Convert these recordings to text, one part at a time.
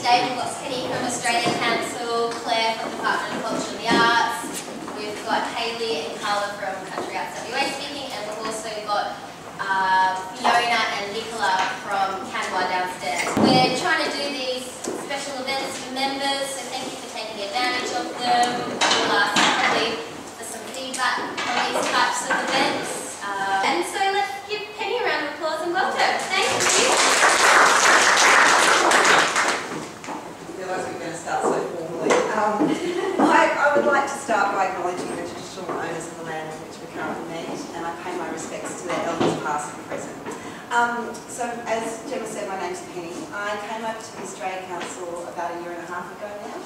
today. We've got Penny from Australian Council, Claire from Department of Culture and the Arts, we've got Hayley and Carla from Country Arts WA speaking, and we've also got Fiona and Nicola from CANWA downstairs. We're trying to do these special events for members, so thank you for taking advantage of them. We'll ask probably for some feedback on these types of events. And so let's give Penny a round of applause and welcome. Thank you. I realise we're going to start so formally. I would like to start by acknowledging the traditional owners of the land on which we currently meet, and I pay my respects to their elders past and present. So as Gemma said, my name's Penny. I came over to the Australian Council about 1.5 years ago now.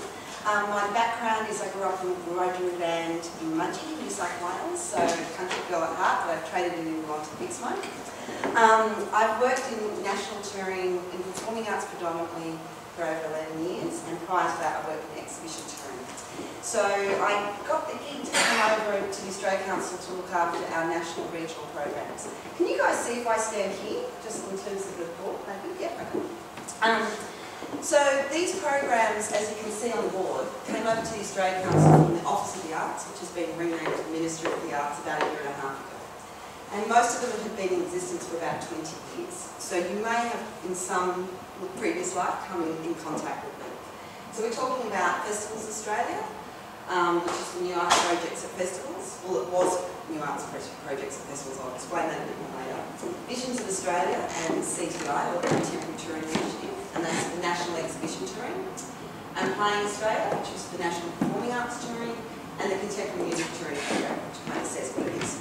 My background is I grew up in the Wiradjuri land in Mudgee, New South Wales, so country girl at heart, but I've traded in England to big smoke. I've worked in national touring in performing arts predominantly for over 11 years, and prior to that I worked in exhibition touring. So I got the gig to come over to the Australian Council to look after our national regional programs. Can you guys see if I stand here, just in terms of the board, maybe? Yeah, okay. So these programs, as you can see on the board, came over to the Australian Council from the Office of the Arts, which has been renamed to the Ministry of the Arts about 1.5 years ago. And most of them have been in existence for about 20 years. So you may have, in some previous life, come in contact with them. So we're talking about Festivals Australia, which is the new arts projects at festivals. Well, it was new arts projects at festivals. I'll explain that a bit more later. Visions of Australia and CTI, or the Contemporary Touring Initiative, and that's the National Exhibition Touring. And Playing Australia, which is the National Performing Arts Touring, and the Contemporary Music Touring program, which kind of says what it is.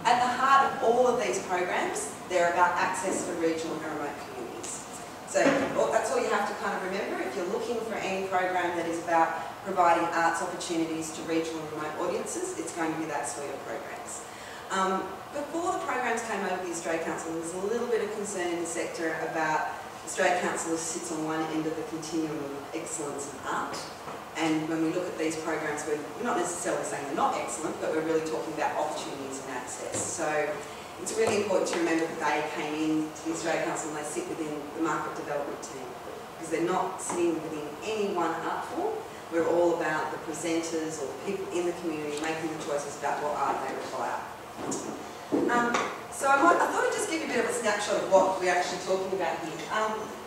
At the heart of all of these programs, they're about access for regional and remote communities. So that's all you have to kind of remember. If you're looking for any program that is about providing arts opportunities to regional and remote audiences, it's going to be that suite of programs. Before the programs came over the Australian Council, there was a little bit of concern in the sector about the Australian Council sits on one end of the continuum of excellence in art. And when we look at these programs, we're not necessarily saying they're not excellent, but we're really talking about opportunities and access. So it's really important to remember that they came in to the Australian Council and they sit within the market development team, because they're not sitting within any one art form. We're all about the presenters or the people in the community making the choices about what art they require. So I thought I'd just give you a bit of a snapshot of what we're actually talking about here.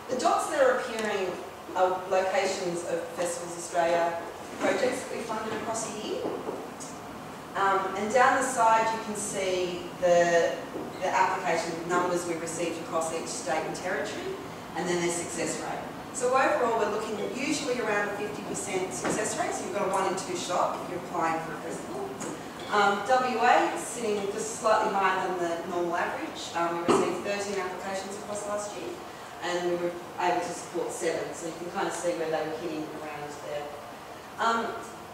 The dots that are appearing are locations of Festivals Australia projects that we funded across a year. And down the side you can see the application numbers we've received across each state and territory, and then their success rate. So overall we're looking at usually around a 50% success rate, so you've got a 1 in 2 shot if you're applying for a festival. WA is sitting just slightly higher than the normal average. We received 13 applications across last year, and we were able to support 7, so you can kind of see where they were hitting around there.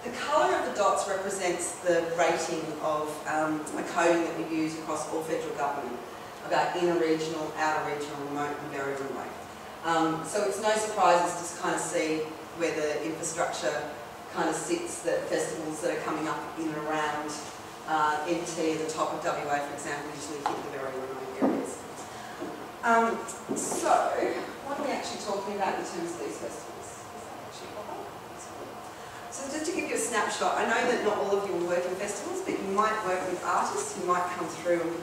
The colour of the dots represents the rating of a coding that we use across all federal government about inner regional, outer regional, remote and very remote. So it's no surprises to kind of see where the infrastructure kind of sits, that festivals that are coming up in and around NT at the top of WA, for example, usually hit the very remote areas. So, what are we actually talking about in terms of these festivals? So just to give you a snapshot, I know that not all of you will work in festivals, but you might work with artists who might come through and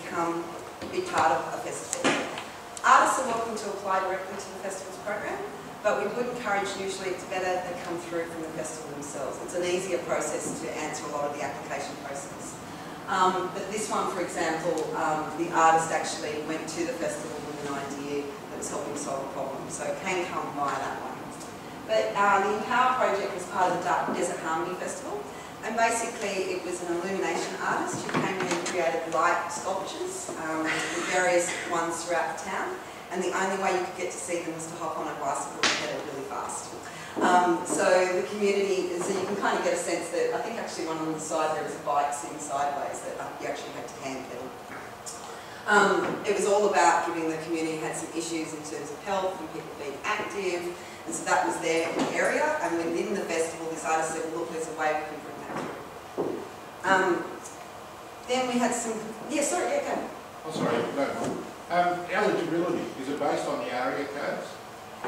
be part of a festival. Artists are welcome to apply directly to the festivals program, but we would encourage, usually it's better they come through from the festival themselves. It's an easier process to answer a lot of the application process. But this one, for example, the artist actually went to the festival with an idea that was helping solve a problem, so it can come via that one. But the Empower project was part of the Desert Harmony Festival, and basically it was an illumination artist who came in and created light sculptures with various ones throughout the town. And the only way you could get to see them was to hop on a bicycle and pedal really fast. So the community, so you can kind of get a sense that, I think actually one on the side there was a bike sitting sideways that you actually had to hand pedal. It was all about giving the community had some issues in terms of health and people being active, and so that was their area, and within the festival this artist said, well, look, there's a way we can bring that through. Then we had some, yeah, sorry, yeah, go. Oh, sorry, no. Eligibility, is it based on the ARIA codes?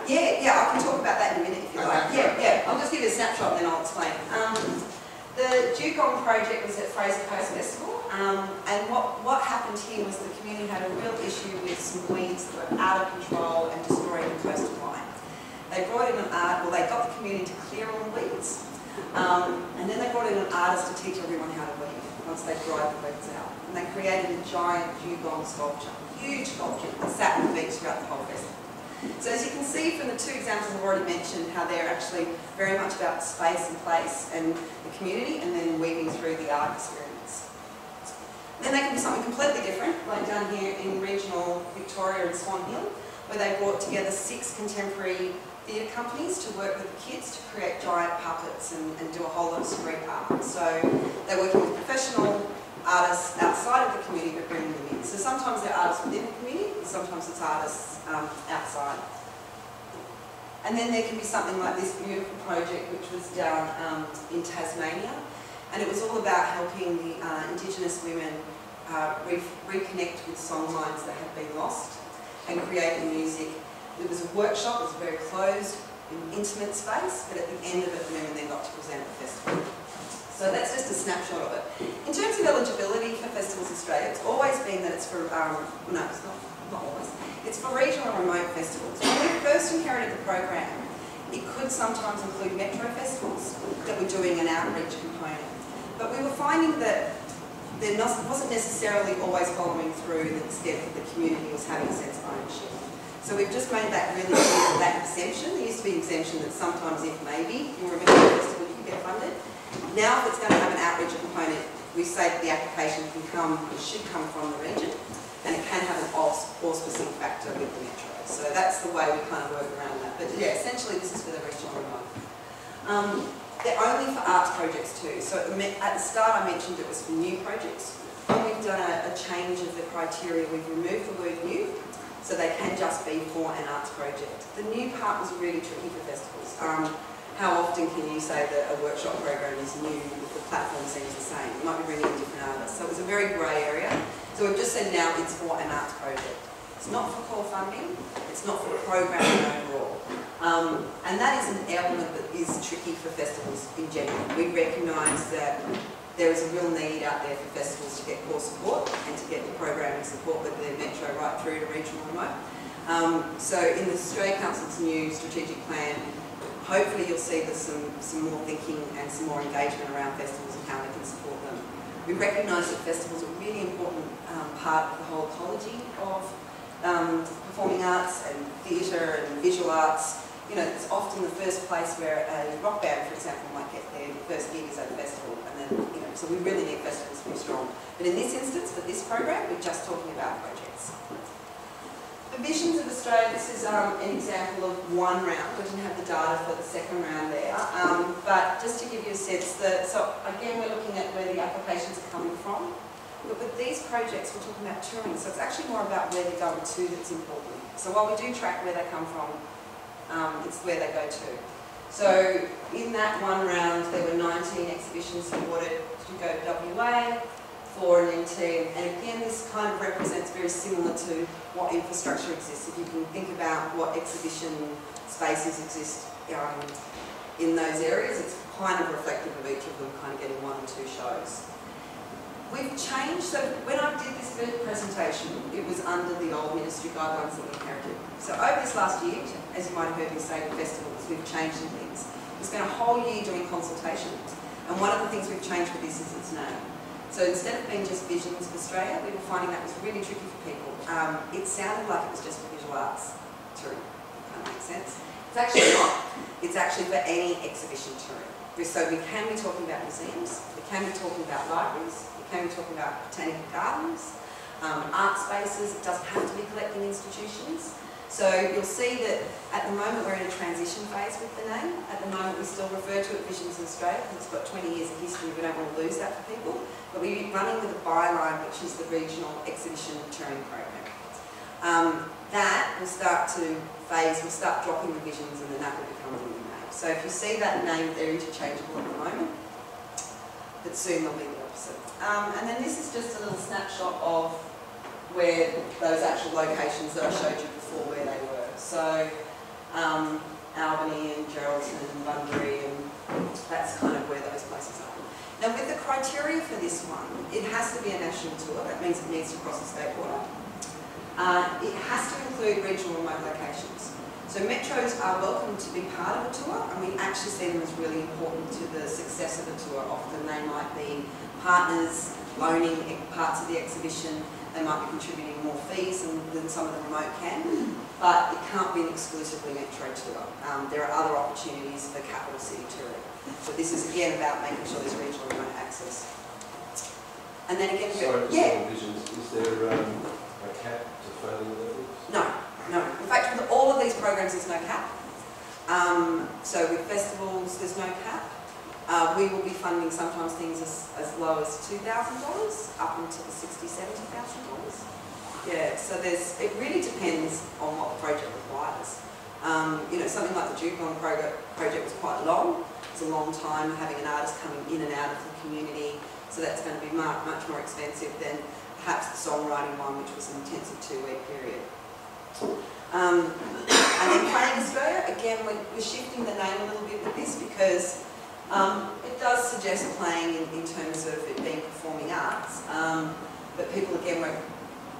Yeah, I can talk about that in a minute if you like. Yeah, I'll just give you a snapshot and then I'll explain. The Dugong project was at Fraser Coast Festival, and what happened here was the community had a real issue with some weeds that were out of control and destroying the coastal line. They brought in they got the community to clear all the weeds, and then they brought in an artist to teach everyone how to weed once they dried the weeds out. And they created a giant dugong sculpture, huge sculpture that sat on the beach throughout the whole festival. So as you can see from the two examples I've already mentioned, how they're actually very much about space and place and the community, and then weaving through the art experience. Then they can be something completely different, like down here in regional Victoria and Swan Hill, where they brought together 6 contemporary theatre companies to work with the kids to create giant puppets and do a whole lot of street art. So they're working with professional artists outside of the community but bringing them in. So sometimes they're artists within the community, and sometimes it's artists outside. And then there can be something like this beautiful project which was done in Tasmania, and it was all about helping the Indigenous women reconnect with songlines that had been lost and creating music. It was a workshop, it was a very closed and intimate space, but at the end of it the women then got to present at the festival. So that's just a snapshot of it. In terms of eligibility for Festivals Australia, it's always been that it's for, no, it's not always, it's for regional and remote festivals. When we first inherited the program, it could sometimes include metro festivals that were doing an outreach component. But we were finding that there wasn't necessarily always following through the extent that the community was having a sense of ownership. So we've just made that really clear, that exemption. There used to be an exemption that sometimes if maybe you were a metro festival you could get funded. Now if it's going to have an outreach component, we say that the application can come, it should come from the region, and it can have an all-specific factor with the metro. So that's the way we kind of work around that. But yeah, essentially this is for the regional remote. They're only for arts projects too. So at the start I mentioned it was for new projects. When we've done a change of the criteria, we've removed the word new, so they can just be for an arts project. The new part was really tricky for festivals. How often can you say that a workshop program is new if the platform seems the same? You might be bringing in different artists. So it was a very grey area. So we've just said now it's for an arts project. It's not for core funding, it's not for programming overall. And that is an element that is tricky for festivals in general. We recognise that there is a real need out there for festivals to get core support and to get the programming support with their metro right through to regional remote. So in the Australia Council's new strategic plan, hopefully you'll see there's some more thinking and some more engagement around festivals and how we can support them. We recognise that festivals are a really important part of the whole ecology of performing arts and theatre and visual arts. You know, it's often the first place where a rock band, for example, might get their first gig is at a festival, and then, you know, so we really need festivals to be strong. But in this instance, for this program, we're just talking about projects. The Visions of Australia, this is an example of one round. We didn't have the data for the second round there, but just to give you a sense, so again, we're looking at where the applications are coming from. But with these projects, we're talking about touring, so it's actually more about where they're going to that's important. So while we do track where they come from, it's where they go to. So in that one round, there were 19 exhibitions awarded to go to WA, 4 in NT, and again, this kind of represents very similar to what infrastructure exists. If you can think about what exhibition spaces exist in those areas, it's kind of reflective of each of them, kind of getting 1 or 2 shows. We've changed, so when I did this presentation, it was under the old ministry guidelines that we inherited. So over this last year, as you might have heard me say at festivals, we've changed some things. We spent a whole year doing consultations, and one of the things we've changed with this is its name. So instead of being just Visions of Australia, we were finding that was really tricky for people. It sounded like it was just for visual arts touring. Kind of makes sense. It's actually not. It's actually for any exhibition touring. So we can be talking about museums, we can be talking about libraries, we can be talking about botanical gardens, art spaces. It doesn't have to be collecting institutions. So you'll see that at the moment we're in a transition phase with the name. At the moment we still refer to it Visions of Australia because it's got 20 years of history. We don't want to lose that for people. But we're running with a byline, which is the Regional Exhibition Touring Program. That will start to phase, we'll start dropping the Visions, and then that will become the new name. So if you see that name, they're interchangeable at the moment, but soon they'll be the opposite. And then this is just a little snapshot of where those actual locations that I showed you before, where they were. So criteria for this one, it has to be a national tour. That means it needs to cross the state border. It has to include regional remote locations. So metros are welcome to be part of a tour, and we actually see them as really important to the success of a tour. Often they might be partners loaning parts of the exhibition. They might be contributing more fees than some of the remote can, but it can't be an exclusively metro tour. There are other opportunities for capital city touring. But this is again about making sure there's regional remote access. And then again, sorry, yeah. Visions, is there a cap to funding levels? No. In fact, with all of these programs, there's no cap. So with festivals, there's no cap. We will be funding sometimes things as low as $2,000 up until $60,000, $70,000. Yeah, so it really depends on what the project requires. You know, something like the Jubilant project was quite long. It's a long time having an artist coming in and out of the community, so that's going to be much more expensive than perhaps the songwriting one, which was an intensive 2-week period. And then Playing Australia, again, we're shifting the name a little bit with this because it does suggest playing in terms of it being performing arts, but people again were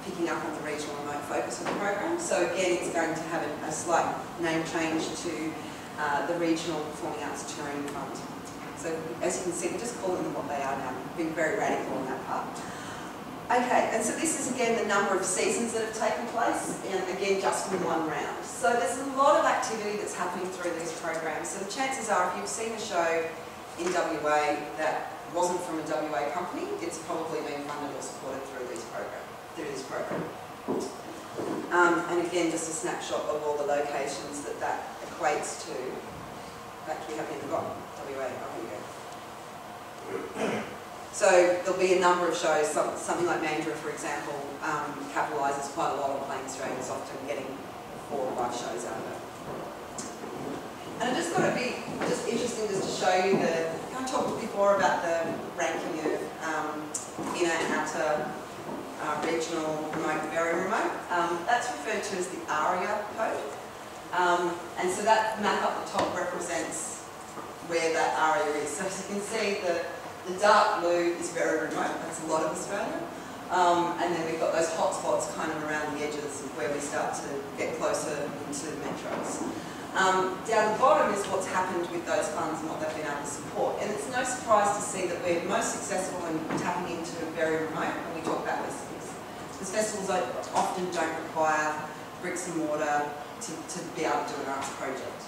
picking up on the regional remote focus of the program. So again, it's going to have a slight name change to the Regional Performing Arts Touring Fund. So as you can see, we're just calling them what they are now. We've been very radical on that part. Okay, and so this is again the number of seasons that have taken place, and again just from one round. So there's a lot of activity that's happening through these programs. So the chances are, if you've seen a show in WA that wasn't from a WA company, it's probably been funded or supported through this program. And again, just a snapshot of all the locations that equates to. Actually, we haven't even got WA. Oh, here we go. So there'll be a number of shows, something like Mandurah, for example, capitalises quite a lot on Playing Australia. It's often getting 4 or 5 shows out of it. And I just thought it'd be just interesting just to show you I talked before about the ranking of inner and outer regional, remote, very remote. That's referred to as the ARIA code. And so that map up the top represents where that ARIA is. So as you can see, the dark blue is very remote, that's a lot of Australia. And then we've got those hotspots kind of around the edges of where we start to get closer into metros. Down the bottom is what's happened with those funds and what they've been able to support. And it's no surprise to see that we're most successful in tapping into very remote when we talk about festivals. Because festivals often don't require bricks and mortar to be able to do an arts project.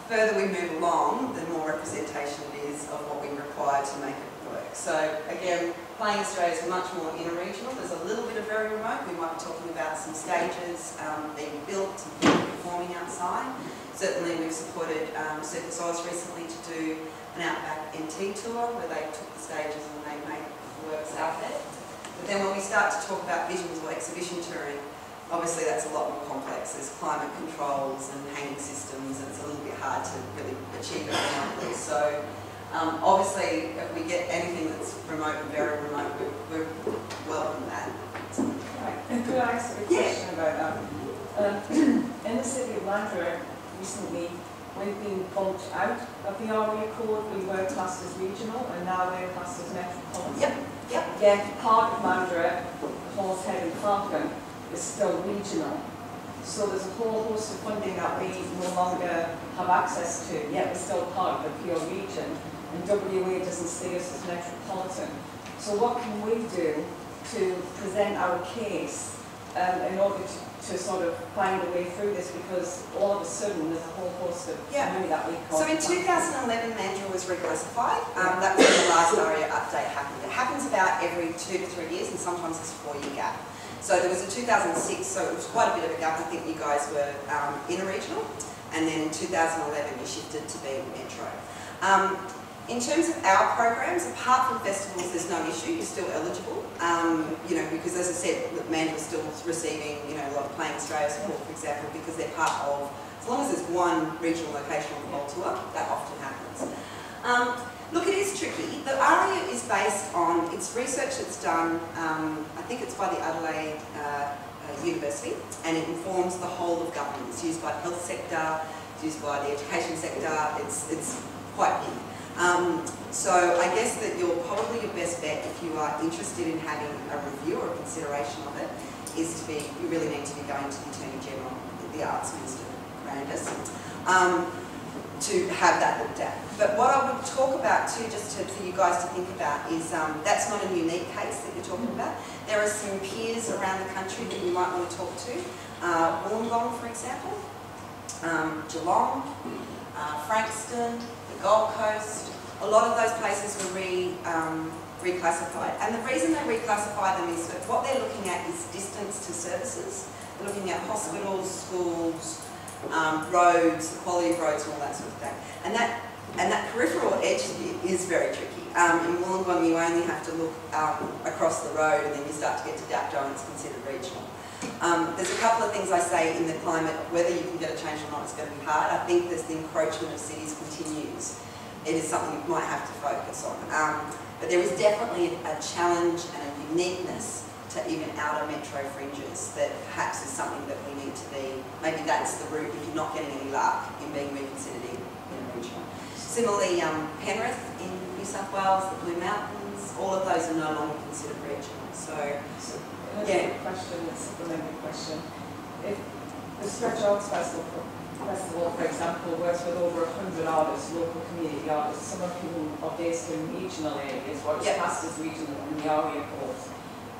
The further we move along, the more representation it is of what we require to make it work. So again, Playing Australia is much more inter-regional. There's a little bit of very remote. We might be talking about some stages being built and people performing outside. Certainly we've supported Circus Oz recently to do an Outback NT tour where they took the stages and they made works out there. But then when we start to talk about visions or exhibition touring, obviously that's a lot more complex. There's climate controls and hanging systems, and it's a little bit hard to really achieve it remotely. So obviously if we get anything that's remote and very remote, we're welcome that. Right. And could I ask a question about that? In the city of Mandurah recently, we've been bumped out of the ARIA code. We were classed as regional and now we're classed as metropolitan. Yep. Yet part of Mandurah, Horsehead and Falcon, is still regional. So there's a whole host of funding that we no longer have access to, yet we're still part of the pure region. And WA doesn't see us as metropolitan. So what can we do to present our case in order to sort of find a way through this, because all of a sudden there's a whole host of money that we can't. So in 2011, Mandurah was reclassified. That was when the last ARIA update happened. It happens about every 2 to 3 years, and sometimes it's a 4-year gap. So there was a 2006, so it was quite a bit of a gap. I think you guys were inter-regional, and then in 2011 you shifted to being metro. In terms of our programs, apart from festivals, there's no issue. You're still eligible, you know, because as I said, Mandurah's still receiving, you know, a lot of Playing Australia support, for example, because they're part of. As long as there's one regional location on the whole tour, that often happens. Look, it is tricky. The ARIA is based on, it's research that's done, I think it's by the Adelaide University, and it informs the whole of government. It's used by the health sector, it's used by the education sector, it's quite big. So I guess that probably your best bet if you are interested in having a review or a consideration of it is you really need to be going to the Attorney General, the Arts Minister, Grandis, to have that looked at. But what I would talk about too, just for you guys to think about, is that's not a unique case that you're talking about. There are some peers around the country that you might want to talk to. Wollongong, for example, Geelong, Frankston, the Gold Coast. A lot of those places were reclassified. And the reason they reclassify them is that what they're looking at is distance to services. They're looking at hospitals, schools, roads, the quality of roads and all that sort of thing. And that peripheral edge is very tricky. In Wollongong you only have to look across the road and then you start to get to Dapto and it's considered regional. There's a couple of things I say in the climate, whether you can get a change or not, it's going to be hard. I think as the encroachment of cities continues, it is something you might have to focus on. But there is definitely a challenge and a uniqueness to even outer metro fringes that perhaps is something that we need to be, maybe that's the route if you're not getting any luck in being reconsidered in regional. Similarly, Penrith in New South Wales, the Blue Mountains, all of those are no longer considered regional. So yeah. A supplementary question. If the Stretch Arts Festival, for example, works with over 100 artists, local community artists, some of whom are based in regional areas, what is classed as regional in the ARIA course.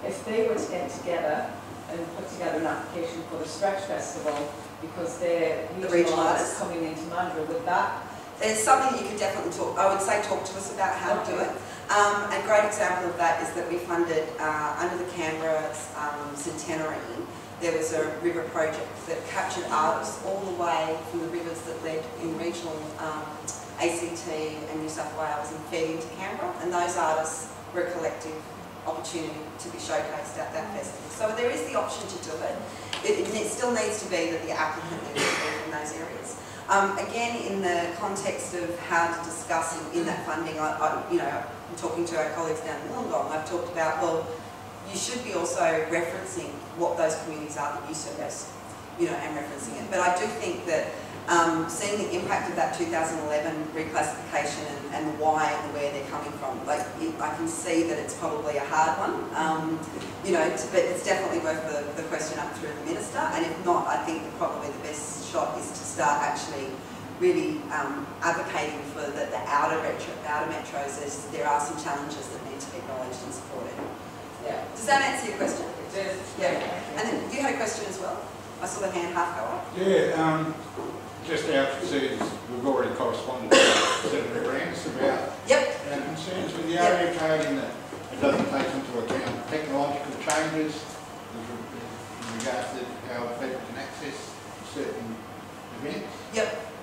If they were to get together and put together an application for the Stretch Festival because they're regional artists coming into Mandurah, would that? There's something that you could definitely talk to us about how to do it. A great example of that is that we funded, under the CANWA centenary, there was a river project that captured artists all the way from the rivers that led in regional ACT and New South Wales and fed into Canberra, and those artists were a collective opportunity to be showcased at that festival. So there is the option to do it. It still needs to be that the applicant needs to be from those areas. Again, in the context of how to discuss in that funding, I'm talking to our colleagues down in Wollongong, I've talked about, well, you should be also referencing what those communities are that you service, and referencing it. But I do think that seeing the impact of that 2011 reclassification and the why and where they're coming from, I can see that it's probably a hard one, but it's definitely worth the question up through the Minister, and if not, I think that probably the best shot is to start actually really advocating for the outer metros, as there are some challenges that need to be acknowledged and supported. Yeah. Does that answer your question? It does. Yeah. And then you had a question as well? I saw the hand half go up. Yeah, just out to see, we've already corresponded with Senator Grants about our concerns with the ARIA code in that it doesn't take into account technological changes in regards to how people can access certain events.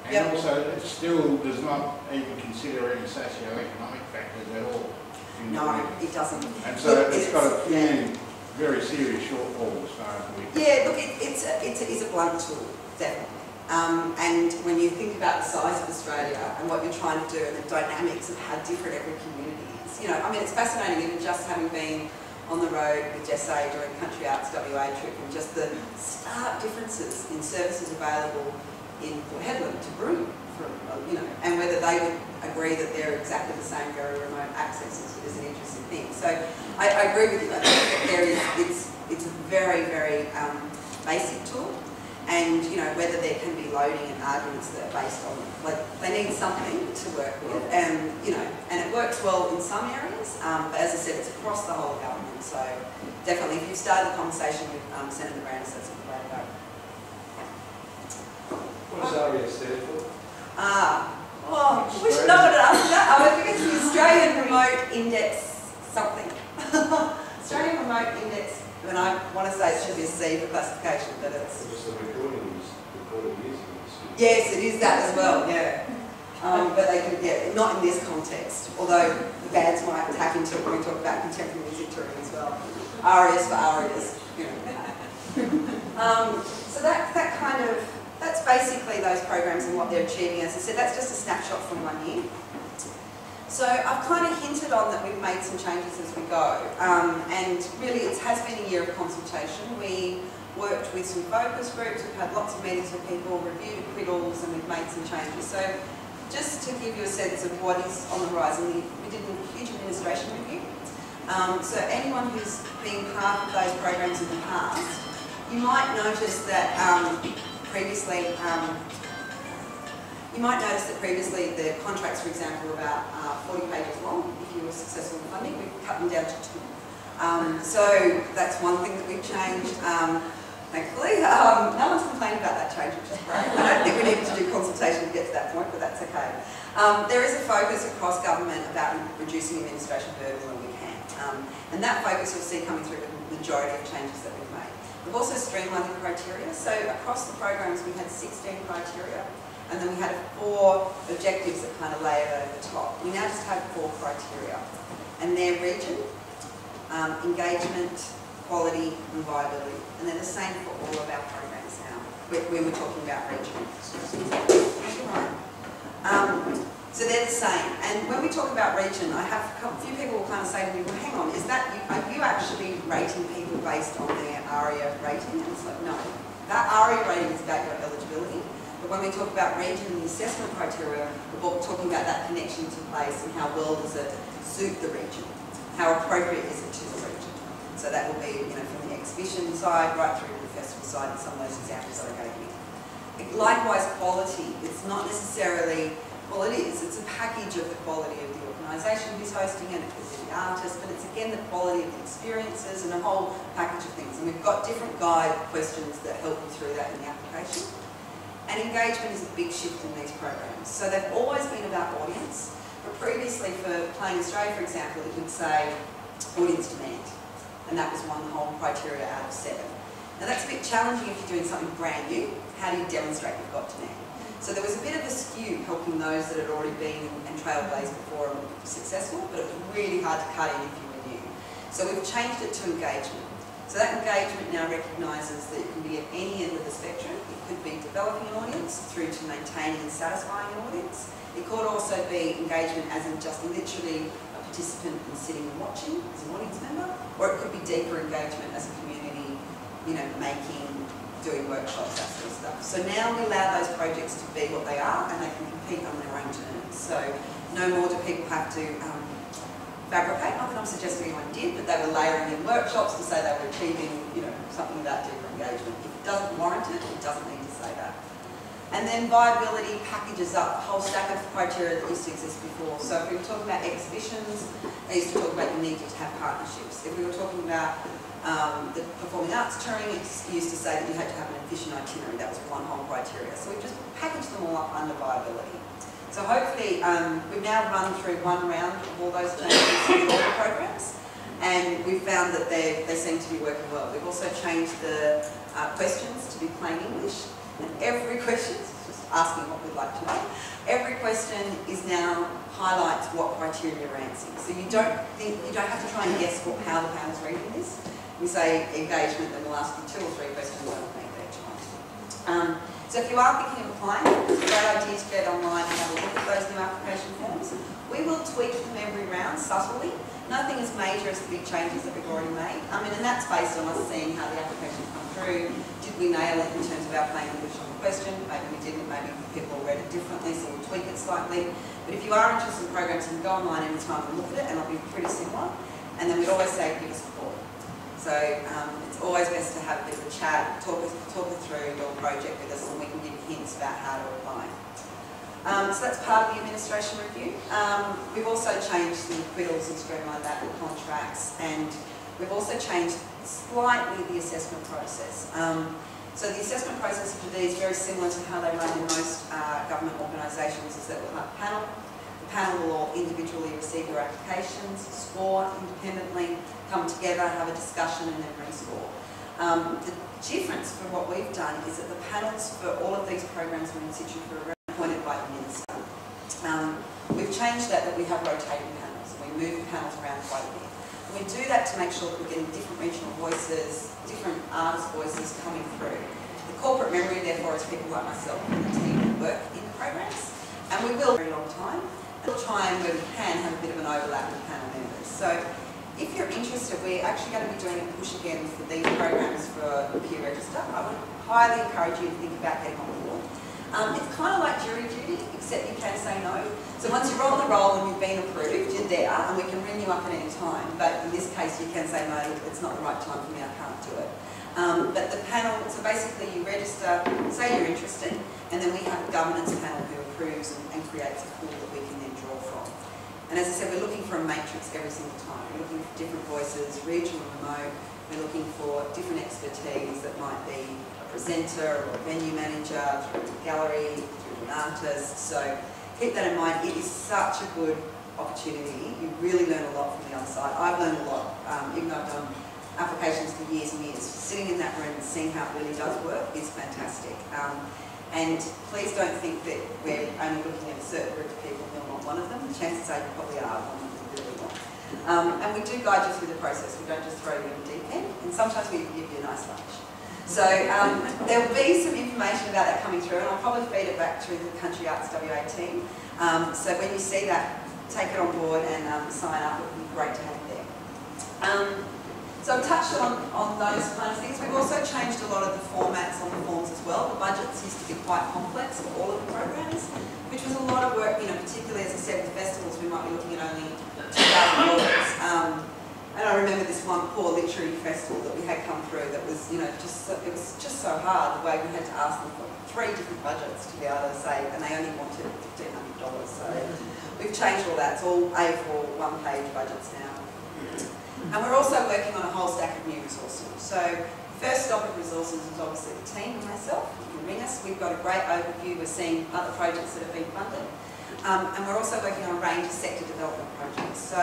And also it still does not even consider any socio-economic factors at all. No, it doesn't. And so it's got a few very serious shortfalls as far as we... Yeah, look, it is a blunt tool, definitely. And when you think about the size of Australia and what you're trying to do and the dynamics of how different every community is, it's fascinating even just having been on the road with Jesse during Country Arts WA trip and just the stark differences in services available in Port Hedland to Broome, and whether they would agree that they're exactly the same very remote access is an interesting thing. So I agree with you. I think that it's a very, very basic tool, and whether there can be loading and arguments that are based on they need something to work with, and and it works well in some areas, but as I said, it's across the whole of government. So definitely, if you've started the conversation with Senator Brandis, that's a good way to go. What does ARIA stand for? We should know what it answers that. I think it's the Australian Remote Index something. Australian Remote Index, and I want to say it should be a C for classification, but it's... Just the recording music. Yes, it is that as well, yeah. But they could, not in this context, although the bands might tap into it when we talk about contemporary music touring as well. Arias for arias, So that kind of... That's basically those programs and what they're achieving. As I said, that's just a snapshot from 1 year. So I've kind of hinted on that we've made some changes as we go. And really it has been a year of consultation. We worked with some focus groups, we've had lots of meetings with people, reviewed acquittals, and we've made some changes. So just to give you a sense of what is on the horizon, we did a huge administration review. So anyone who's been part of those programs in the past, you might notice that previously the contracts, for example, were about 40 pages long. If you were successful in funding, we cut them down to 2. So that's one thing that we've changed. Thankfully, no one's complained about that change, which is great. I don't think we needed to do consultation to get to that point, but that's okay. There is a focus across government about reducing administration burden when we can. And that focus you'll see coming through with the majority of changes that we've made. We've also streamlined the criteria. So across the programs we had 16 criteria, and then we had 4 objectives that kind of layered over the top. We now just have 4 criteria, and they're region, engagement, quality and viability. And they're the same for all of our programs now, when we're talking about region. So they're the same. And when we talk about region, I have a few people will kind of say to me, well, hang on, are you actually rating people based on their ARIA rating? And it's like, no. That ARIA rating is about your eligibility. But when we talk about region and the assessment criteria, we're talking about that connection to place and how well does it suit the region? How appropriate is it to the region? So that will be, from the exhibition side right through to the festival side, and some of those examples that I gave you. Likewise, quality. It's not necessarily, well, it is. It's a package of the quality of the organisation who's hosting it. It could be the artist, but it's again the quality of the experiences and a whole package of things. And we've got different guide questions that help you through that in the application. And engagement is a big shift in these programs. So they've always been about audience, but previously for Playing Australia, for example, it would say audience demand. And that was one whole criteria out of 7. Now that's a bit challenging if you're doing something brand new. How do you demonstrate you've got demand? So there was a bit of a skew helping those that had already been and trailblazed before and were successful, but it was really hard to cut in if you were new. So we've changed it to engagement. So that engagement now recognises that it can be at any end of the spectrum. It could be developing an audience through to maintaining and satisfying an audience. It could also be engagement as in just literally a participant and sitting and watching as an audience member, or it could be deeper engagement as a community, making, doing workshops, that sort of stuff. So now we allow those projects to be what they are, and they can compete on their own terms. So no more do people have to fabricate. Not that I'm suggesting anyone did, but they were layering in workshops to say they were achieving, something about deeper engagement. If it doesn't warrant it, it doesn't need to say that. And then viability packages up a whole stack of criteria that used to exist before. So if we were talking about exhibitions, they used to talk about you needed to have partnerships. If we were talking about the performing arts touring, it used to say that you had to have an efficient itinerary. That was one whole criteria. So we've just packaged them all up under viability. So hopefully we've now run through one round of all those changes in all the programs, and we've found that they seem to be working well. We've also changed the questions to be plain English, and every question, just asking what we'd like to know, every question is now highlights what criteria you're answering. So you don't have to try and guess how the panel's reading this. We say engagement, then we'll ask you 2 or 3 questions underneath each one. So if you are thinking of applying, it's a great idea to get online and have a look at those new application forms. We will tweak them every round subtly. Nothing as major as the big changes that we've already made. And that's based on us seeing how the applications come through. Did we nail it in terms of our plain English on the question? Maybe we didn't, maybe people read it differently, so we'll tweak it slightly. But if you are interested in programs, you can go online anytime and look at it, and it'll be pretty similar. And then we'd always say, give us a call. So it's always best to have a bit of a chat, talk us through your project with us, and we can give hints about how to apply. So that's part of the administration review. We've also changed the acquittals and streamlined that with contracts, and we've also changed slightly the assessment process. So the assessment process for these is very similar to how they run in most government organisations, is that we'll have a panel. The panel will all individually receive your applications, score independently, come together, have a discussion, and then rescore. The difference for what we've done is that the panels for all of these programs are in situ for appointed by the minister. We've changed that we have rotating panels. We move the panels around quite a bit. And we do that to make sure that we're getting different regional voices, different artist voices coming through. The corporate memory, therefore, is people like myself and the team who work in the programs. And we will for a very long time. We'll try and, where we can, have a bit of an overlap with panel members. So if you're interested, we're actually going to be doing a push again for these programs for the peer register. I would highly encourage you to think about getting on board. It's kind of like jury duty, except you can say no. So once you're on the roll and you've been approved, you're there, and we can ring you up at any time. But in this case, you can say no, it's not the right time for me, I can't do it. But the panel, so basically you register, say you're interested, and then we have a governance panel who approves and creates a pool that we can then draw from. And as I said, we're looking for a matrix every single time. We're looking for different voices, regional and remote. We're looking for different expertise that might be a presenter or a venue manager, through a gallery, through an artist. So keep that in mind. It is such a good opportunity. You really learn a lot from the other side. I've learned a lot, even though I've done applications for years and years. Sitting in that room and seeing how it really does work is fantastic. And please don't think that we're only looking at a certain group of people and we're not one of them. The chances are you probably are one of them you really want. And we do guide you through the process. We don't just throw you in the deep end. And sometimes we give you a nice lunch. So there will be some information about that coming through, and I'll probably feed it back through the Country Arts WA team. So when you see that, take it on board and sign up. It would be great to have you there. So I've touched on those kind of things. We've also changed a lot of the formats on the forms as well. The budgets used to be quite complex for all of the programs, which was a lot of work, particularly as I said with festivals, we might be looking at only $2,000. And I remember this one poor literary festival that we had come through that was, it was just so hard the way we had to ask them for 3 different budgets to be able to say, and they only wanted $1,500. So we've changed all that. It's all A4 one-page budgets now. And we're also working on a whole stack of new resources. So first stop of resources is obviously the team and myself. You can ring us. We've got a great overview. We're seeing other projects that have been funded. And we're also working on a range of sector development projects. So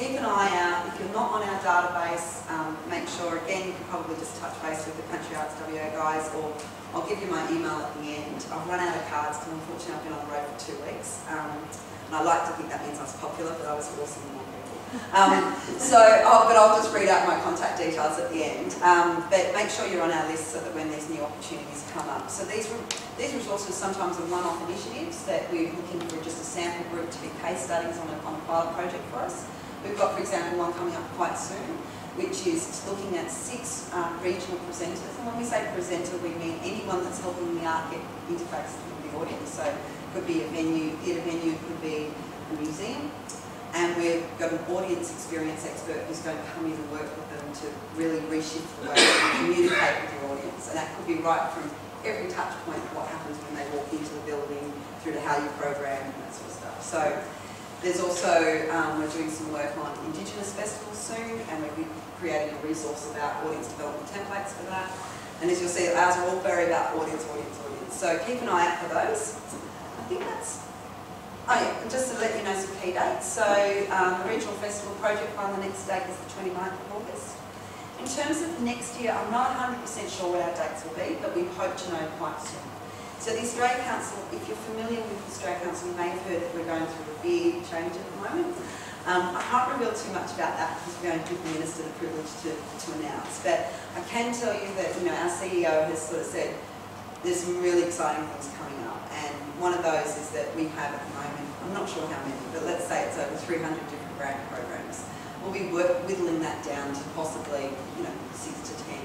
keep an eye out. If you're not on our database, make sure, again, you can probably just touch base with the Country Arts WA guys, or I'll give you my email at the end. I've run out of cards because unfortunately I've been on the road for 2 weeks. And I like to think that means I was popular, but I was awesome with more people. But I'll just read out my contact details at the end. But make sure you're on our list so that when these new opportunities come up. So these resources sometimes are one-off initiatives that we're looking for just a sample group to be case studies on a pilot project for us. We've got, for example, one coming up quite soon, which is looking at 6 regional presenters. And when we say presenter, we mean anyone that's helping the art get interfaced with the audience. So it could be a venue, theatre venue, it could be a museum. And we've got an audience experience expert who's going to come in and work with them to really reshift the way they communicate with your audience. And that could be right from every touch point of what happens when they walk into the building, through to how you program and that sort of stuff. So there's also, we're doing some work on Indigenous festivals soon, and we'll be creating a resource about audience development templates for that. And as you'll see, ours are all very about audience. So keep an eye out for those. I think that's... Oh yeah, and just to let you know some key dates. So the Regional Festival Project Fund, the next date is the 29th of August. In terms of next year, I'm not 100% sure what our dates will be, but we hope to know quite soon. So the Australia Council, if you're familiar with the Australia Council, you may have heard that we're going through a big change at the moment. I can't reveal too much about that because we're going to give the Minister the privilege to announce. But I can tell you that our CEO has sort of said there's some really exciting things coming up. And one of those is that we have at the moment, I'm not sure how many, but let's say it's over 300 different grant programs. We'll be whittling that down to possibly 6 to 10.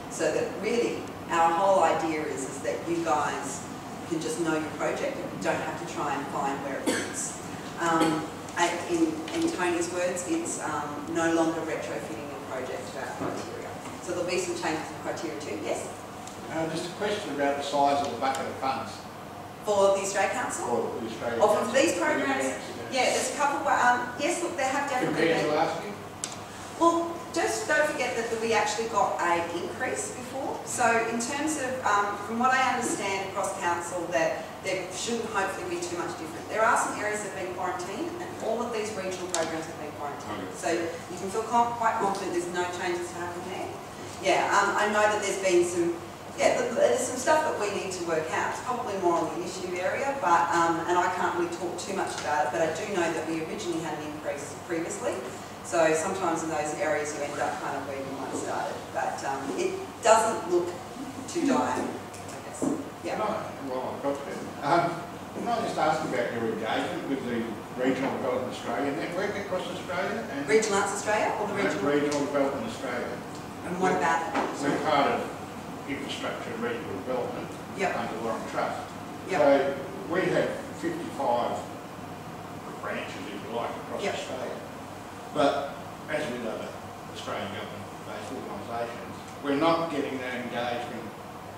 So that really our whole idea is that you guys can just know your project and you don't have to try and find where it fits. In Tony's words, it's no longer retrofitting your project to our criteria. So there'll be some changes in criteria too. Yes? Just a question about the size of the bucket of funds. For the Australia Council? For the Australia Or Council. for these programs? Yeah, there's a couple. Yes, look, they have definitely Compared been. to last year? Well, just don't forget that we actually got an increase before. So in terms of, from what I understand across council, that there shouldn't hopefully be too much different. There are some areas that have been quarantined, and all of these regional programs have been quarantined. So you can feel quite confident there's no changes to happen there. Yeah, I know that there's been some. Yeah, there's some stuff that we need to work out. It's probably more on the initiative area, but and I can't really talk too much about it, but I do know that we originally had an increase previously. So sometimes in those areas you end up kind of where you might start it, but it doesn't look too dire, I guess. Yeah. Well, I've got that. Can I just ask about your engagement with the Regional Development Australia network across Australia? And Regional Arts Australia or the Regional Development Australia. And what about that? We're part of infrastructure and regional development yep. under Warren Trust. Yep. So we have 55 But as with other Australian government-based organisations, we're not getting that engagement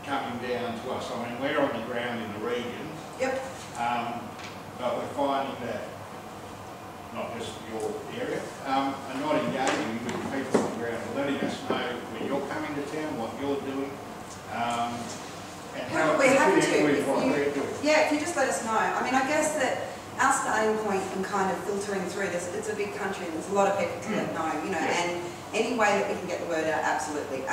coming down to us. I mean, we're on the ground in the regions. Yep. But we're finding that, not just your area, are not engaging with people on the ground, letting us know when you're coming to town, what you're doing, and how We're happy it's fitting to. with what we're doing. Yeah, if you just let us know. I mean, I guess that our starting point and kind of filtering through this, it's a big country and there's a lot of people to let know, you know, and any way that we can get the word out, absolutely.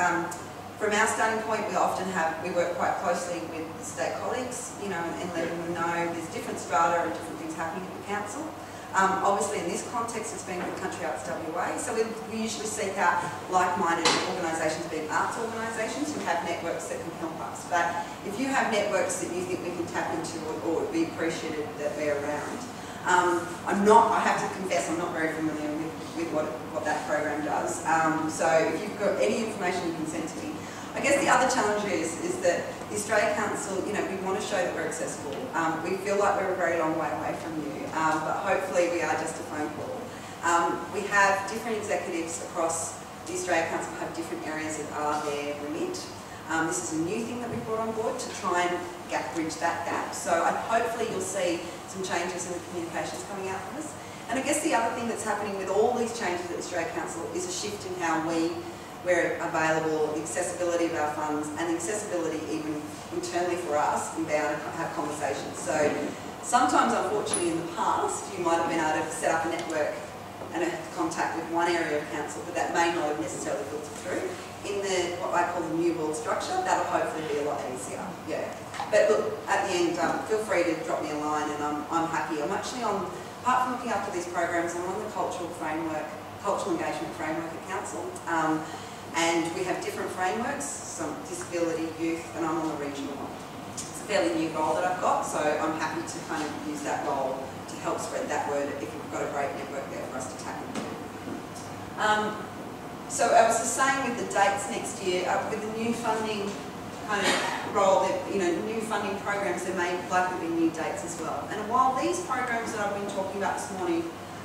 From our starting point, we work quite closely with the state colleagues, you know, and letting them know there's different strata and different things happening at the council. Obviously, in this context, it's been with Country Arts WA, so we usually seek out like-minded organisations, being arts organisations, who have networks that can help us. But if you have networks that you think we can tap into or would be appreciated that we're around, I have to confess, I'm not very familiar with what that program does. So if you've got any information you can send to me. I guess the other challenge is that the Australia Council, you know, we want to show that we're accessible. We feel like we're a very long way away from you, but hopefully we are just a phone call. We have different executives across the Australia Council have different areas that are their remit. This is a new thing that we brought on board to try and bridge that gap. So hopefully you'll see some changes in the communications coming out from us. And I guess the other thing that's happening with all these changes at the Australia Council is a shift in how we're available, the accessibility of our funds, and the accessibility even internally for us in being able to have conversations. So sometimes, unfortunately, in the past, you might have been able to set up a network and a contact with one area of council, but that may not have necessarily filtered through. In what I call the new world structure, that'll hopefully be a lot easier. Yeah. But look, at the end, feel free to drop me a line, and I'm happy. I'm actually on, apart from looking after these programs, I'm on the cultural engagement framework at council. And we have different frameworks, some disability, youth, and I'm on the regional one. It's a fairly new role that I've got, so I'm happy to kind of use that role to help spread that word if we've got a great network there for us to tap into. So I was just saying with the dates next year, with the new funding kind of role, that, you know, new funding programs, there may likely be new dates as well. And while these programs that I've been talking about this morning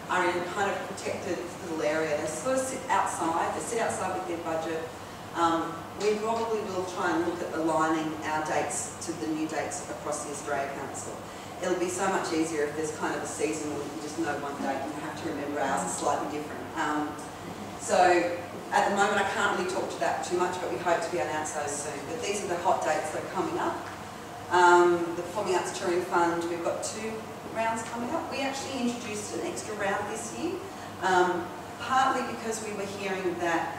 are in kind of protected little area, they sort of sit outside with their budget. We probably will try and look at aligning our dates to the new dates across the Australia Council. It'll be so much easier if there's kind of a season where you just know one date and you have to remember ours is slightly different. So at the moment I can't really talk to that too much, but we hope to be announced those soon. But these are the hot dates that are coming up. The Performing Arts Touring Fund, we've got 2 rounds coming up. We actually introduced an extra round this year, partly because we were hearing that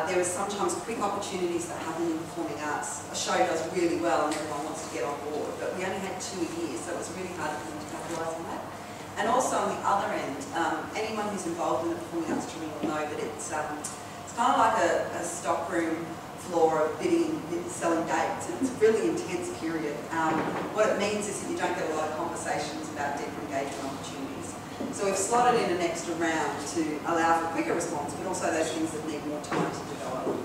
there were sometimes quick opportunities that happen in performing arts. A show does really well and everyone wants to get on board, but we only had 2 a year, so it was really hard for them to capitalise on that. And also on the other end, anyone who's involved in the performing arts touring will know that it's kind of like a stockroom floor of bidding, selling dates. It's a really intense period. What it means is that you don't get a lot of conversations about deeper engagement opportunities. So we've slotted in an extra round to allow for quicker response, but also those things that need more time to develop.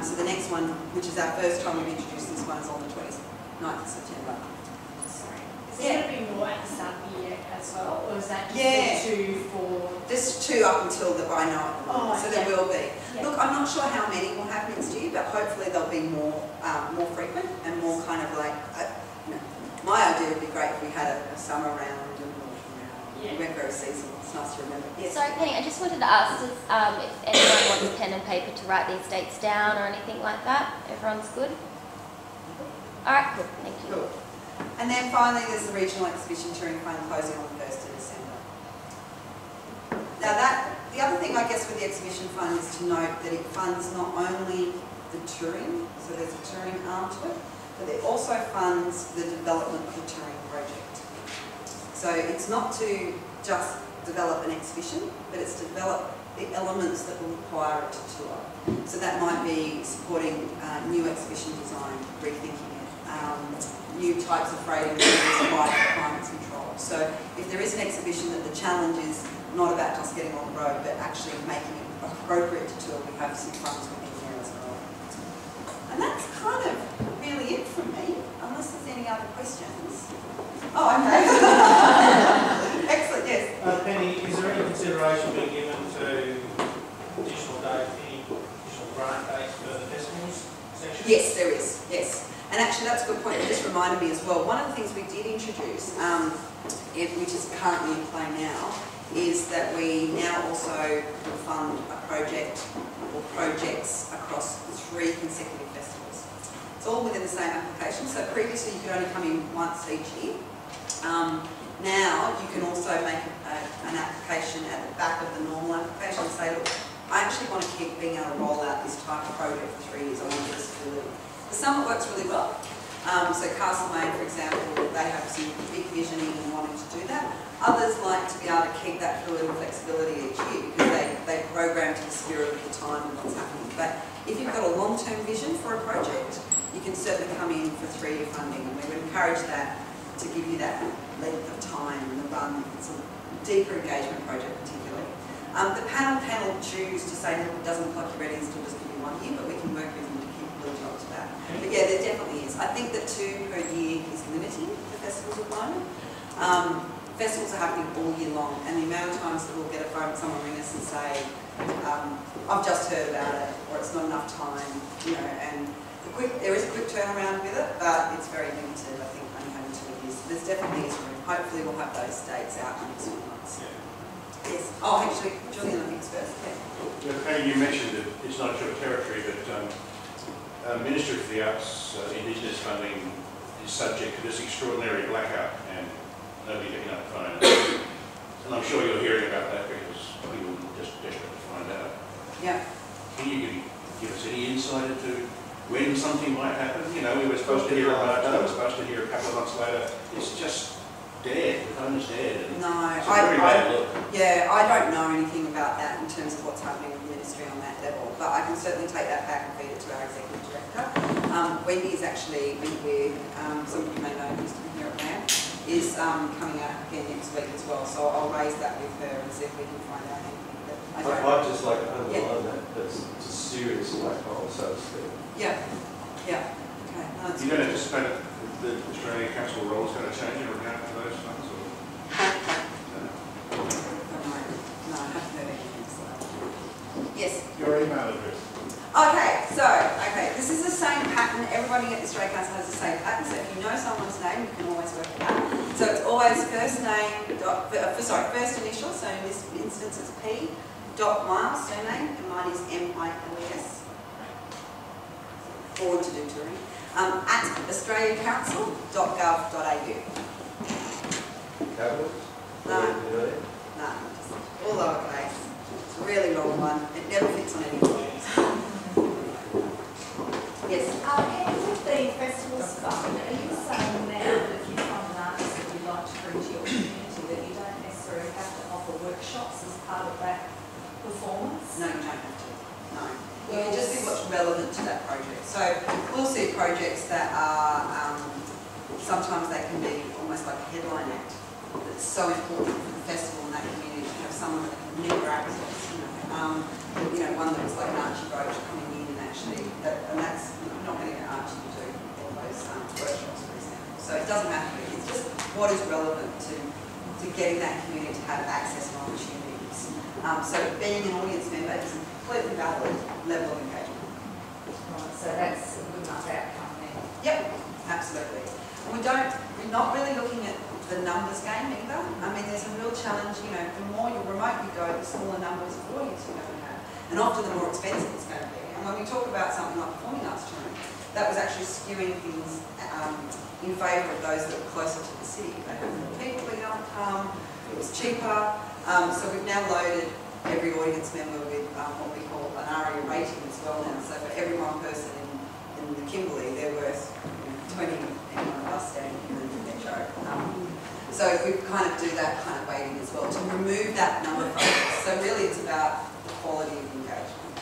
So the next one, which is our first time we've introduced this one, is on the 29th of September. Sorry. Is there going to be more at the start of the year as well, or is that just the 2 for... Just 2 up until that I know at the moment, so there will be. Yeah. Look, I'm not sure how many will happen next year, but hopefully they'll be more frequent and more kind of like, you know, my idea would be great if we had a summer round and an autumn round. Yeah. We went very seasonal, it's nice to remember. Yes. Sorry, Penny, I just wanted to ask if anyone wants pen and paper to write these dates down or anything like that. Everyone's good? All right, cool, thank you. Cool. And then finally, there's the Regional Exhibition Touring Fund closing on the 1st of December. Now the other thing I guess with the Exhibition Fund is to note that it funds not only the touring, so there's a touring arm to it, but it also funds the development of the touring project. So it's not to just develop an exhibition, but it's to develop the elements that will require it to tour. So that might be supporting new exhibition design, rethinking it, new types of freighting that require requirements control. So if there is an exhibition that the challenge is not about just getting on the road, but actually making it appropriate to tour, we have some funds within there as well. And that's kind of really it from me, unless there's any other questions. Oh, okay. Excellent, yes. Penny, is there any consideration being given to Yes, there is, yes. And actually that's a good point, it just reminded me as well. One of the things we did introduce, which is currently in play now, is that we now also fund a project or projects across 3 consecutive festivals. It's all within the same application, so previously you could only come in once each year. Now you can also make an application at the back of the normal application and say, look, I actually want to keep being able to roll out this type of project for 3 years. I want this facility. For some it works really well. So Castlemaine, for example, they have some big visioning and wanting to do that. Others like to be able to keep that fluid and flexibility each year because they program to the spirit of the time and what's happening. But if you've got a long-term vision for a project, you can certainly come in for 3-year funding, and we would encourage that to give you that length of time and the run. It's a deeper engagement project particularly. The panel choose to say, look, it doesn't look like you're ready and still just give you 1 year, but we can work with you to keep building up to that. But yeah, there definitely is. I think that 2 per year is limiting for festivals at the moment. Festivals are happening all year long, and the amount of times that we'll get a phone, someone ring us and say, I've just heard about it, or it's not enough time, you know, and there is a quick turnaround with it, but it's very limited, I think, only having 2 years. There's definitely is room. Hopefully we'll have those dates out in the next few months. Yes. Oh, actually, Julian, I think first. Yeah. You mentioned that it's not your territory, but Ministry for the Arts Indigenous funding is subject to this extraordinary blackout, and nobody picking up the phone. And I'm sure you're hearing about that because people are just desperate to find out. Yeah. Can you give us any insight into when something might happen? You know, we were supposed to hear about it, we were supposed to hear a couple of months later. It's just dead. The phone is dead. And no, it's a very bad look. Yeah, I don't know anything about that in terms of what's happening with the ministry on that level, but I can certainly take that back and feed it to our executive director. Wendy is actually, some of you may know, used to be here at WAM, is coming out again next week as well, so I'll raise that with her and see if we can find out anything. I'd just like to underline that it's a serious black hole, so to speak. Yeah, yeah. Okay. No, You don't anticipate that the Australian Council role is going to change in regard to those funds? Or? No, I haven't heard anything. So. Yes? Your email address. Okay, this is the same pattern. Everybody at the Australian Council has the same pattern, so if you know someone's name, you can always work it out. So it's always first initial, so in this instance it's P, .Miles, surname, and mine is M-I-L-E-S. Forward to do touring. At australiancouncil.gov.au. Capitals? No. No, all lowercase. It's a really long one. It never fits on any forms. Yes? With the festival's fund, are you saying now that if you find an artist that you'd like to bring to your community that you don't necessarily have to offer workshops as part of that performance? No, you don't have to. No. You can just see what's relevant to that project. So we'll see projects that are, sometimes they can be almost like a headline act. It's so important for the festival and that community to have someone that can never access, one that was like an Archie Roach coming in and actually, and that's not going to get Archie to do all those workshops, for example. So it doesn't matter, it's just what is relevant to getting that community to have access and opportunities. So being an audience member is a completely valid level of engagement. Right, so that's a good enough outcome then. Yep, absolutely. And we're not really looking at the numbers game either. I mean, there's a real challenge, the more you remote you go, the smaller numbers of audience you're going to have. And often the more expensive it's going to be. And when we talk about something like performing arts touring, that was actually skewing things in favour of those that were closer to the city. They had more people being able to come, it was cheaper. So we've now loaded every audience member with what we call an ARIA rating as well now. So for every one person in the Kimberley, they're worth 20 anyone of us standing here and doing their show. So we kind of do that kind of weighting as well to remove that number from us. So really it's about the quality of engagement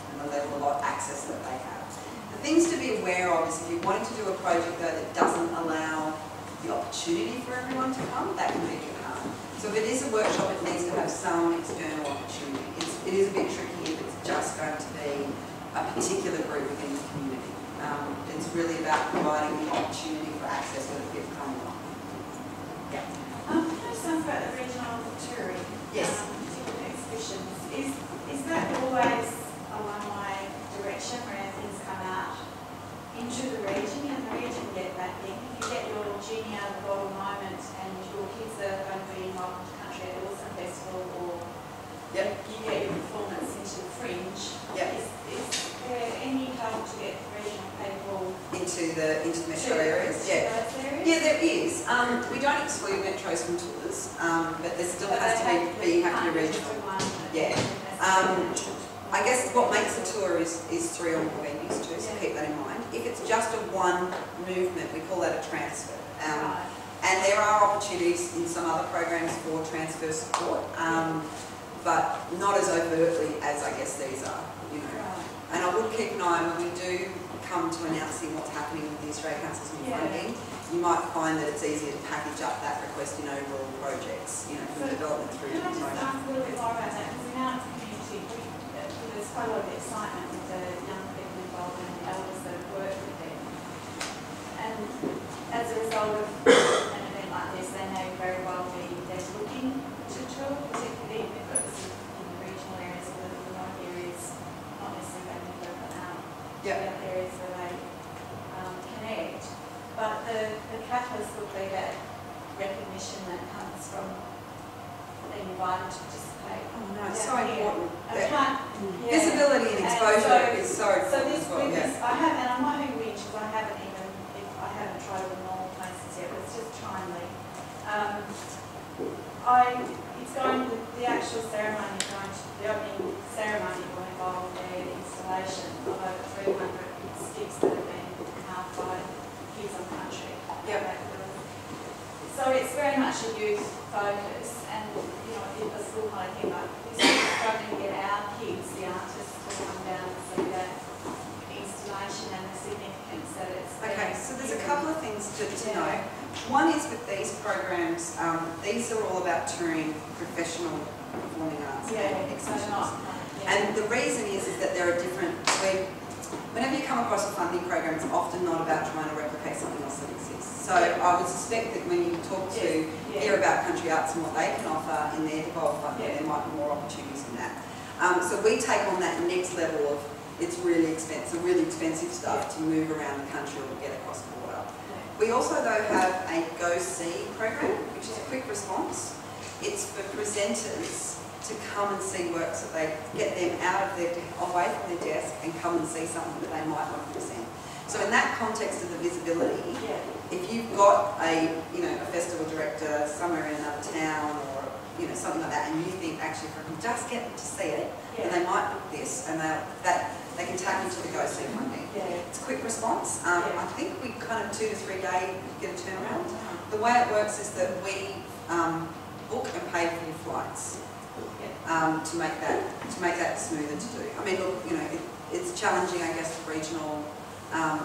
and the level of access that they have. The things to be aware of is if you're wanting to do a project though that doesn't allow the opportunity for everyone to come, that can be a bit hard. So if it is a workshop, it needs to have some external opportunity. It is a bit tricky if it's just going to be a particular group within the community. It's really about providing the opportunity for access so that people come along. Yeah. Can I say something about the regional touring? Yes. Particular exhibitions. Is that always a one-way direction where things come out don't exclude metros from tours, but there still has to be, you have to be regional. Yeah. I guess what makes a tour is 3 or more venues too, so keep that in mind. If it's just a one movement, we call that a transfer. And there are opportunities in some other programs for transfer support, but not as overtly as I guess these are, you know. And I would keep an eye on when we do come to announcing what's happening with the Australia Council's new funding, you might find that it's easier to package up that request in overall projects, you know, from development through to Can I just promotion. ask a little bit more about that? Because in our community, there's quite a lot of excitement with the young people involved and the elders that have worked with them. And as a result of an event like this, they may very well be looking to tour, particularly if it's in the regional areas or the remote areas, not necessarily Vancouver, but the other areas where they connect. But the catalyst will be that recognition that comes from being invited to participate. Oh no, it's so important. Visibility and exposure is so important. So this, as well, I have, and I'm not even which, because I haven't even, if I haven't tried it in all places yet, but it's just timely. It's going, the actual ceremony is going to, the opening ceremony will involve the installation of over 300 sticks that have been carved by kids on country. So it's very much a youth focus, and you know, a school kind of thing like this is struggling to get our kids, the artists, to come down and see that installation and the significance that it's. Okay, so there's a couple of things to know. One is with these programs, these are all about touring professional performing arts exhibitions. And the reason is that there are different, whenever you come across a funding program, it's often not about trying to replicate something else that exists. So I would suspect that when you talk to, hear about country arts and what they can offer in their devolved funding, there might be more opportunities in that. So we take on that next level of, it's really expensive stuff to move around the country or to get across the border. We also though have a Go See program, which is a quick response. It's for presenters to come and see works that they get them out of away from their desk and come and see something that they might want to present. So in that context of the visibility, if you've got a festival director somewhere in another town or something like that, and you think actually if I can just get them to see it, and they might book this, and they can tap into the Go See funding. It's a quick response. I think we kind of 2 to 3 day get a turnaround. The way it works is that we book and pay for your flights. To make that smoother to do. I mean, look, it's challenging, I guess, for regional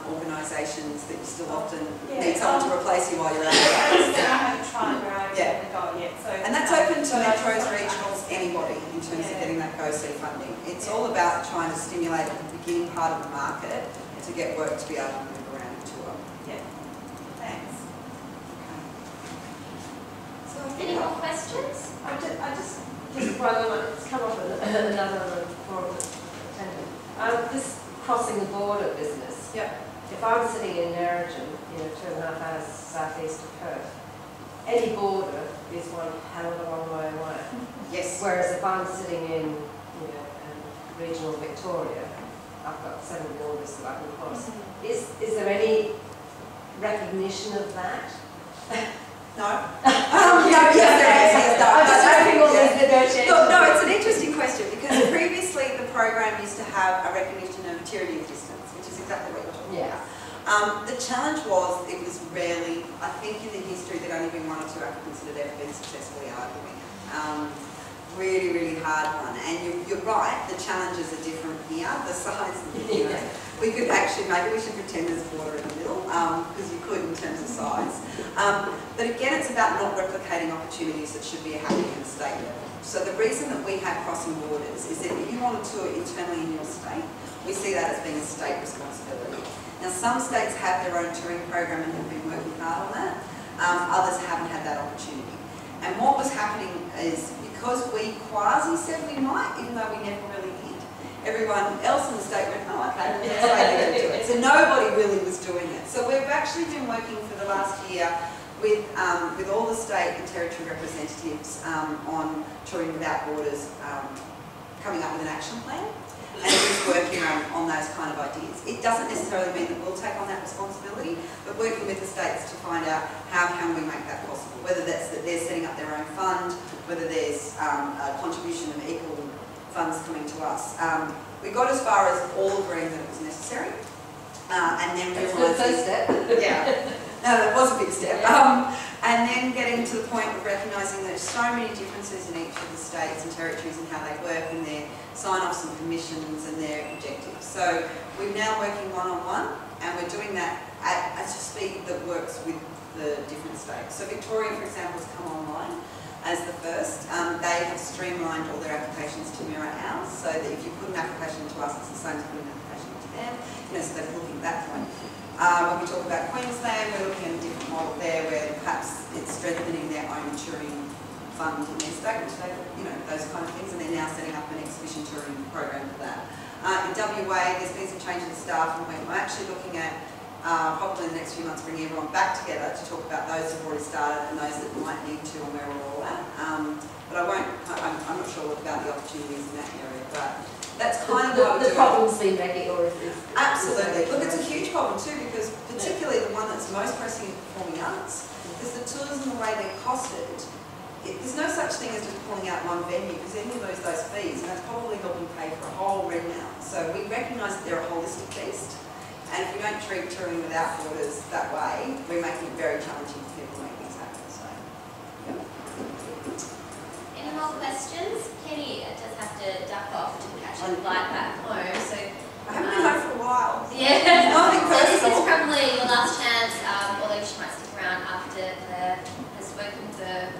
organisations that you still often need someone to replace you while you're out there. I haven't tried where I haven't got yet. So and that's open to metros, regionals, anybody in terms of getting that Go See funding. It's all about trying to stimulate the beginning part of the market to get work to be able to move around and tour. Thanks. So Any more questions? Just one, it's come up with another forum attendant. This crossing the border business. If I'm sitting in Narrogin, 2.5 hours southeast of Perth, any border is one hell of a long way away. Yes. Whereas if I'm sitting in, regional Victoria, I've got 7 borders that I can cross. Is there any recognition of that? No. Yes, there is. I'm just hoping all these negotiations. Look, no, it's an interesting question because previously the program used to have a recognition of tyranny of distance, which is exactly what you're talking about. The challenge was it was rarely, I think in the history that only been 1 or 2 applicants that had ever been successfully arguing. Really, really hard one. And you're right, the challenges are different here, the size of the we could actually, maybe we should pretend there's a border in the middle, because you could in terms of size. But again, it's about not replicating opportunities that should be happening at the state level. So the reason that we have crossing borders is that if you want to tour internally in your state, we see that as being a state responsibility. Now some states have their own touring program and have been working hard on that. Others haven't had that opportunity. And what was happening is because we quasi said we might, even though we never really did, everyone else in the state went, oh okay, let's say they're going to do it. So nobody really was doing it. So we've actually been working for the last year with all the state and territory representatives on Touring Without Borders, coming up with an action plan and just working on those kind of ideas. It doesn't necessarily mean that we'll take on that responsibility, but working with the states to find out how can we make that possible, whether they're setting up their own fund, whether there's a contribution of equal funds coming to us. We got as far as all agreeing that it was necessary, and then realising... First step. Yeah, no, that was a big step. And then getting to the point of recognising there's so many differences in each of the states and territories and how they work and their sign-offs and permissions and their objectives. So we're now working one-on-one, and we're doing that at a speed that works with the different states. So Victoria, for example, has come online as the first. They have streamlined all their applications to mirror ours, so that if you put an application to us, it's the same as putting an application to them. So they're looking at that point. When we talk about Queensland, we're looking at a different model there where perhaps it's strengthening their own touring fund in their state, which they, those kind of things, and they're now setting up an exhibition touring program for that. In WA, there's been some change in staff, and we're actually looking at probably in the next few months bringing everyone back together to talk about those who've already started and those that might need to and where we're all at. But I'm not sure about the opportunities in that area, but that's kind of what the problem's been making, or is absolutely. Look, it's a huge problem too, because particularly the one that's most pressing in performing arts is the tourism, the way they're costed. There's no such thing as just pulling out one venue, because then you lose those fees, and that's probably helping pay for a whole renown. So we recognise that they're a holistic beast, and if we don't treat touring without borders that way, we're making it very challenging for people to make things happen. So, yeah. Any more questions? Kenny does have to duck off to catch a flight back home, so... I haven't been home for a while. Yeah. Nothing So this is personal. probably your last chance, although she might stick around after Claire has spoken for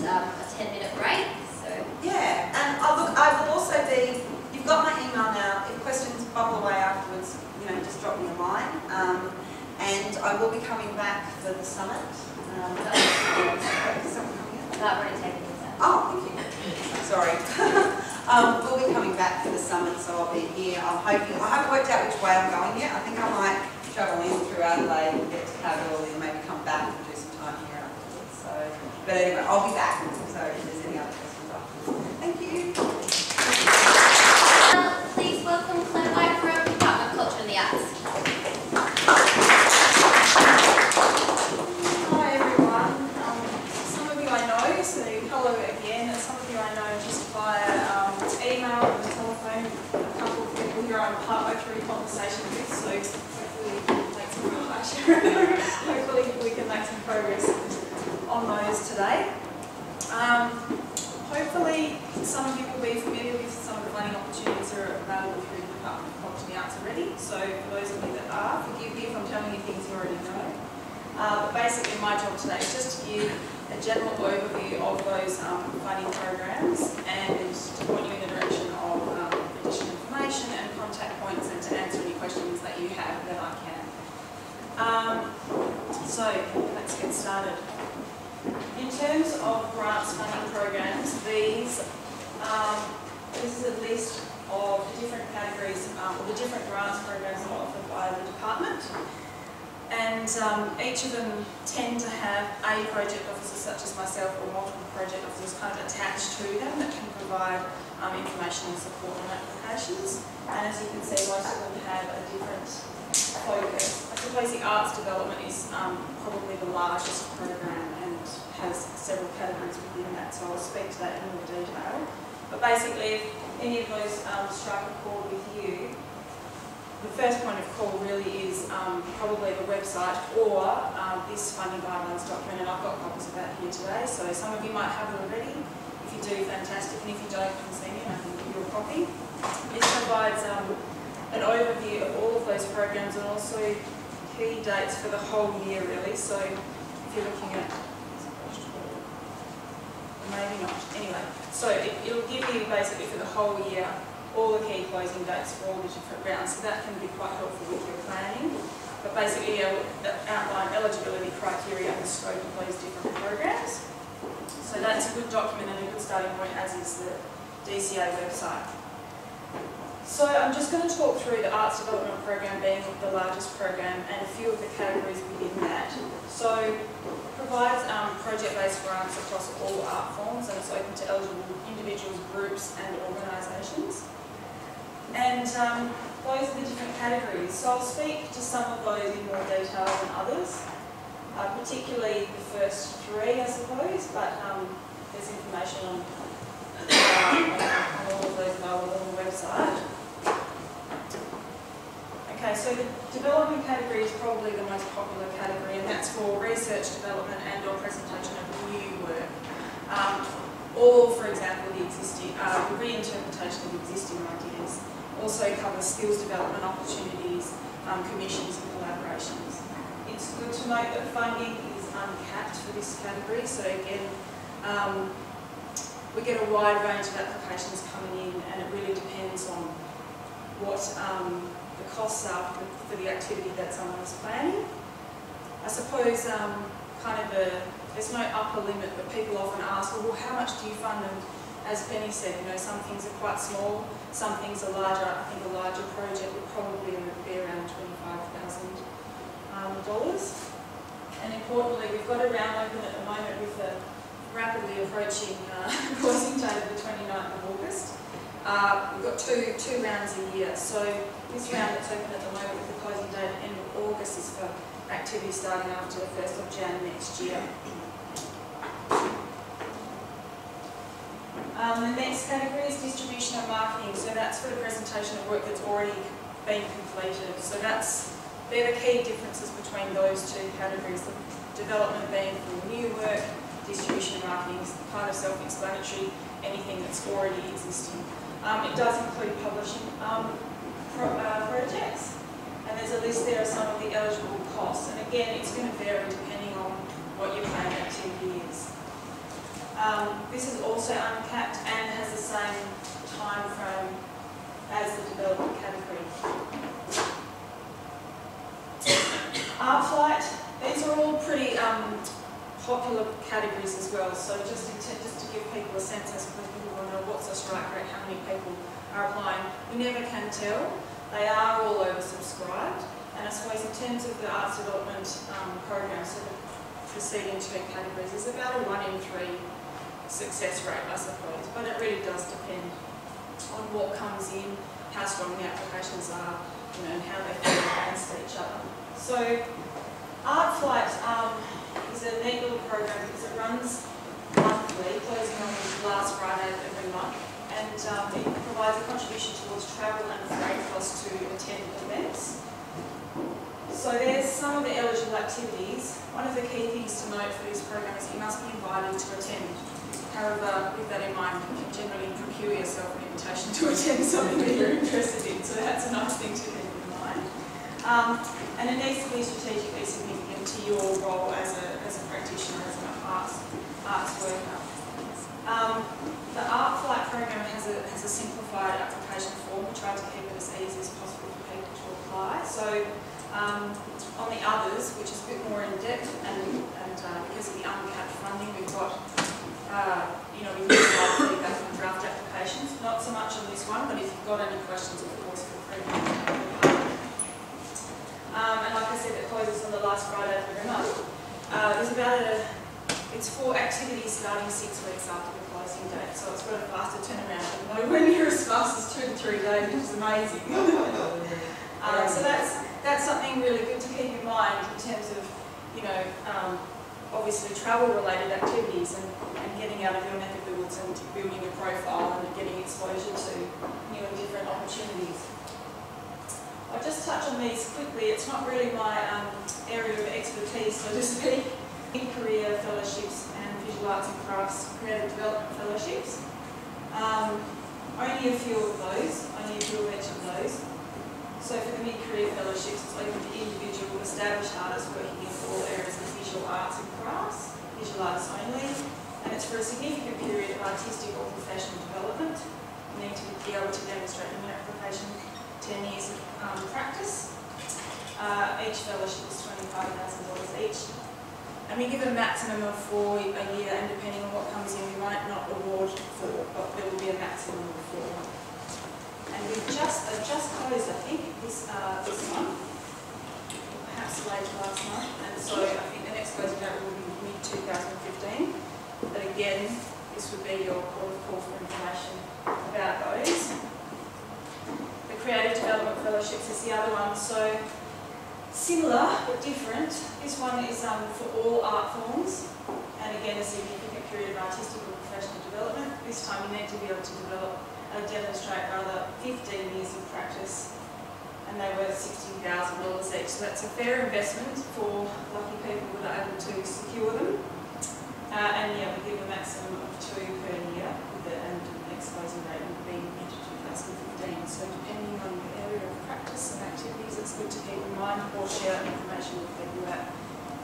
a 10-minute break. So Yeah, and I will also be, you've got my email now, if questions bubble away afterwards, just drop me a line. And I will be coming back for the summit. Is something coming up? I've already taken this out. Oh, thank you. Sorry. We'll be coming back for the summit, so I'll be here. I'm hoping, I haven't worked out which way I'm going yet. I think I might travel in through Adelaide and get to Kalgoorlie and maybe come back and do some time here afterwards. So, but anyway, I'll be back. So if there's any other questions afterwards. Thank you. Please welcome Claire White from Department of Culture and the Arts. Hi everyone. Some of you I know, so hello again. Some of you I know just via email and telephone. A couple of people here I'm partway through conversation with, so hopefully we can make some hopefully we can make some progress on those today. Hopefully some of you will be familiar with some of the planning opportunities that are available through the Department of Culture and the Arts already. So for those of you that are, forgive me if I'm telling you things you already know. But basically my job today is just to give a general overview of those funding programs and to point you in the direction of additional information and contact points and to answer any questions that you have that I can. So let's get started. In terms of grants funding programs, this is a list of the different categories or the different grants programs that are offered by the department. And each of them tend to have a project officer such as myself or multiple project officers kind of attached to them that can provide information and support on applications. And as you can see, most of them have a different focus. I suppose the arts development is probably the largest program and has several categories within that, so I'll speak to that in more detail. But basically, if any of those strike a chord with you, the first point of call really is probably the website or this funding guidelines document, and I've got copies of that here today, so some of you might have it already. If you do, fantastic, and if you don't, come see me and I can give you a copy. This provides an overview of all of those programs and also key dates for the whole year really, so if you're looking at, maybe not, anyway, so it'll give you basically for the whole year all the key closing dates for all the different rounds, so that can be quite helpful with your planning. But basically it'll outline eligibility criteria and the scope of those different programs. So that's a good document and a good starting point, as is the DCA website. So I'm just going to talk through the Arts Development Program being the largest program and a few of the categories within that. So it provides project-based grants across all art forms, and it's open to eligible individuals, groups and organisations. And those are the different categories. So I'll speak to some of those in more detail than others. particularly the first three, I suppose, but there's information on all of those available on the website. Okay, so the development category is probably the most popular category, and that's for research, development and or presentation of new work. Or, for example, the existing, reinterpretation of existing ideas. Also covers skills development opportunities, commissions and collaborations. It's good to note that funding is uncapped for this category, so again, we get a wide range of applications coming in, and it really depends on what the costs are for the activity that someone is planning. I suppose there's no upper limit, but people often ask, well, how much do you fund? And as Penny said, you know, some things are quite small, some things are larger. I think a larger project would probably be around $25,000. And importantly, we've got a round open at the moment with the rapidly approaching closing date of the 29th of August. We've got two rounds a year. So this round that's open at the moment with the closing date at the end of August is for activities starting after the 1st of January next year. The next category is distribution and marketing. So that's for the presentation of work that's already been completed. So they're the key differences between those two categories. The development being for new work, distribution and marketing is kind of self-explanatory, anything that's already existing. It does include publishing projects, and there's a list there of some of the eligible costs. And again, it's going to vary depending on what your planned activity is. This is also uncapped and has the same time frame as the development category. Art flight, these are all pretty popular categories as well. So just to give people a sense as to people want to know what's the strike rate, how many people are applying, we never can tell. They are all oversubscribed, and I suppose in terms of the arts development program, so the preceding two categories, is about a 1 in 3 success rate, I suppose, but it really does depend on what comes in, how strong the applications are, you know, and how they fit against each other. So Art Flight is a neat little program because it runs monthly, closing on the last Friday of every month, and it provides a contribution towards travel and freight costs to attend events. So there's some of the eligible activities. One of the key things to note for this program is you must be invited to attend. However, with that in mind, you can generally procure yourself an invitation to attend something that you're interested in, so that's a nice thing to keep in mind. And it needs to be strategically significant to your role as a practitioner, as an arts worker. The Art Flight program has a simplified application form. We try to keep it as easy as possible for people to apply. So on the others, which is a bit more in depth, and because of the uncapped funding, we've got we need a lot of feedback on draft applications. Not so much on this one, but if you've got any questions, of course, feel free to and like I said, it closes on the last Friday of every month. It's for activities starting 6 weeks after the closing date, so it's got a faster turnaround, but nowhere near as fast as 2 to 3 days, which is amazing. So that's something really good to keep in mind in terms of, you know, obviously travel-related activities and getting out of your neck of the woods and building a profile and getting exposure to new and different opportunities. I'll just touch on these quickly. It's not really my area of expertise, so to speak. Career fellowships and visual arts and crafts creative development fellowships. Only a few of those, only a few of each of those. So for the mid-career fellowships, it's open to individual established artists working in all areas of visual arts and crafts, visual artists only, and it's for a significant period of artistic or professional development. You need to be able to demonstrate in your application 10 years of practice. Each fellowship is $25,000 each. And we give a maximum of 4 a year, and depending on what comes in, we might not award 4, but there will be a maximum of 4. And we've just closed, I think, this month, perhaps late last month, and so I think the next closing date will be mid-2015. But again, this would be your call for information about those. The Creative Development Fellowships is the other one. So Similar but different. This one is for all art forms, and again a significant period of artistic or professional development. This time you need to be able to demonstrate 15 years of practice, and they were $60,000 each. So that's a fair investment for lucky people that are able to secure them. And yeah, we give a maximum of 2 per year, and the next closing date would be mid-2015. So depending on your area of practice and activities, it's good to keep in mind or share information with people that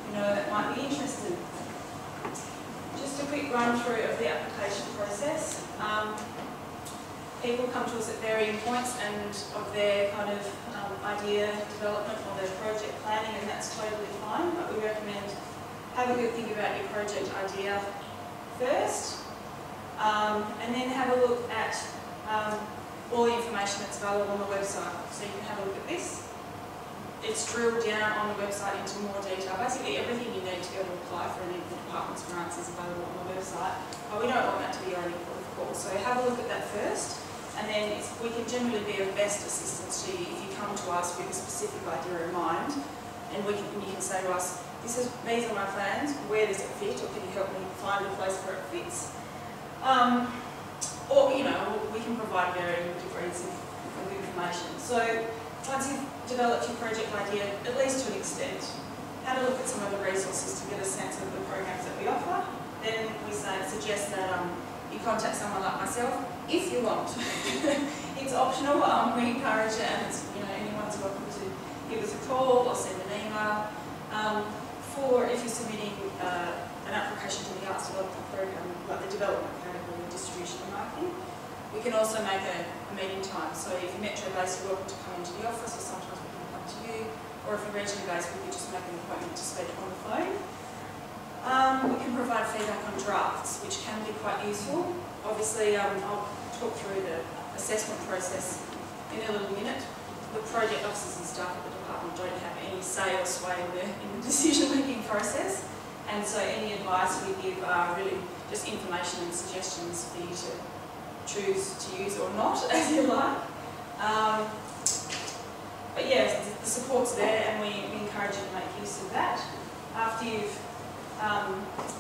you know that might be interested. Just a quick run through of the application process. People come to us at varying points and of their kind of idea development or their project planning, and that's totally fine, but we recommend have a good think about your project idea first, and then have a look at all the information that's available on the website. So you can have a look at this. It's drilled down on the website into more detail. Basically everything you need to be able to apply for any of the department's grants is available on the website, but we don't want that to be our only port of call. So have a look at that first, and then we can generally be of best assistance to you if you come to us with a specific idea in mind, and you can say to us, these are my plans, where does it fit, or can you help me find a place where it fits? Or, you know, we can provide varying degrees of information. So once you've developed your project idea, at least to an extent, have a look at some of the resources to get a sense of the programs that we offer. Then we suggest that you contact someone like myself if you want. It's optional. We encourage it, and it's, you know, anyone's welcome to give us a call or send an email. For if you're submitting an application to the Arts Development Program, like the development category, distribution and marketing, we can also make a meeting time. So if you're metro-based, you're welcome to come into the office, or sometimes we can come to you. Or if you're regionally based, we could just make an appointment to speak on the phone. We can provide feedback on drafts, which can be quite useful. Obviously, I'll talk through the assessment process in a little minute. The project officers and staff at the department don't have any say or sway in the decision-making process, and so any advice we give are really just information and suggestions for you to choose to use or not, as you like. But yeah, the support's there, and we encourage you to make use of that. After you've,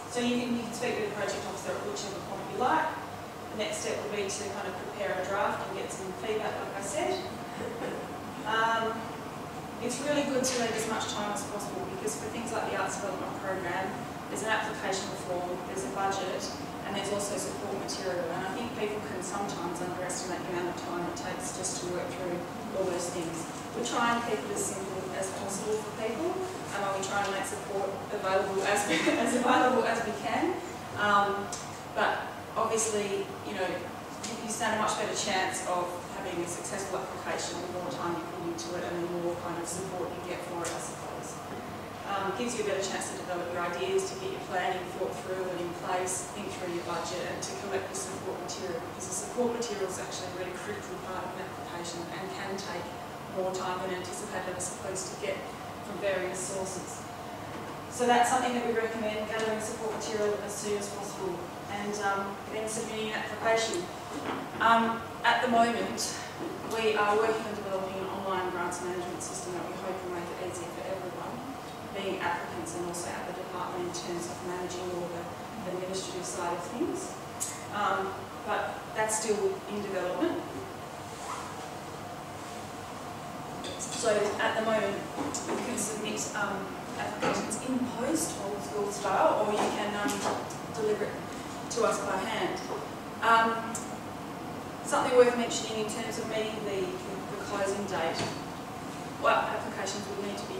so you can speak with the project officer at whichever point you like. The next step will be to kind of prepare a draft and get some feedback, like I said. It's really good to leave as much time as possible, because for things like the Arts Development Program, there's an application form, there's a budget, and there's also support material. And I think people can sometimes underestimate the amount of time it takes just to work through all those things. We try and keep it as simple as possible for people, and we try and make support available as available as we can. But obviously, you know, you stand a much better chance of having a successful application the more time you put into it and the more kind of support you get for it, I suppose. Gives you a better chance to develop your ideas, to get your planning thought through and in place, think through your budget, and to collect the support material, because the support material is actually a really critical part of an application and can take more time than anticipated, I suppose, to get from various sources. So that's something that we recommend, gathering support material as soon as possible, and then submitting an application. At the moment, we are working on developing an online grants management system that we hope will make it easier for everyone, being applicants and also at the department, in terms of managing all the administrative side of things. But that's still in development. So at the moment, you can submit applications in post, old school style, or you can deliver it to us by hand. Something worth mentioning in terms of meeting the closing date, well, applications will need to be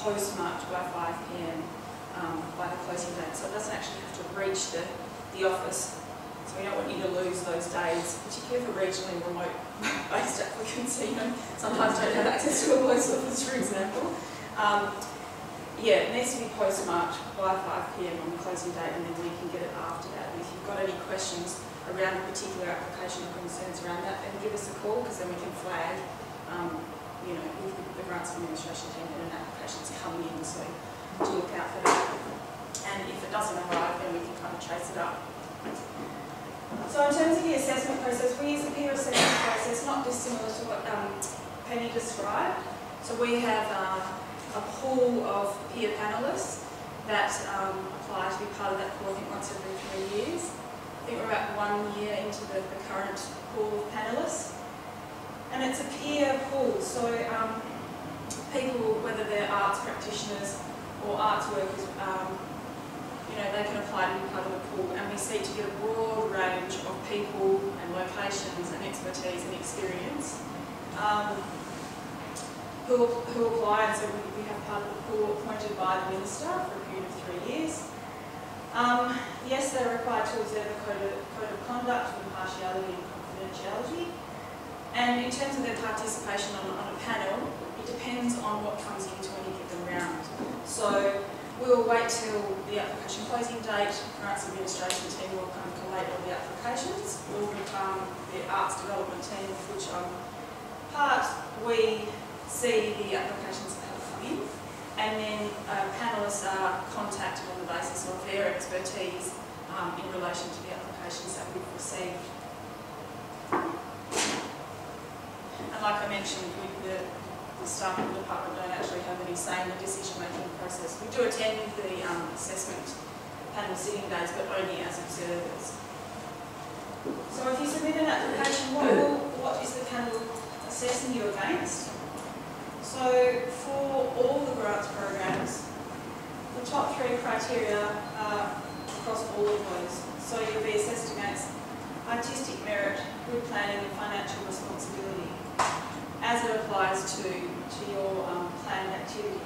postmarked by 5 p.m. By the closing date, so it doesn't actually have to reach the office. So we don't want you to lose those days, particularly for regionally remote-based applicants, you know, sometimes don't have access to a post office, for example. Yeah, it needs to be postmarked by 5 p.m. on the closing date, and then we can get it after that. And if you've got any questions around a particular application or concerns around that, then give us a call, because then we can flag, you know, with the grants administration team that an application's coming in, so to look out for that. And if it doesn't arrive, then we can kind of trace it up. So in terms of the assessment process, we use a peer assessment process, not dissimilar to what Penny described. So we have a pool of peer panellists that apply to be part of that pool, I think once every 3 years. I think we're about 1 year into the current pool of panellists. And it's a peer pool, so people, whether they're arts practitioners or arts workers, they can apply to be part of the pool, and we seek to get a broad range of people and locations and expertise and experience who apply, and so we have part of the pool appointed by the Minister for a period of 3 years. Yes, they're required to observe a code of conduct of impartiality and confidentiality. And in terms of their participation on a panel, it depends on what comes into any given round. So we'll wait till the application closing date. Grants administration team will kind of collate all the applications. We'll become the arts development team, of which I'm part. We see the applications that have come in, and then panellists are contacted on the basis of their expertise in relation to the applications that we've received. And like I mentioned, the staff of the department don't actually have any say in the decision-making process. We do attend the assessment panel sitting days, but only as observers. So if you submit an application, what is the panel assessing you against? So for all the grants programs, the top 3 criteria are across all of those. So you'll be assessed against artistic merit, good planning and financial responsibility, as it applies to your planned activity.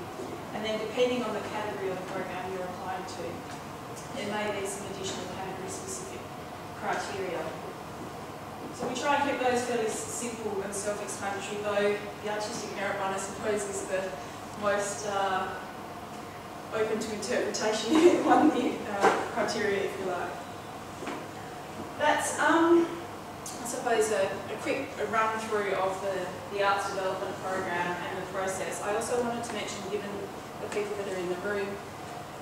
And then depending on the category of the program you're applying to, there may be some additional category-specific criteria. So we try and keep those fairly simple and self-explanatory, though the artistic merit one, I suppose, is the most open to interpretation one, the criteria, if you like. That's, I suppose, a quick run-through of the arts development program and the process. I also wanted to mention, given the people that are in the room,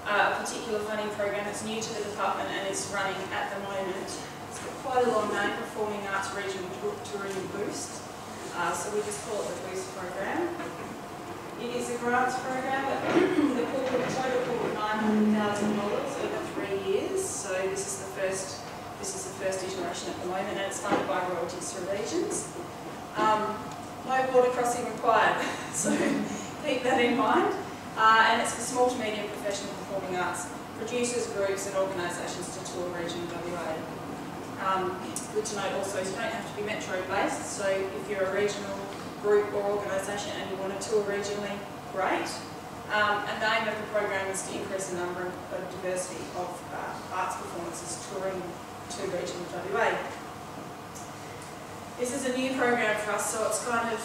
a particular funding program that's new to the department and is running at the moment. It's got quite a long name, Performing Arts Regional Tourism Boost. So we just call it the Boost program. It is a grants program with a total pool of $900,000 over 3 years. So this is the first iteration at the moment, and it's funded by royalties through regions. No border crossing required, so keep that in mind. And it's for small to medium professional performing arts producers, groups and organisations to tour region WA. Good to note also, you don't have to be metro-based, so if you're a regional group or organisation and you want to tour regionally, great. And the aim of the program is to increase the number of diversity of arts performances touring to regional WA. This is a new program for us, so it's kind of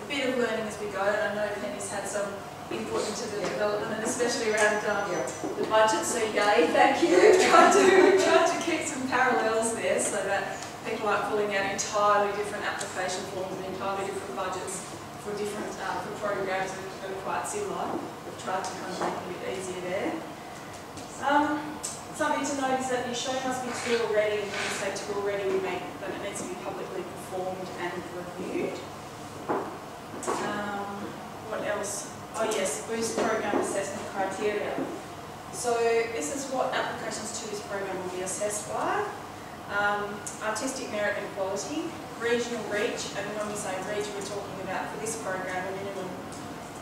a bit of learning as we go, and I know Penny's had some input into the development, and especially around the budget, so yay, thank you. We've tried to keep some parallels there so that people aren't pulling out entirely different application forms and entirely different budgets for different for programs that are quite similar. We've tried to kind of make it a bit easier there. Something to note is that you're showing us be tool ready, and when we say tool ready, we mean that it needs to be publicly performed and reviewed. What else? Oh yes, Boost program assessment criteria. So this is what applications to this program will be assessed by. Artistic merit and quality, regional reach, and when we say reach, we're talking about, for this program, a minimum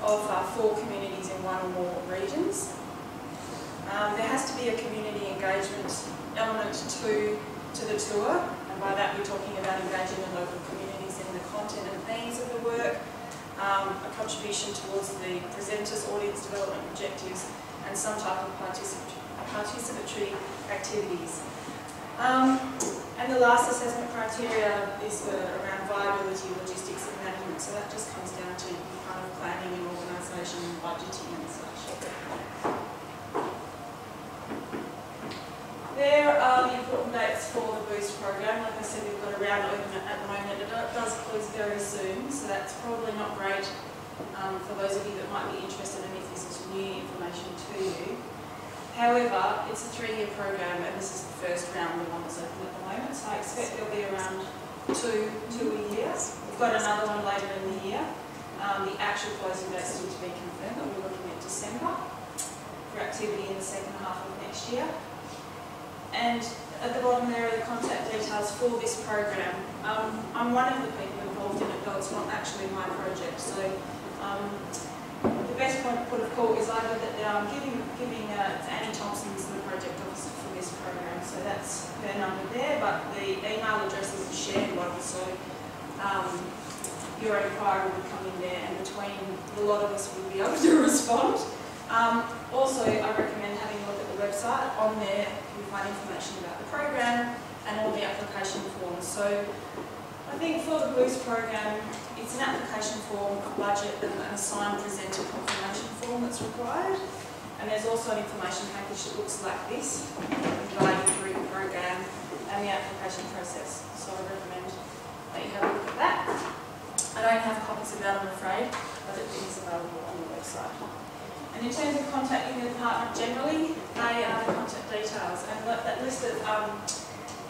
of 4 communities in 1 or more regions. There has to be a community engagement element to the tour, and by that we're talking about engaging the local communities in the content and themes of the work, a contribution towards the presenter's audience development objectives, and some type of participatory activities. And the last assessment criteria is around viability, logistics and management, so that just comes down to kind of planning and organisation and budgeting and such. There are the important dates for the Boost program. Like I said, we've got a round open at the moment. It does close very soon, so that's probably not great for those of you that might be interested in if this is new information to you. However, it's a 3-year program, and this is the first round, the one that's open at the moment, so I expect there'll be around two a year. We've got another one later in the year. The actual closing date is still to be confirmed, but we're looking at December for activity in the second half of next year. And at the bottom there are the contact details for this program. I'm one of the people involved in it, though it's not actually my project. So the best point of call is either that giving Annie Thompson's the project officer for this program, so that's her number there, but the email address is a shared one, so your inquiry would come in there, and between a lot of us will be able to respond. Also, I recommend having a look at the website. On there, you'll find information about the program and all the application forms. So, I think for the Blues program, it's an application form, a budget, and a signed presenter confirmation form that's required. And there's also an information package that looks like this, guiding through the program and the application process. So I recommend that you have a look at that. I don't have copies of that, I'm afraid, but it is available on the website. And in terms of contacting the department generally, they are the contact details. And that list of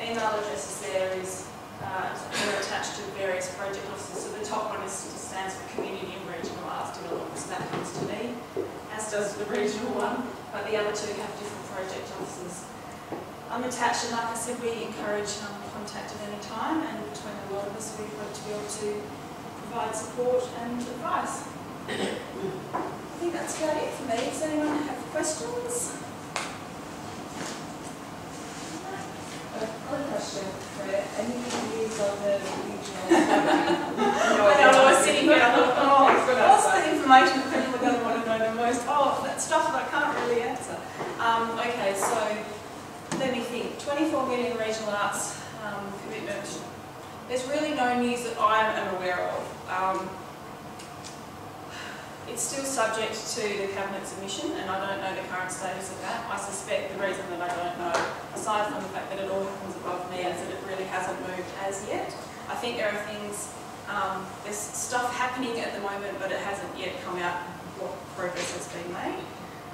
email addresses there is attached to various project offices. So the top one stands for Community and Regional Arts Development, so that comes to me, as does the regional one, but the other two have different project offices. I'm attached, and like I said, we encourage contact at any time, and between a lot of us, we hope to be able to provide support and advice. I think that's about it for me. Does anyone have questions? One question, Claire. Any views on the regional I was sitting here and I thought, what's the information that people are going to want to know the most? Oh, that stuff that I can't really answer. Okay, so let me think. 24 million regional arts commitment. There's really no news that I am aware of. It's still subject to the Cabinet submission, and I don't know the current status of that. I suspect the reason that I don't know, aside from the fact that it all happens above me, is that it really hasn't moved as yet. I think there are things, there's stuff happening at the moment, but it hasn't yet come out what progress has been made.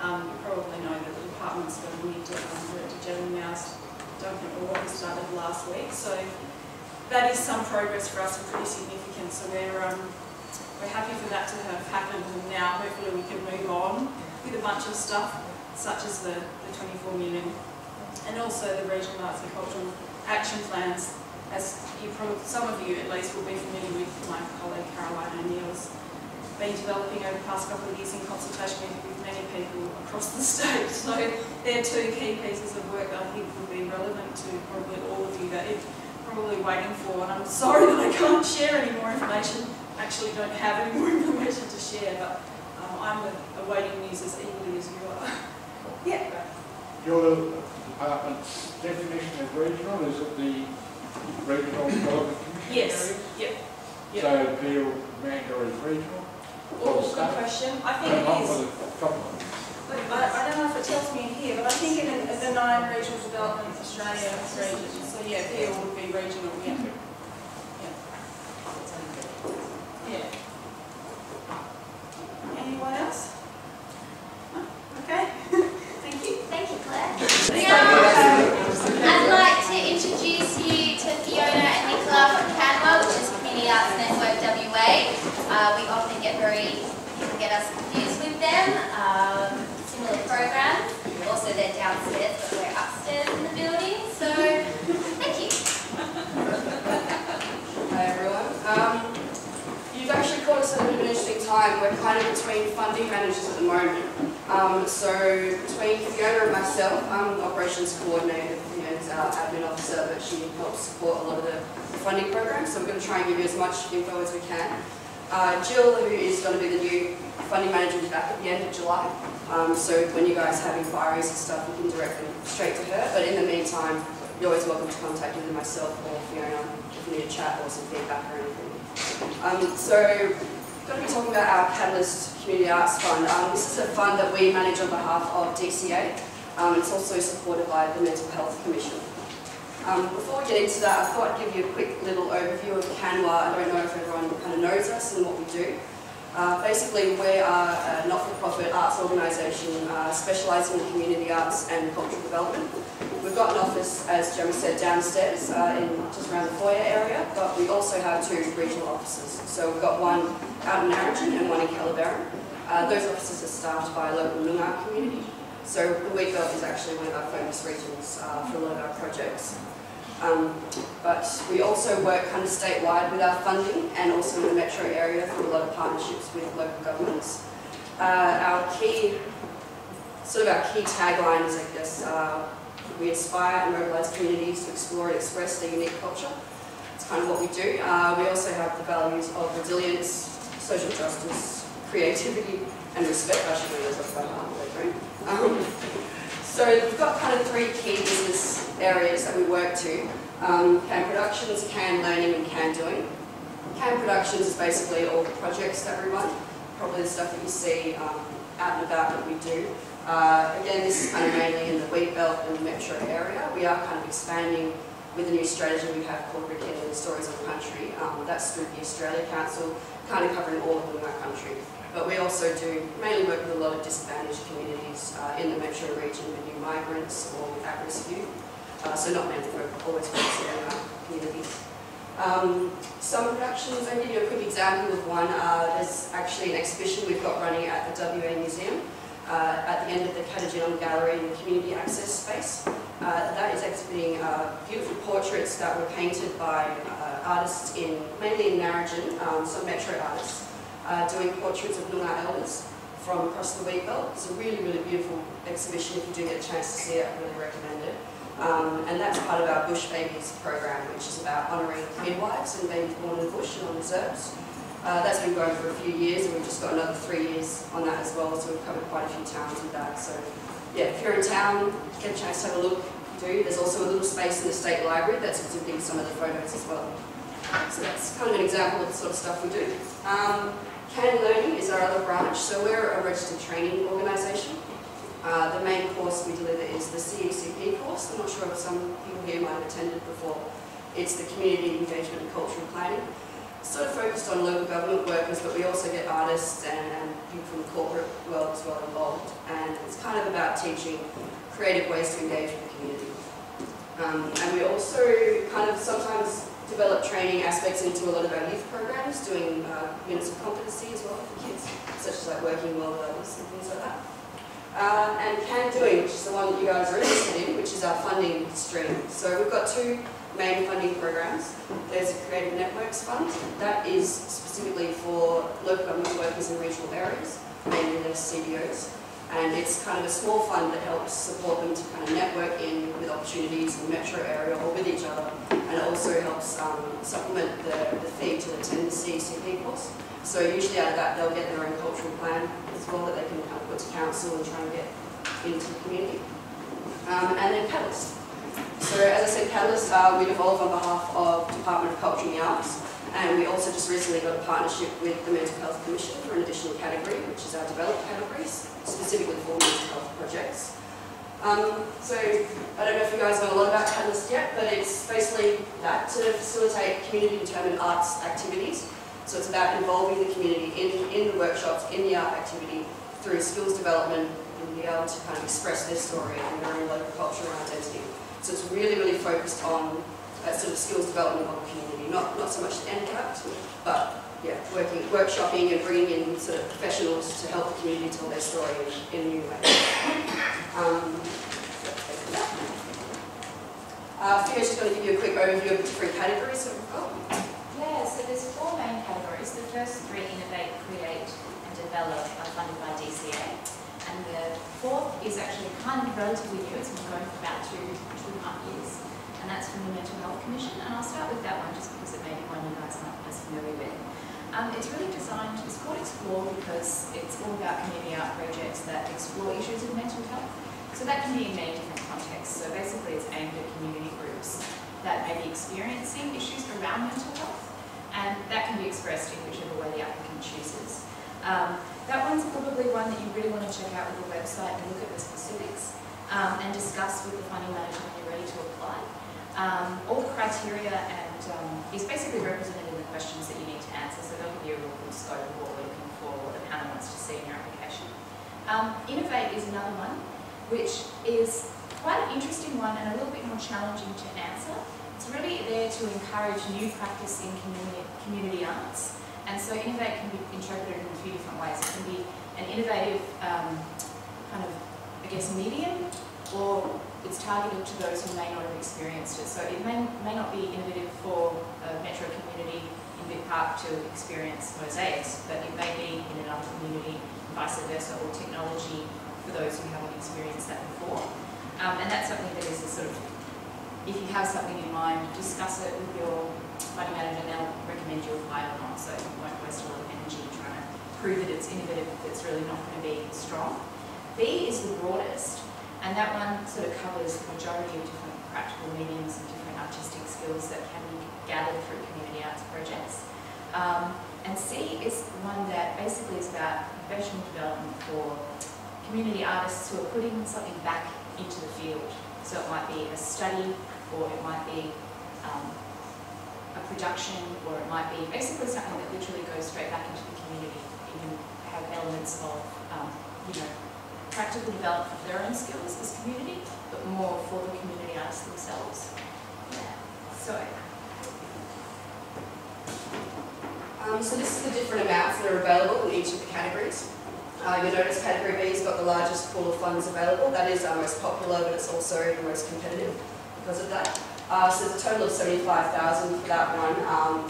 You probably know that the department's got a new Director General now, Duncan Orr, who started last week. So that is some progress for us and pretty significant. So we're happy for that to have happened, and now hopefully we can move on with a bunch of stuff, such as the 24 million, and also the regional arts and cultural action plans. As some of you at least will be familiar with, my colleague Caroline O'Neill's been developing over the past couple of years in consultation with many people across the state. So they're two key pieces of work that I think will be relevant to probably all of you that you're probably waiting for. And I'm sorry that I can't share any more information. Actually don't have any more information to share, but I'm awaiting news as eagerly as you are. Yeah. Your department's definition of regional, is it the Regional Development Commission? Yes. Yep. So Peel, Mandurah is regional? Oh, good question. I think it is. I don't know if it tells me in here, but I think in the 9 Regional Development Australia regions. So yeah, Peel would be regional, yeah. Yeah. Anyone else? No? Okay. Thank you. Thank you, Claire. Now, I'd like to introduce you to Fiona and Nicola from CANWA, which is Community Arts Network WA. We often get us confused with them. Similar programs. Also, they're downstairs, but we're upstairs in the building. So, thank you. Hi everyone. You've actually caught us at an interesting time. We're kind of between funding managers at the moment. So between Fiona and myself, I'm the operations coordinator. Fiona's our admin officer, but she helps support a lot of the funding programs. So we're going to try and give you as much info as we can. Jill, who is going to be the new funding manager, is back at the end of July. So when you guys have inquiries and stuff, you can direct them straight to her. But in the meantime, you're always welcome to contact either myself or Fiona if you need a chat or some feedback or anything. So, we're going to be talking about our Catalyst Community Arts Fund. This is a fund that we manage on behalf of DCA. It's also supported by the Mental Health Commission. Before we get into that, I thought I'd give you a quick little overview of CANWA. I don't know if everyone kind of knows us and what we do. Basically, we are a not-for-profit arts organisation specialising in community arts and cultural development. We've got an office, as Jeremy said, downstairs in just around the foyer area, but we also have 2 regional offices. So we've got one out in Narrabeen and one in Calaveras. Those offices are staffed by a local Noongar community. So the Wheatbelt is actually one of our focus regions for a lot of our projects. But we also work kind of statewide with our funding and also in the metro area through a lot of partnerships with local governments. Our key tagline is, I guess, we inspire and mobilise communities to explore and express their unique culture. It's kind of what we do. We also have the values of resilience, social justice, creativity and respect. I should know those off by heart later. So we've got kind of 3 key business areas that we work to. CAN Productions, CAN Learning and CAN Doing. CAN Productions is basically all the projects that we run, probably the stuff that you see out and about that we do. Again, this is kind of mainly in the Wheatbelt and the metro area. We are kind of expanding with a new strategy we have called Rekindling Stories of the Country. That's through the Australia Council, kind of covering all of our country. But we also do mainly work with a lot of disadvantaged communities in the metro region with new migrants or with at-risk youth. So not meant for always focusing on our communities. Some productions, I'll give you a quick example of one. There's actually an exhibition we've got running at the WA Museum at the end of the Katajinom Gallery in the community access space. That is exhibiting beautiful portraits that were painted by artists mainly in Narrabeen, some metro artists, doing portraits of Noongar elders from across the Wheatbelt. It's a really, really beautiful exhibition. If you do get a chance to see it, I really recommend it. And that's part of our Bush Babies program, which is about honouring midwives and babies born in the bush and on reserves. That's been going for a few years, and we've just got another 3 years on that as well, so we've covered quite a few towns with that. So yeah, if you're in town, get a chance to have a look, do. There's also a little space in the State Library that's exhibiting some of the photos as well. So that's kind of an example of the sort of stuff we do. CAN Learning is our other branch, so we're a registered training organisation. The main course we deliver is the CECP course. I'm not sure if some people here might have attended before. It's the Community Engagement and Cultural Planning. Sort of focused on local government workers, but we also get artists and people from the corporate world as well involved. And it's kind of about teaching creative ways to engage with the community. And we also kind of sometimes develop training aspects into a lot of our youth programs, doing units of competency as well for kids, such as like working well with others and things like that. And CAN Doing, which is the one that you guys are interested in, which is our funding stream. So we've got 2 main funding programs. There's a Creative Networks Fund. That is specifically for local government workers in regional areas, mainly their CBOs. And it's kind of a small fund that helps support them to kind of network in with opportunities in the metro area or with each other. And it also helps supplement the fee to attend the CECP course. So usually out of that, they'll get their own cultural plan as well that they can kind of put to council and try and get into the community. And then Catalyst. So as I said, Catalyst, we evolve on behalf of Department of Culture and the Arts, and we also just recently got a partnership with the Mental Health Commission for an additional category, which is our developed categories, specifically for mental health projects. So I don't know if you guys know a lot about Catalyst yet, but it's basically that to facilitate community-determined arts activities. So it's about involving the community in the workshops, in the art activity, through skills development, and be able to kind of express their story and their own local culture and identity. So it's really, really focused on that sort of skills development of the community, not so much the end product, but yeah, workshopping and bringing in sort of professionals to help the community tell their story in a new way. Fiona's just going to give you a quick overview of the 3 categories that we've got. Yeah, so there's 4 main categories. The first 3, innovate, create and develop, are funded by DCA. And the 4th is actually kind of relatively new. It's been going for about 2.5 years. And that's from the Mental Health Commission. And I'll start with that one just because it may be one you guys aren't as familiar with. It's really designed, it's called Explore because it's all about community art projects that explore issues of mental health. So that can be in many different contexts. So basically it's aimed at community groups that may be experiencing issues around mental health. And that can be expressed in whichever way the applicant chooses. That one's probably one that you really want to check out with the website and look at the specifics and discuss with the funding manager when you're ready to apply. All criteria and is basically represented in the questions that you need to answer, so they'll give you a real good scope of what we're looking for, what the panel wants to see in your application. Innovate is another one, which is quite an interesting one and a little bit more challenging to answer. It's really there to encourage new practice in community arts, and so innovate can be interpreted in a few different ways. It can be an innovative kind of, I guess, medium, or it's targeted to those who may not have experienced it. So it may not be innovative for a metro community in Vic Park to experience mosaics, but it may be in another community, vice versa, or technology for those who haven't experienced that before. And that's something that is a sort of, if you have something in mind, discuss it with your funding manager and they'll recommend you apply or not, so you won't waste a lot of energy trying to prove that it's innovative if it's really not going to be strong. B is the broadest, and that one sort of covers the majority of different practical mediums and different artistic skills that can be gathered through community arts projects. And C is one that basically is about professional development for community artists who are putting something back into the field. So it might be a study, or it might be a production, or it might be basically something that literally goes straight back into the community. You can have elements of, you know, practical development of their own skills as community, but more for the community artists themselves. Yeah. So this is the different amounts that are available in each of the categories. You'll notice category B has got the largest pool of funds available. That is our most popular, but it's also the most competitive because of that. So there's a total of 75,000 for that one.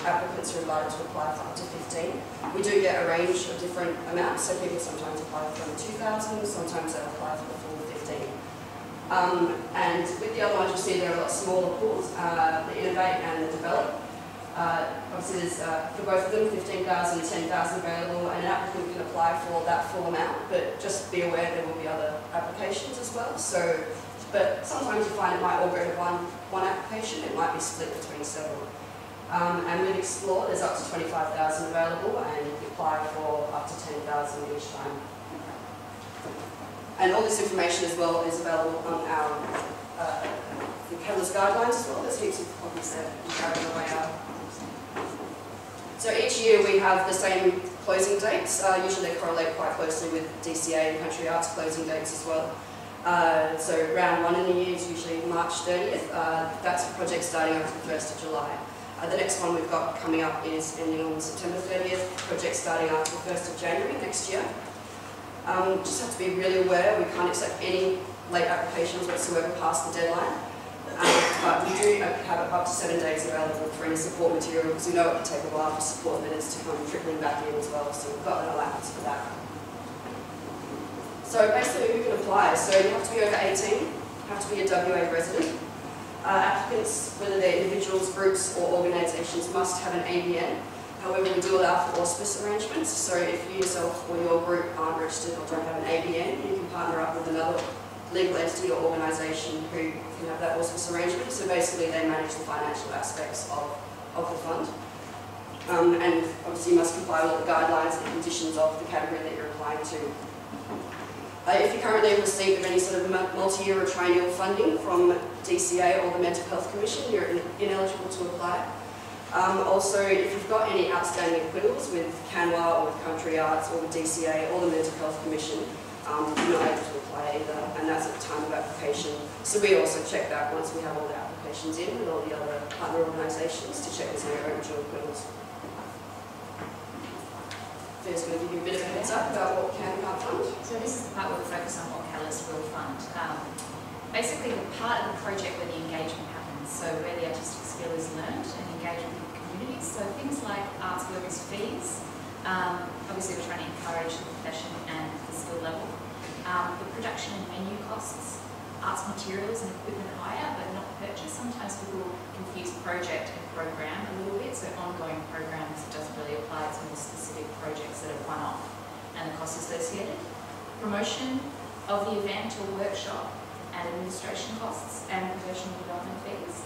Applicants are invited to apply for up to 15. We do get a range of different amounts, so people sometimes apply for 2,000, sometimes they'll apply for the full 15. And with the other ones, you'll see there are a lot smaller pools, the Innovate and the Develop. Obviously there's, for both of them, 15,000 and 10,000 available, and an applicant can apply for that full amount, but just be aware there will be other applications as well. So, but sometimes you find it might all go to one application, it might be split between several. And with Explore, there's up to 25,000 available, and you can apply for up to 10,000 each time. And all this information as well is available on our the CANWA's guidelines as well. There's heaps of copies there you can carry away out. So each year we have the same closing dates. Usually they correlate quite closely with DCA and Country Arts closing dates as well. So round one in the year is usually March 30th. That's a project starting on the 1st of July. The next one we've got coming up is ending on September 30th, project starting after the 1st of January next year. Just have to be really aware, we can't accept any late applications whatsoever past the deadline. But we do have up to 7 days available for any support material, because we know it can take a while for support minutes to come trickling back in as well, so we've got an allowance for that. So basically who can apply? So you have to be over 18, you have to be a WA resident. Applicants, whether they're individuals, groups or organisations, must have an ABN. However, we do allow for auspice arrangements, so if you yourself or your group aren't registered or don't have an ABN, you can partner up with another legal entity or organisation who can have that auspice arrangement. So basically they manage the financial aspects of the fund. And obviously you must comply with all the guidelines and conditions of the category that you're applying to. If you currently receive any sort of multi-year or triennial funding from DCA or the Mental Health Commission, you're ineligible to apply. Also, if you've got any outstanding acquittals with CANWA or with Country Arts or with DCA or the Mental Health Commission, you're not able to apply either, and that's at the time of application. So we also check that once we have all the applications in with all the other partner organisations to check there's no original acquittals. There's going to give you a bit of a heads up about what CAN can't fund. So this is the part where we focus on what Catalyst will fund. Basically the part of the project where the engagement happens, so where the artistic skill is learned and engagement with the community. So things like arts workers' fees, obviously we're trying to encourage the profession and the skill level. The production and menu costs, arts materials and equipment hire but not purchase. Sometimes people confuse project and program a little bit, so ongoing programs doesn't really apply to more specific projects that are one-off and the costs associated. Promotion of the event or workshop and administration costs and professional development fees.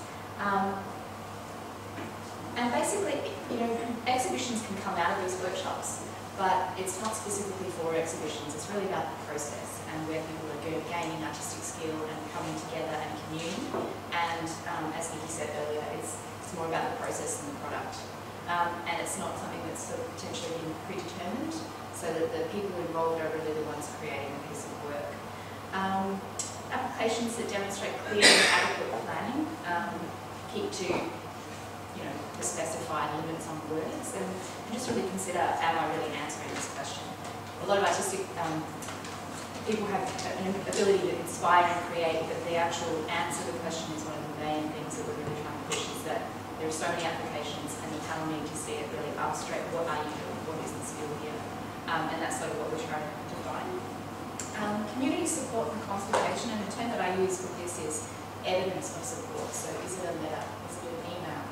And basically, you know, exhibitions can come out of these workshops, but it's not specifically for exhibitions. It's really about the process and where people are gaining artistic skill and coming together and communing. And as Nikki said earlier, it's It's more about the process than the product. And it's not something that's sort of potentially been predetermined, so that the people involved are really the ones creating the piece of work. Applications that demonstrate clear and adequate planning keep to, the specified limits on words, and just really consider, am I really answering this question? A lot of artistic people have an ability to inspire and create, but the actual answer to the question is one of the main things that we're really trying to push, is that there are so many applications and the panel need to see it really illustrate what are you doing, what is the skill here, and that's sort of what we're trying to define. Community support and consultation, and the term that I use with this is evidence of support. So is it a letter, is it an email?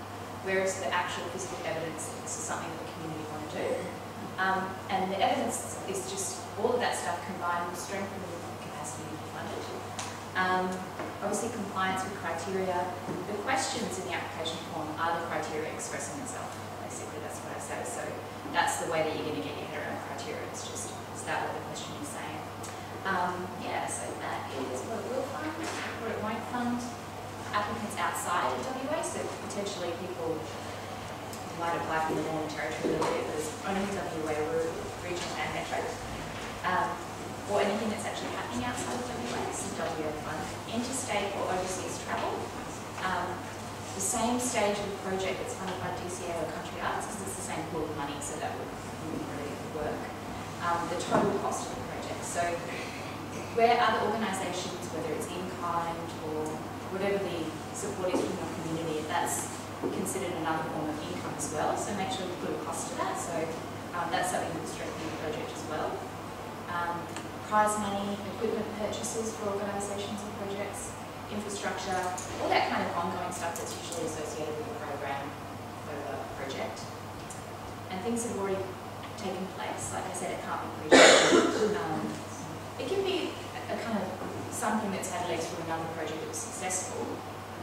Where is the actual physical evidence that this is something that the community want to do? And the evidence is just all of that stuff combined will strengthen the capacity to be funded. Obviously compliance with criteria. The questions in the application form are the criteria expressing itself. Basically that's what I say. So that's the way that you're going to get your head around criteria. It's just start with the question you're saying. So that is what it will fund, what it won't fund. Applicants outside of WA, so potentially people who might apply from the Northern Territory a little bit, but it's only WA, we're regional and metro. Or anything that's actually happening outside of WA, so WA fund. Interstate or overseas travel. The same stage of the project that's funded by DCA or Country Arts, because it's the same pool of money, so that would really work. The total cost of the project. So where other organisations, whether it's in kind or whatever the support is from your community, that's considered another form of income as well. So make sure you put a cost to that. So that's something that's strengthening the project as well. Prize money, equipment purchases for organisations and projects, infrastructure, all that kind of ongoing stuff that's usually associated with the program or the project. And things have already taken place. Like I said, it can't be pre-determined. It can be a kind of something that's had legs from another project that was successful,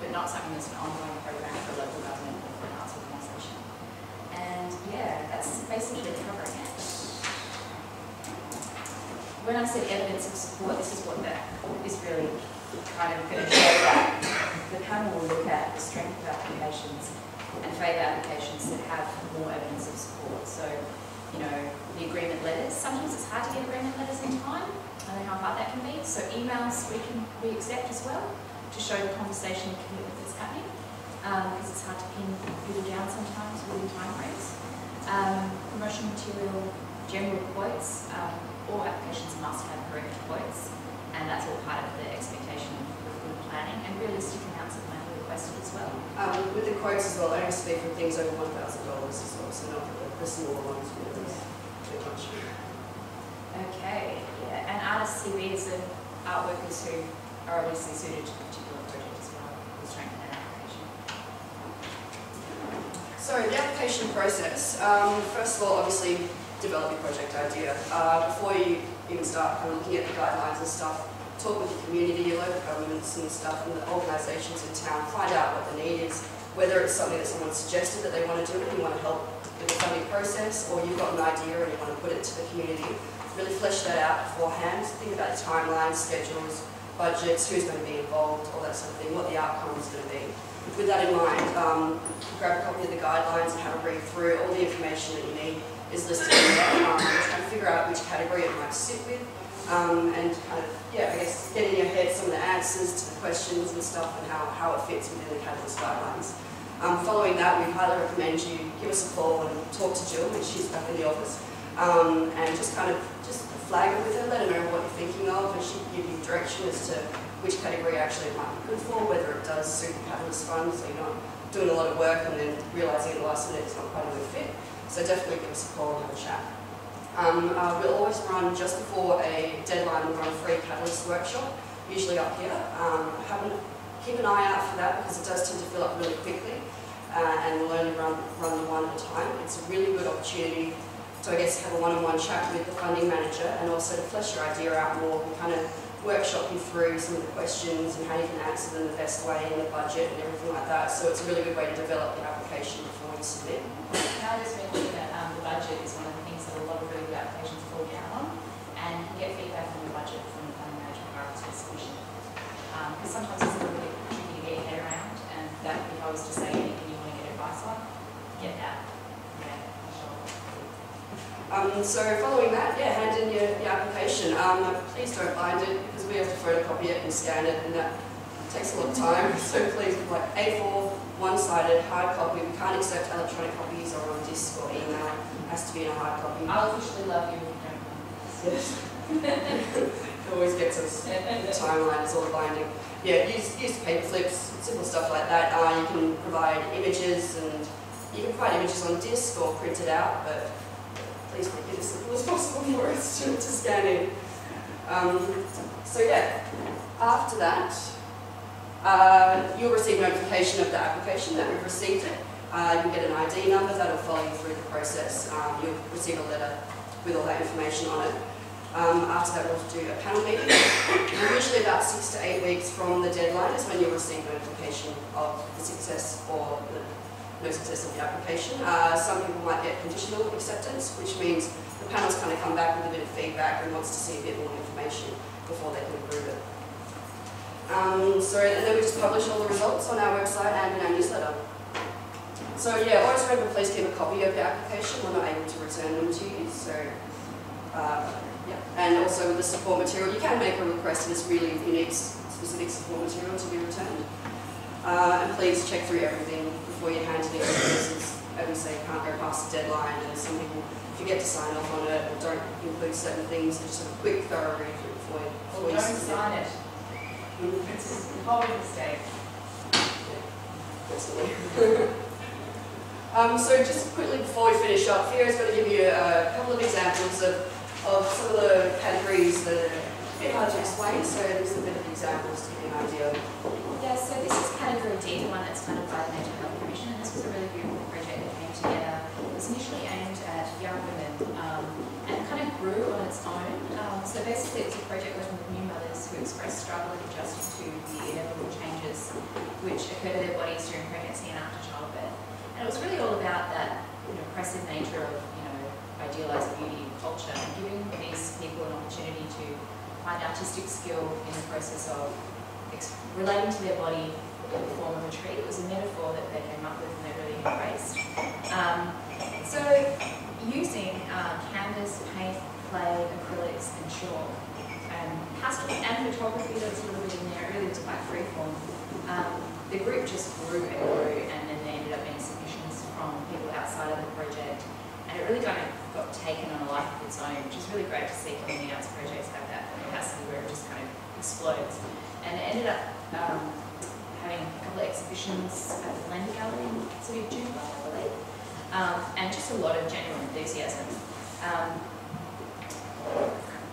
but not something that's an ongoing program for a local government or for an arts organisation. And that's basically covering it. When I said evidence of support, this is what that is really kind of going to show that. The panel will look at the strength of applications and favour applications that have more evidence of support. So, the agreement letters. Sometimes it's hard to get agreement letters in time. I don't know how hard that can be. So emails we accept as well to show the conversation and commitment that's happening, because it's hard to pin people down sometimes within time frames. Promotional material, general quotes. All applications must have correct quotes, and that's all part of the expectation of good planning, and realistic amounts of money requested as well. With the quotes as well, they only speak for things over $1,000 as well, so not the smaller ones. Too much. Okay, and artists, CVs and art workers who are obviously suited to a particular project as well will strengthen an application. So the application process, first of all, obviously develop your project idea. Before you even start looking at the guidelines and stuff, talk with the community, your local governments and stuff, and the organisations in town, find out what the need is, whether it's something that someone suggested that they want to do and you want to help with the funding process, or you've got an idea and you want to put it to the community. Really flesh that out beforehand. Think about the timelines, schedules, budgets, who's going to be involved, all that sort of thing, what the outcome is going to be. With that in mind, grab a copy of the guidelines and have a read through. All the information that you need is listed in there. Try to figure out which category it might sit with, and kind of, I guess, get in your head some of the answers to the questions and stuff and how it fits within the Catalyst guidelines. Following that, we highly recommend you give us a call and talk to Jill when she's back in the office, and just flag it with her, let her know what you're thinking of, and she can give you direction as to which category actually it might be good for, whether it does suit the Catalyst fund, so you're not doing a lot of work and then realising at the last minute it's not quite a good fit. So definitely give us a call and have a chat. We'll always run just before a deadline, we'll run a free Catalyst workshop, usually up here. Keep an eye out for that because it does tend to fill up really quickly, and we'll only run the one at a time. It's a really good opportunity to, I guess, have a one-on-one chat with the funding manager and also to flesh your idea out more and kind of workshop you through some of the questions and how you can answer them the best way in the budget and everything like that. So it's a really good way to develop your application before you submit. Can I just mention that the budget is one of the things that a lot of really good applications fall down on, and you can get feedback on the budget from the funding manager prior to submission. Because sometimes it's a little bit tricky to get your head around, and that if I was to say anything, you want to get it get that. So following that, yeah, hand in your application. Please don't bind it because we have to photocopy it and scan it, and that takes a lot of time. So please, like A4, one-sided, hard copy. We can't accept electronic copies or on disk or email. It has to be in a hard copy. I'll officially love you if you don't. Yes. It always gets us. The timeline is all the binding. Yeah, use paper flips, simple stuff like that. You can provide images, and you can provide images on disk or print it out, but please make it as simple as possible for us to scan in. So yeah, after that, you'll receive notification of the application that we've received it. You'll get an ID number that will follow you through the process. You'll receive a letter with all that information on it. After that, we'll do a panel meeting. And usually about 6 to 8 weeks from the deadline is when you'll receive notification of the success or the no success of the application. Some people might get conditional acceptance, which means the panel's kind of come back with a bit of feedback and wants to see a bit more information before they can approve it. And then we just publish all the results on our website and in our newsletter. So yeah, always remember, please keep a copy of your application. We're not able to return them to you, so yeah. And also with the support material, you can make a request if it's really need specific support material to be returned. And please check through everything before you hand it in, because as we say, can't go past the deadline, and some people forget to sign off on it or don't include certain things. Just a quick thorough read through before you Don't sign it. It's a horrible mistake. So just quickly before we finish up, Fiona's going to give you a couple of examples of some of the categories that are a bit hard to explain, so there's a bit of examples to give you an idea. Yeah, so this is category D, the one that's funded by the Mental Health Commission, and this was a really beautiful project that came together. It was initially aimed at young women and kind of grew on its own. So basically it was a project working with new mothers who expressed struggle in adjusting to the inevitable changes which occur to their bodies during pregnancy and after childbirth. And it was really all about that oppressive nature of idealised beauty and culture, and giving these people an opportunity to find artistic skill in the process of relating to their body in the form of a tree. It was a metaphor that they came up with and they really embraced. So using canvas, paint, clay, acrylics and chalk, pastel and photography, there was a little bit in there. It really was quite freeform. The group just grew and grew, and then they ended up being submissions from people outside of the project, and it really kind of got taken on a life of its own, which is really great to see community arts projects have that capacity where it just kind of explodes. And it ended up having a couple of exhibitions at the Land Gallery in the city of June, I believe, and just a lot of genuine enthusiasm.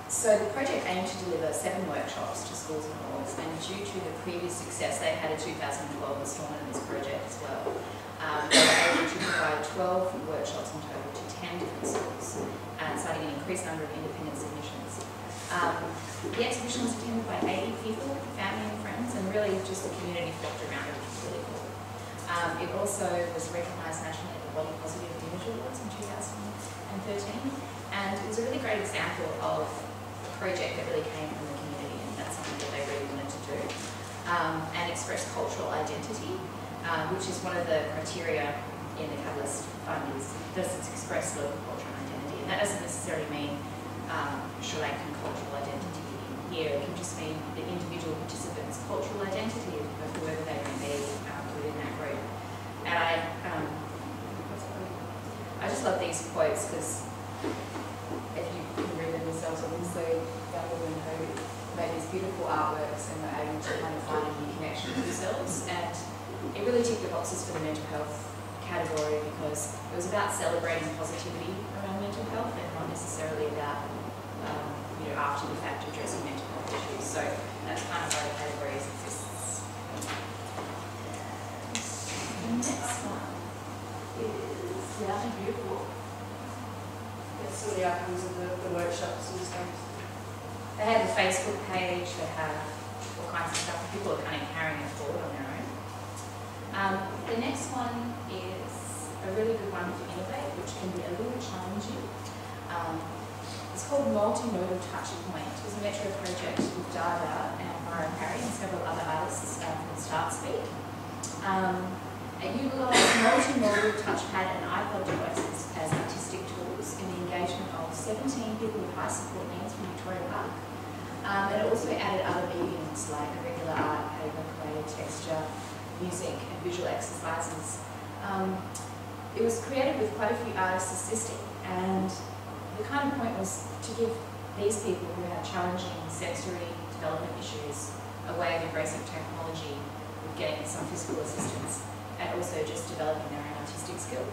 So the project aimed to deliver 7 workshops to schools and wards, and due to the previous success, they had a 2012 installment of this project as well. They were able to provide 12 workshops in total to 10 different schools, citing an increased number of independent submissions. The exhibition was attended by 80 people, family and friends, and really just the community flocked around it. It was really cool. It also was recognised nationally at the Body Positive Image Awards in 2013, and it was a really great example of a project that really came from the community, and that's something that they really wanted to do, and express cultural identity, which is one of the criteria in the Catalyst Fund. Does it express local culture and identity? And that doesn't necessarily mean Sri Lankan cultural identity here. It can just mean the individual participant's cultural identity of whoever they may be within that group. And I just love these quotes, because if you can read them yourselves, obviously young women who made these beautiful artworks and were able to kind of find a new connection with themselves. And it really ticked the boxes for the mental health category, because it was about celebrating positivity around mental health and not necessarily about after the fact addressing mental health issues. So that's kind of why the categories exists. The next one is beautiful. That's some of the outcomes of the workshops and stuff. They have a Facebook page, they have all kinds of stuff. People are kind of carrying it forward on their own. The next one is a really good one to innovate, which can be a little challenging. It's called Multimodal Touchpoint. It was a metro project with Dada and Mara Parry and several other artists from Start Speak. It utilised multimodal touchpad and iPod devices as artistic tools in the engagement of 17 people with high support needs from Victoria Park. And it also added other mediums like regular art, paper, creative texture, music and visual exercises. It was created with quite a few artists assisting, and the kind of point was to give these people who have challenging sensory development issues a way of embracing technology with getting some physical assistance and also just developing their own artistic skill.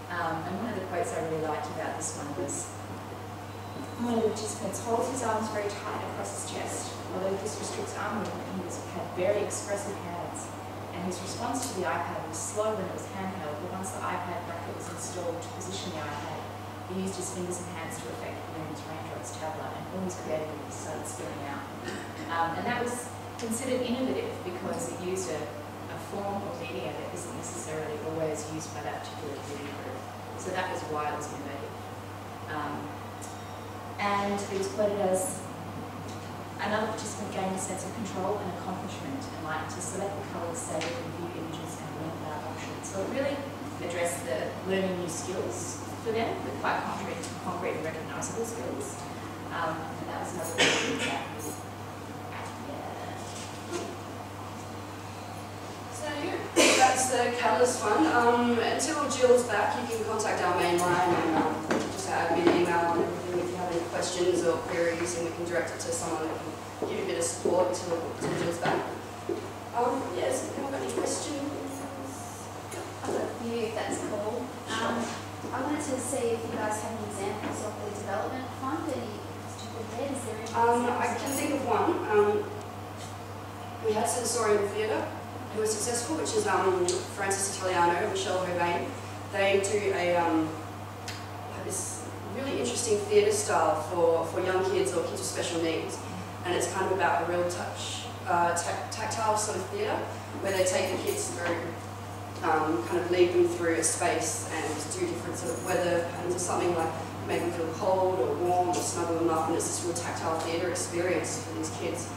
And one of the quotes I really liked about this one was, one of the participants holds his arms very tight across his chest. Although this restricts arm movement, he had very expressive hands. And his response to the iPad was slow when it was handheld, but once the iPad bracket was installed to position the iPad, he used his fingers and hands to affect William's Raindrops tablet, and all his creativity started spilling out. And that was considered innovative because it used a form or media that isn't necessarily always used by that particular community group. So that was why it was innovative. And it was quoted as, another participant gained a sense of control and accomplishment, enlightened to select the colours, save and view images and learn about options. So it really addressed the learning new skills for them with quite concrete and recognisable skills. And that was another thing that So that's the Catalyst Fund. Until Jill's back, you can contact our main line and just add me an email and everything if you have any questions or queries, and we can direct it to someone that can give you a bit of support until Jill's back. Yes, if anyone got any questions? I've got a few, if that's cool. I wanted to see if you guys have any examples of the development fund, any prepared, is there any I can think of one. We had Sensorium Theatre, who was successful, which is Francis Italiano and Michelle Hovain. They do have this really interesting theatre style for young kids or kids with special needs, and it's kind of about a real tactile sort of theatre, where they take the kids through, kind of lead them through a space and do different sort of weather patterns or something, like make them feel cold or warm or snuggle them up, and it's this real tactile theatre experience for these kids.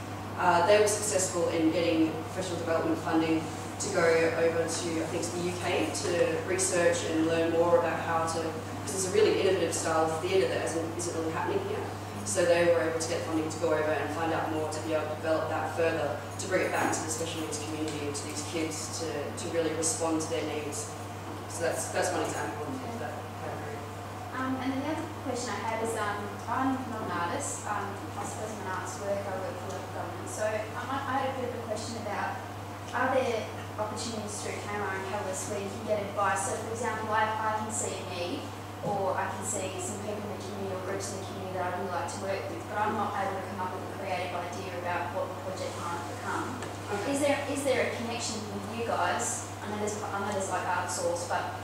They were successful in getting professional development funding to go over to, I think, the UK to research and learn more about how to, because it's a really innovative style of theatre that isn't really happening here. So they were able to get funding to go over and find out more, to be able to develop that further, to bring it back to the special needs community and to these kids to really respond to their needs. So that's one example of that category. And then the other question I had is, I'm not an artist, I suppose I'm an arts worker, I work for local government, so I had a bit of a question about, are there opportunities through CANWA and Catalyst where you can get advice? So for example, I can see a need, or I can see some people in the community or groups in the community that I would like to work with, but I'm not able to come up with a creative idea about what the project might become. Okay. Is there a connection with you guys? I know there's like outsource, but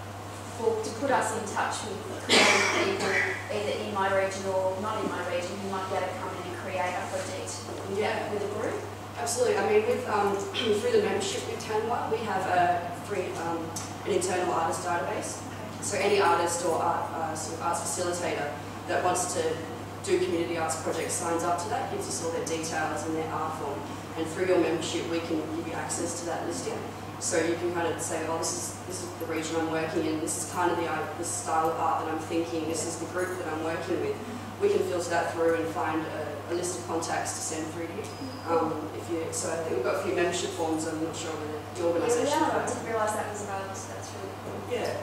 to put us in touch with creative people, either in my region or not in my region, who might be able to come in and create a project with a group? Absolutely. I mean, with through the membership with CANWA, we have a free an internal artist database. So any artist or sort of arts facilitator that wants to do community arts projects signs up to that, gives us all their details and their art form. And through your membership, we can give you access to that listing. So you can kind of say, oh, this is the region I'm working in, this is kind of the style of art that I'm thinking, this is the group that I'm working with. We can filter that through and find a list of contacts to send through to you. So I think we've got a few membership forms. I'm not sure whether the organisation. Yeah, I didn't realise that was available, so that's really cool. Yeah.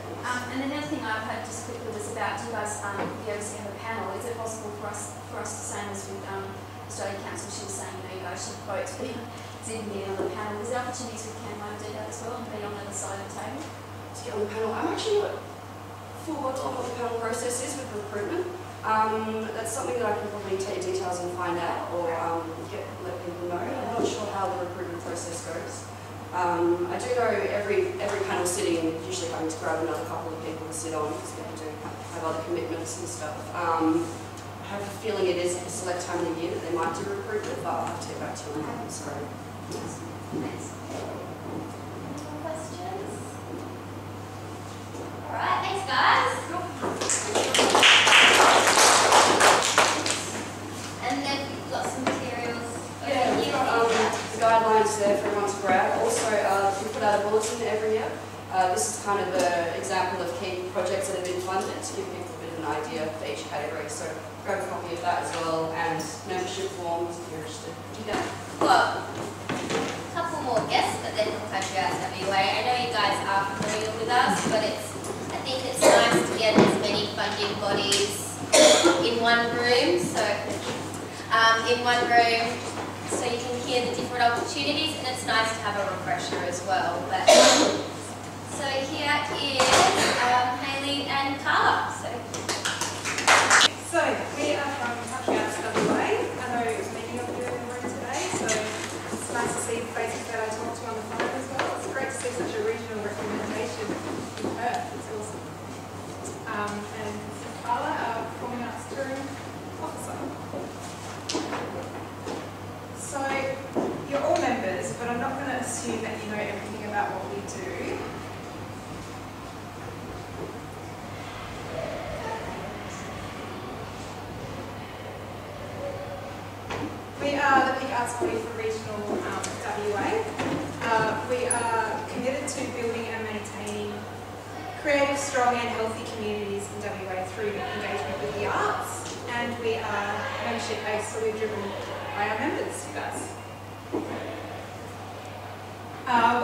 And another thing I've had just quickly was about, do you guys you obviously have a panel? Is it possible for us the same as with Australian Council? She was saying, you guys should vote to even be on the panel. Is there opportunities with CANWA to do that as well and be on the other side of the table? To get on the panel, I'm actually not full on what the panel process is with recruitment. That's something that I can probably take details and find out, or let people know. I'm not sure how the recruitment process goes. I do know every panel sitting, usually having to grab another couple of people to sit on because people do have other commitments and stuff. I have a feeling it is a select time of the year that they might do recruitment, but I'll have to get back to you on that. I'm sorry. Yes. Thanks. Any more questions? All right, thanks guys. And then we've got some materials. Yeah, we've got the guidelines there for everyone to grab. Also, we put out a bulletin every year This is kind of an example of key projects that have been funded to give people a bit of an idea for each category. So grab a copy of that as well, and membership forms if you're interested. Yeah. Well, a couple more guests, but they're from Country Arts WA. I know you guys are familiar with us, but I think it's nice to get as many funding bodies in one room, so you can hear the different opportunities, and it's nice to have a refresher as well. But so here is Hayley and Carla. So we are from Country Arts WA. I know many of you in the room today, so it's nice to see the faces that I talked to on the phone as well. It's great to see such a regional representation in Perth. It's awesome. And this is Carla, our Performing Arts Touring Officer. So you're all members, but I'm not going to assume that you know everything about what we do. We are the peak arts body for regional WA. We are committed to building and maintaining creative, strong and healthy communities in WA through engagement with the arts. And we are membership based, so we're driven by our members, you guys.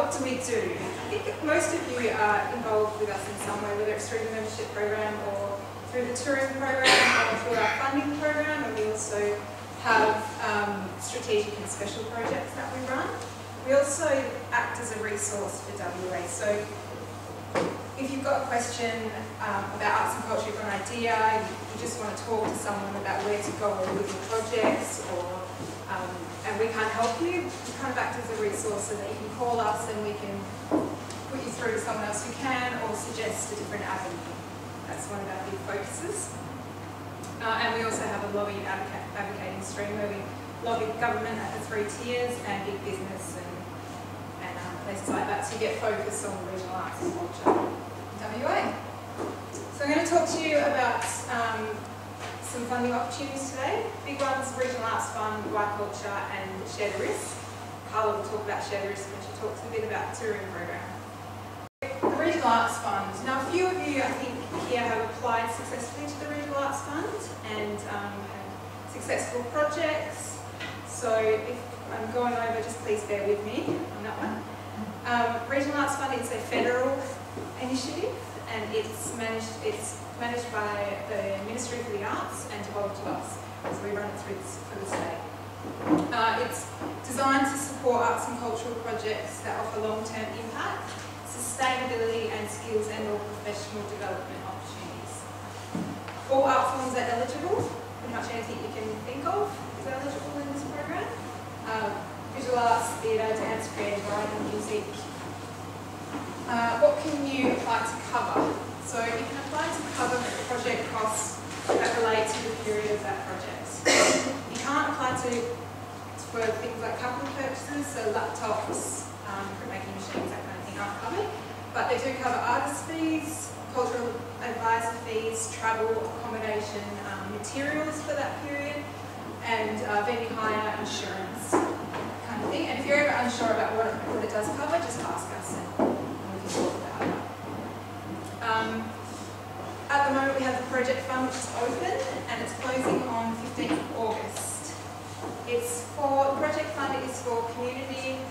What do we do? I think most of you are involved with us in some way, whether it's through the membership program or through the touring program or through our funding program, and we also have strategic and special projects that we run. We also act as a resource for WA. So if you've got a question about arts and culture, you've got an idea, you just want to talk to someone about where to go with your projects, or and we can't help you, we kind of act as a resource so that you can call us and we can put you through to someone else who can, or suggest a different avenue. That's one of our big focuses. And we also have a lobby advocating stream where we lobby government at the 3 tiers and big business and places like that to get focused on regional arts and culture in WA. So I'm going to talk to you about some funding opportunities today. Big ones: Regional Arts Fund, White Culture and Share the Risk. Carla will talk about Share the Risk when she talks a bit about the touring program. The Regional Arts Fund. Now a few of you, I think, here have applied successfully to the Regional Arts Fund and had successful projects. So if I'm going over, just please bear with me on that one. Regional Arts Fund is a federal initiative, and it's managed by the Ministry for the Arts and devolved to us. So we run it through the state. It's designed to support arts and cultural projects that offer long-term impact, sustainability and skills and or professional development opportunities. All art forms are eligible. Pretty much anything you can think of is eligible in this program. Visual arts, theatre, dance, creative writing, music. What can you apply to cover? So you can apply to cover project costs that relate to the period of that project. You can't apply for things like capital purchases, so laptops, printmaking machines, that kind of thing aren't covered. But they do cover artist fees, cultural advisor fees, travel, accommodation, materials for that period, and venue hire, insurance, kind of thing. And if you're ever unsure about what it does cover, just ask us and we can talk about it. At the moment we have the project fund, which is open and it's closing on 15th of August. The project fund is for community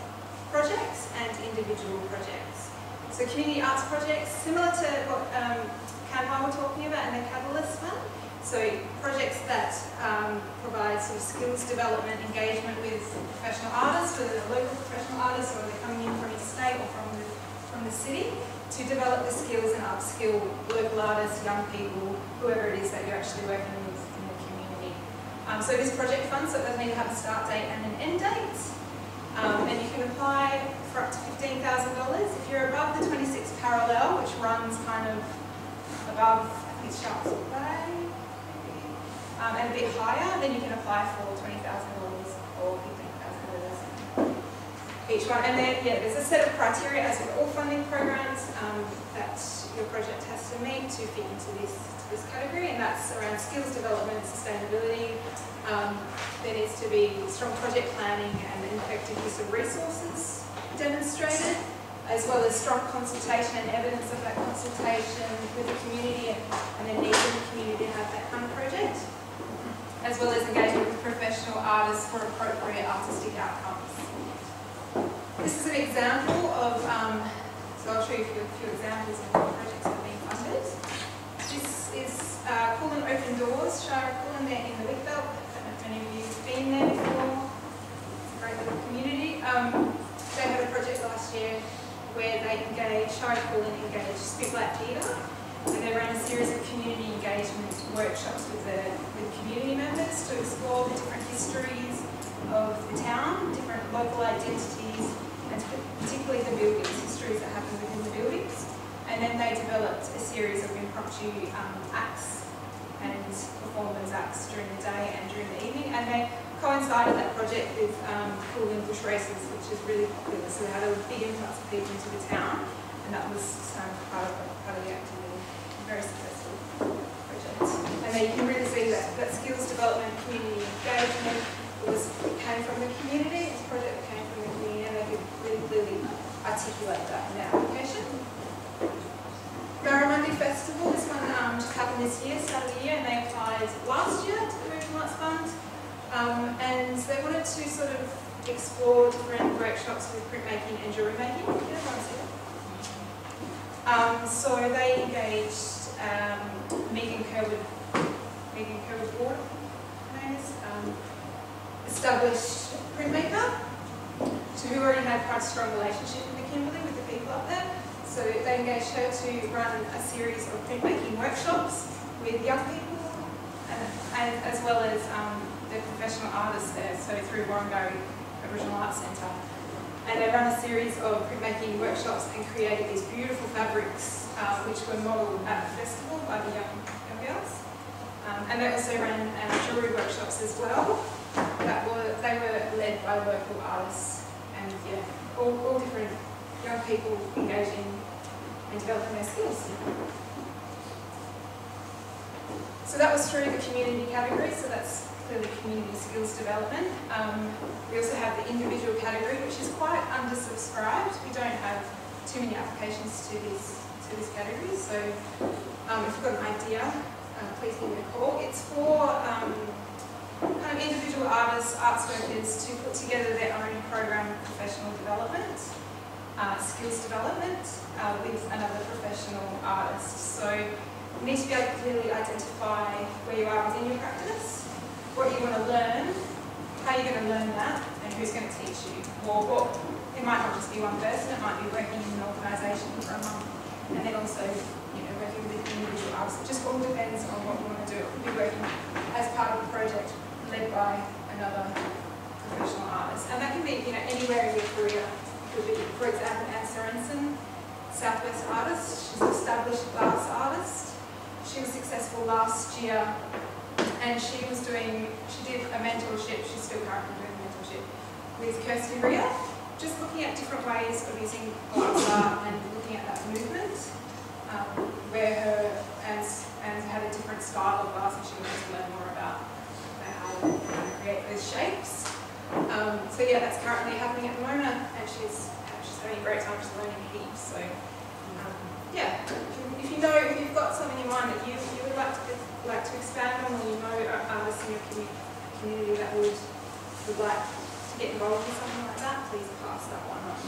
projects and individual projects. So community arts projects, similar to what CANWA were talking about in the Catalyst Fund. So projects that provide sort of skills development, engagement with professional artists, whether they're local professional artists or they're coming in from interstate or from the city, to develop the skills and upskill local artists, young people, whoever it is that you're actually working with in the community. So it is project fund, so it does need to have a start date and an end date. And you can apply for up to $15,000. If you're above the 26th parallel, which runs kind of above, I think it's Sharp's Bay, and a bit higher, then you can apply for $20,000 or $15,000 each one. And then, yeah, there's a set of criteria, as with all funding programs, that your project has to meet to fit into this category, and that's around skills development, sustainability. There needs to be strong project planning and an effective use of resources demonstrated. as well as strong consultation and evidence of that consultation with the community and the needs of the community to have that kind of project, as well as engagement with professional artists for appropriate artistic outcomes. This is an example of, so I'll show you a few examples of what projects that are being funded. This is Coolin Open Doors, Shire of Coolin there in the Wickbelt. I don't know if many of you have been there before. It's a great little community. They had a project last year where they engaged, Shire of Coolin engaged Spitlight Theatre, and they ran a series of community engagement workshops with the community members to explore the different histories of the town, different local identities, and particularly the buildings, histories that happen within the buildings. And then they developed a series of impromptu acts and performance acts during the day and during the evening, and they coincided that project with Coolin Bush Races, which is really popular, so they had a big influx of people into the town, and that was part of the activity. Very successful project. And then you can really see that skills development, community engagement came from the community. It's a project that came from the community, and they could really clearly articulate that in their application. Barramundi Festival, this one just happened this year, start of the year, and they applied last year to the Regional Arts Fund. And they wanted to sort of explore different workshops with printmaking and jewellery making. Yeah, everyone see that? So they engaged Megan Kerwood Ward, her name is, established printmaker, who already had quite a strong relationship with the Kimberley, with the people up there. So they engaged her to run a series of printmaking workshops with young people, and as well as the professional artists there, so through Warrangarry Aboriginal Arts Centre. And they ran a series of printmaking workshops and created these beautiful fabrics which were modelled at the festival by the young girls. And they also ran jewellery workshops as well. They were led by local artists, and yeah, all different young people engaging and developing their skills. So that was through the community category, so that's clearly community skills development. We also have the individual category, which is quite undersubscribed. We don't have too many applications to this category, so if you've got an idea, please give me a call. It's for kind of individual artists, arts workers to put together their own program of professional development, skills development with another professional artist. So you need to be able to clearly identify where you are within your practice, what you want to learn, how you're going to learn that, and who's going to teach you. Or it might not just be one person, it might be working in an organisation for a month, and then also working with individual artists. It just all depends on what you want to do. It could be working as part of a project led by another professional artist. And that can be anywhere in your career. It could be, for example, Anne Sorensen, Southwest artist. She's an established glass artist. She was successful last year, and she did a mentorship, she's still currently doing a mentorship, with Kirsty Ria, just looking at different ways of using glass art and looking at that movement, where Anne's had a different style of glass, and she wants to learn more about how to create those shapes. So yeah, that's currently happening at the moment, and she's having a great time, just learning heaps. So yeah, if you've got something in mind that you would like to expand on, or artists in your community that would like to get involved in something like that, please pass that one on.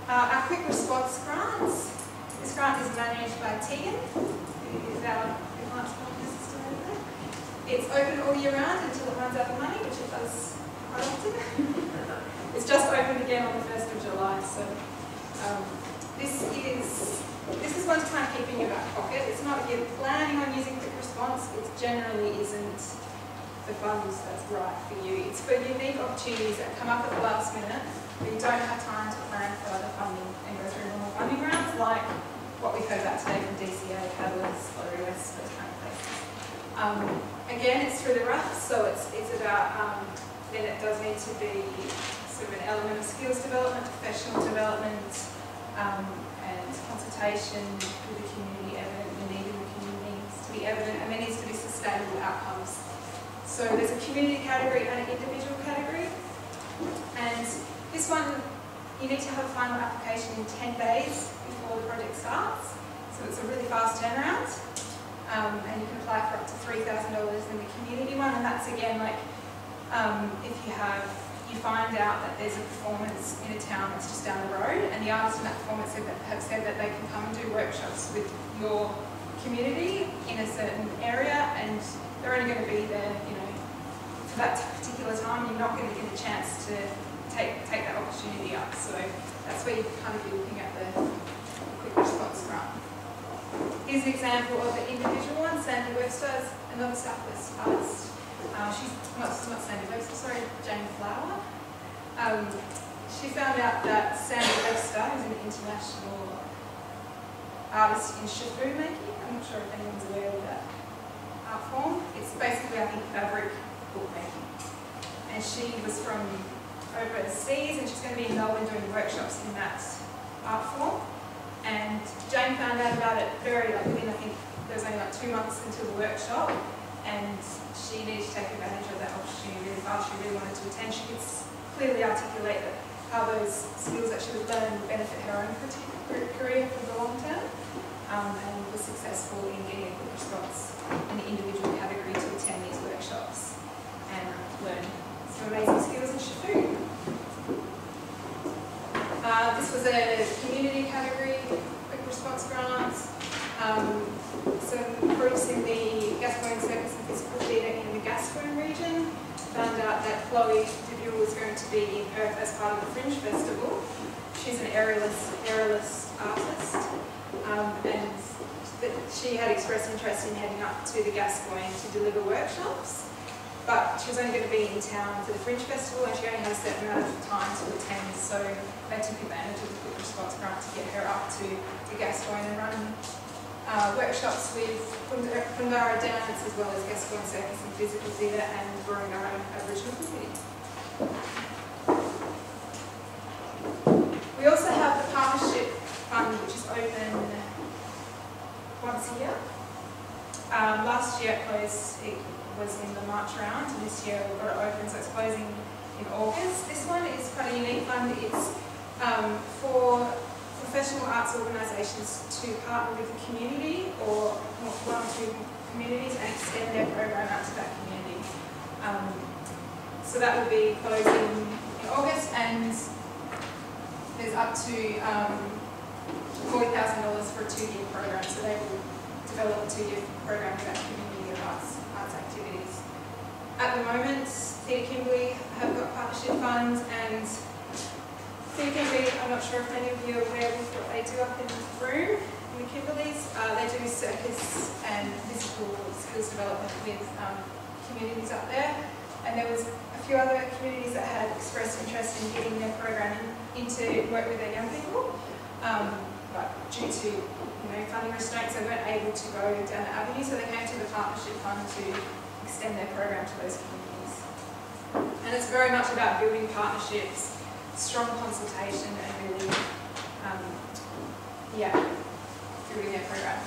Our quick response grants. This grant is managed by Tegan, who is our grants assistant over there. It's open all year round until it runs out of money, which it does quite often. It's just opened again on the 1st of July, so this is one to kind of keep in your back pocket. It's not if you're planning on using quick response, it generally isn't the funds that's right for you. It's for unique opportunities that come up at the last minute, but you don't have time to plan for other funding and go through normal funding rounds, like what we've heard about today from DCA, Catalyst, Lottery West, those kind of places. Again, it's through the RAF, so it's about, then it does need to be sort of an element of skills development, professional development, and consultation with the community, evident, the need in the community needs to be evident, and there needs to be sustainable outcomes. So there's a community category and an individual category, and this one you need to have a final application in 10 days before the project starts. So it's a really fast turnaround. And you can apply for up to $3,000 in the community one, and that's again like if you find out that there's a performance in a town that's just down the road, and the artists in that performance have said that they can come and do workshops with your community in a certain area, and they're only going to be there, you know, for that particular time. You're not going to get a chance to take that opportunity up. So that's where you kind of be looking at the quick response grant. Here's an example of the individual one. Sandy Webster is another Southwest artist. She's not Sandy Webster, sorry, Jane Flower. She found out that Sandy Webster is an international artist in shifu making. I'm not sure if anyone's aware of that art form. It's basically, I think, fabric bookmaking. And she was from overseas, and she's going to be in Melbourne doing workshops in that art form. And Jane found out about it within, I think, there was only like 2 months until the workshop, and she needed to take advantage of that opportunity really fast. She really wanted to attend. She could clearly articulate how those skills that she would learn would benefit her own career for the long term, and was successful in getting a good response in the individual category to attend these workshops and learn some amazing skills in shifu. This was a community category, quick response grant. Some groups in the Gascoyne Circus and Physical Theatre in the Gascoyne region found out that Chloe DeVille was going to be in Perth as part of the Fringe Festival. She's an aerialist artist, and she had expressed interest in heading up to the Gascoyne to deliver workshops. But she was only going to be in town for the Fringe Festival, and she only had a certain amount of time to attend, so they took advantage of the quick response grant to get her up to Gascoyne and run workshops with Kundara dance, as well as Gascoyne Circus and Physical Theatre and Burundara Aboriginal community. We also have the Partnership Fund, which is open once a year. Last year it was in the March round, and this year we've got it open, so it's closing in August. This one is quite a unique fund. It's for professional arts organisations to partner with the community or one or two communities and extend their program out to that community. So that will be closing in August, and there's up to $40,000 for a 2-year program, so they will develop a 2-year program with that community of arts activities. At the moment, Theatre Kimberley have got partnership funds, and Theatre Kimberley, I'm not sure if many of you are aware of what they do up in the room in the Kimberleys. They do circus and physical skills development with communities up there, and there was a few other communities that had expressed interest in getting their program into work with their young people, but due to funding restraints, they weren't able to go down the avenue, so they came to the Partnership Fund to extend their program to those communities. And it's very much about building partnerships, strong consultation, and really, building their program.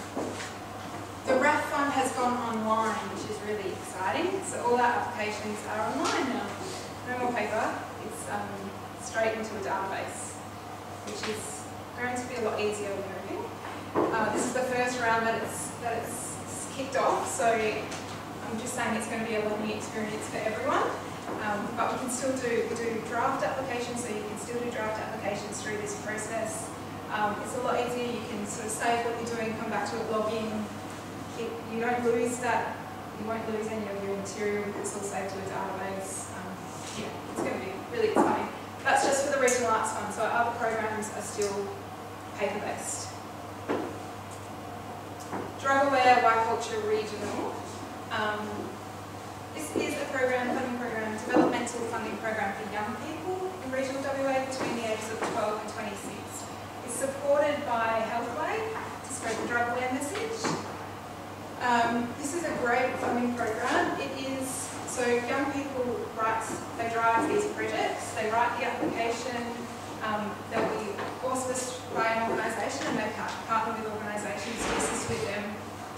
The RAF Fund has gone online, which is really exciting. So all our applications are online now. No more paper. It's straight into a database, which is going to be a lot easier than everything. This is the first round that it's kicked off, so I'm just saying it's going to be a learning experience for everyone. But we can still do draft applications, so you can still do draft applications through this process. It's a lot easier. You can sort of save what you're doing, come back to it, log in. You don't lose that. You won't lose any of your material because it's all saved to a database. It's going to be really exciting. That's just for the Regional Arts Fund, so our other programs are still paper-based. Drug Aware White Culture Regional. This is a funding program, developmental funding program for young people in regional WA between the ages of 12 and 26. It's supported by Healthway to spread the drug aware message. This is a great funding program. It is, so young people they drive these projects, they write the application, they'll be auspiced by an organisation, and they partner with organisations to assist with them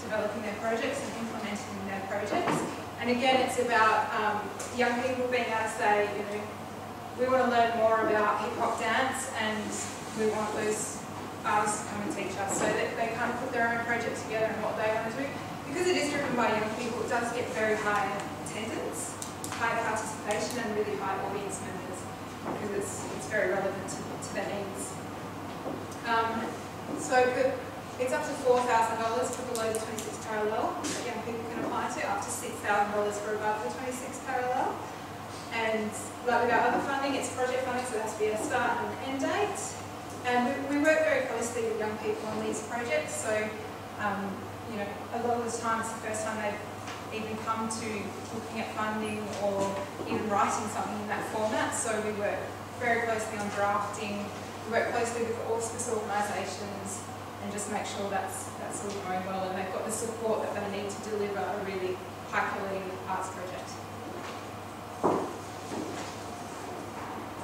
developing their projects and implementing their projects. And again, it's about young people being able to say, we want to learn more about hip hop dance, and we want those artists to come and teach us, so that they kind of put their own project together and what they want to do. Because it is driven by young people, it does get very high attendance, high participation, and really high audience members, because it's very relevant to their needs. So it's up to $4,000 for below the 26 parallel that young people can apply to, up to $6,000 for above the 26 parallel. And like with our other funding, it's project funding, so there has to be a start and an end date. And we work very closely with young people on these projects, so you know, a lot of the time it's the first time they've even come to looking at funding or even writing something in that format. So we work very closely on drafting, we work closely with the auspice organisations, and just make sure that's all going well and they've got the support that they need to deliver a really high quality arts project.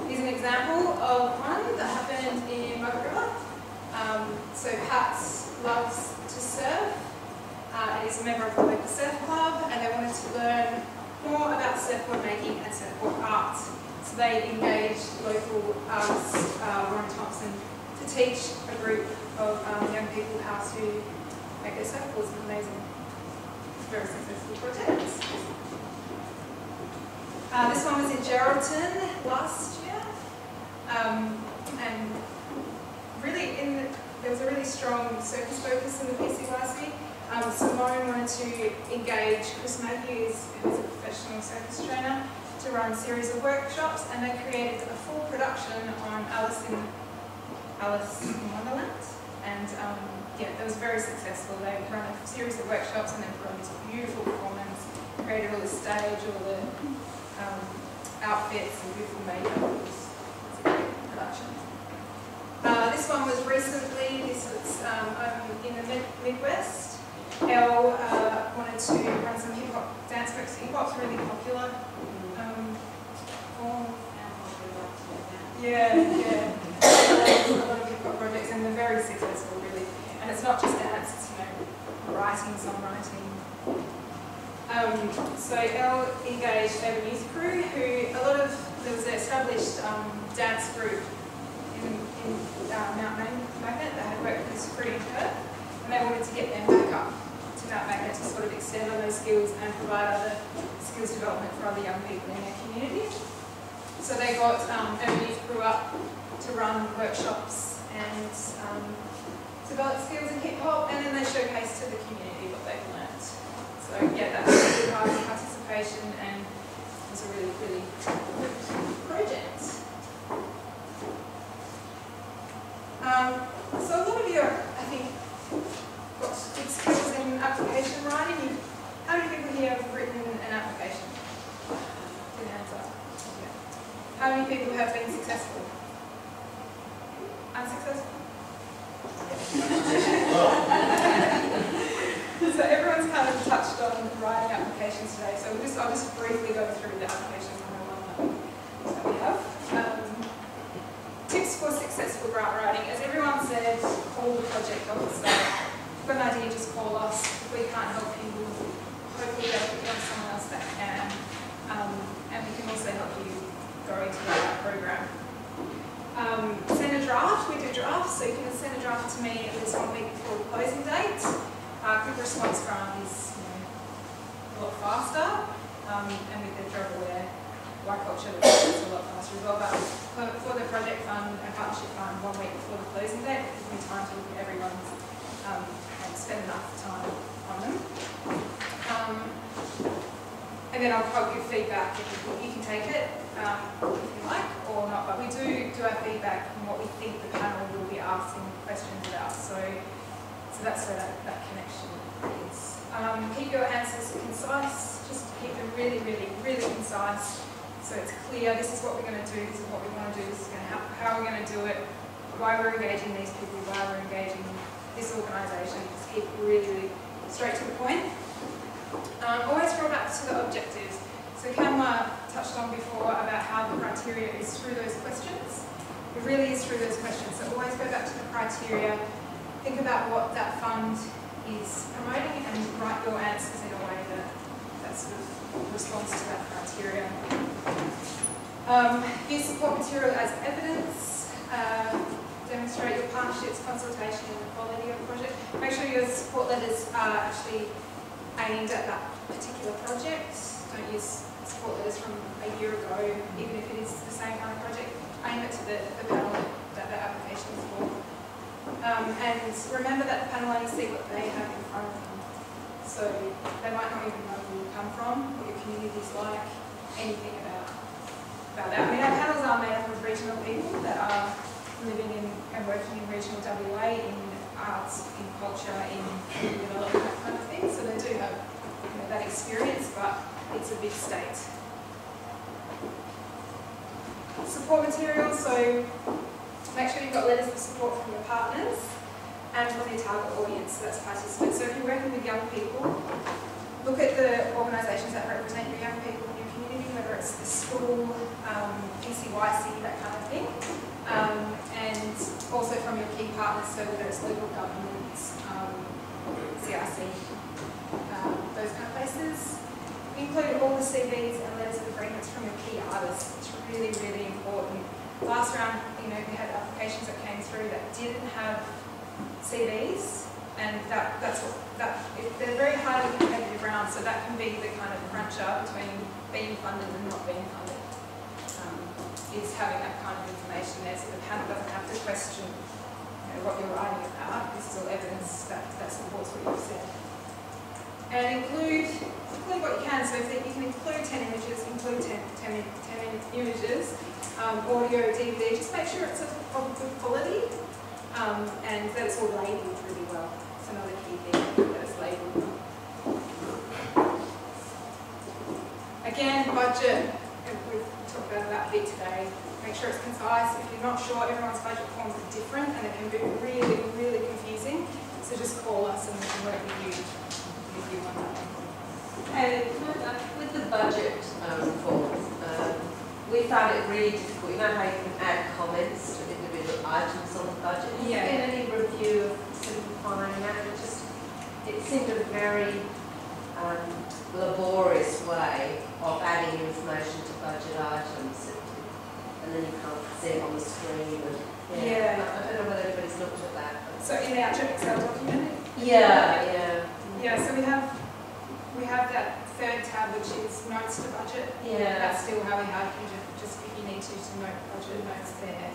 Here's an example of one that happened in Margaret River. So Pat loves to surf and is a member of the local surf club, and they wanted to learn more about surfboard making and surfboard art. So they engaged local artist Warren Thompson to teach a group of young people how to make their surfboards. An amazing, very successful project. This one was in Geraldton last year, and really there was a really strong circus focus in the PCYC. Simone wanted to engage Chris Matthews, who is a professional circus trainer, to run a series of workshops, and they created a full production on Alice in Wonderland, and yeah, that was very successful. They ran a series of workshops and then put on this beautiful performance, created all the stage, all the outfits and beautiful makeup. It was a great production. This one was recently, this was in the Midwest. Elle wanted to run some hip hop dance works. Hip hop's really popular. Yeah. A lot of hip hop projects, and they're very successful, really. And it's not just dance, it's, you know, writing, songwriting. So Elle engaged Urban Youth Crew, there was an established dance group in Mount Magnet that had worked with this crew in Perth, and they wanted to get them back up to Mount Magnet to sort of extend on those skills and provide other skills development for other young people in their community. So they got Urban Youth Crew up to run workshops and develop skills in hip hop, and then they showcased to the community what they've learnt. So yeah, that was a really high participation, and it was a really, really good project. So a lot of you, I think, got good skills in application writing. How many people here have written an application? Good answer. Yeah. How many people have been successful? Unsuccessful? So everyone's kind of touched on writing applications today, so I'll just briefly go through the application 101 that we have. Tips for successful grant writing. As everyone said, call the project officer. If you've got an idea, just call us. If we can't help you, hopefully they'll put you on someone else that can. And we can also help you go into that program. Send a draft. We do drafts, so you can send a draft to me at least 1 week before the closing date. Quick response grant is, you know, a lot faster, and with the Travelware White Culture, it's a lot faster as well. But for the project fund and partnership fund, 1 week before the closing date, it gives me time to look at everyone's and spend enough time on them. And then I'll give feedback. You can take it if you like or not, but we do our feedback on what we think the panel will be asking questions about. So that's where that connection is. Keep your answers concise. Just keep them really, really, really concise. So it's clear, this is what we're going to do, this is what we want to do, this is going to happen, how we're going to do it, why we're engaging these people, why we're engaging this organisation. Just keep really, really straight to the point. Always draw back to the objectives. So CANWA touched on before about how the criteria is through those questions. It really is through those questions. So always go back to the criteria, think about what that fund is promoting, and write your answers in a way that sort of responds to that criteria. Use support material as evidence. Demonstrate your partnerships, consultation and the quality of the project. Make sure your support letters are actually aimed at that particular project. Don't use support letters from a year ago, even if it is the same kind of project. Aim it to the panel that the application is for. And remember that the panel only see what they have in front of them. So they might not even know where you come from, what your community is like, anything about that. I mean, our panels are made up of regional people that are living in and working in regional WA, in arts, in culture, in development, that kind of thing. So they do have that experience, but it's a big state. Support materials, so make sure you've got letters of support from your partners and from your target audience, so that's participants. So if you're working with young people, look at the organisations that represent your young people in your community, whether it's the school, PCYC, that kind of thing. And also from your key partners, so whether it's local governments, CRC, those kind of places. Include all the CVs and letters of agreements from your key artists. It's really, really important. Last round, we had applications that came through that didn't have CVs, and they're very highly competitive rounds, so that can be the kind of cruncher between being funded and not being funded. Is having that kind of information there, so the panel doesn't have to question what you're writing about. This is all evidence that supports what you've said. And include what you can. So if you can include 10 images, include 10 images, audio, DVD. Just make sure it's of good quality and that it's all labelled really well. It's another key thing, that it's labelled well. Again, budget. We've talked about that a bit today. Make sure it's concise. If you're not sure, everyone's budget forms are different and it can be really, really confusing. So just call us and we can work with you if you want that. And with the budget forms, we found it really difficult. You know how you can add comments to individual items on the budget? Has there been any review of simplifying that? It seemed a very laborious way of adding information to budget items, and then you can't see it on the screen. And, I don't know whether anybody's looked at that. So in our Excel document? Yeah. So we have that third tab, which is notes to budget. Yeah. That's still how we have you just if you need to note budget notes there,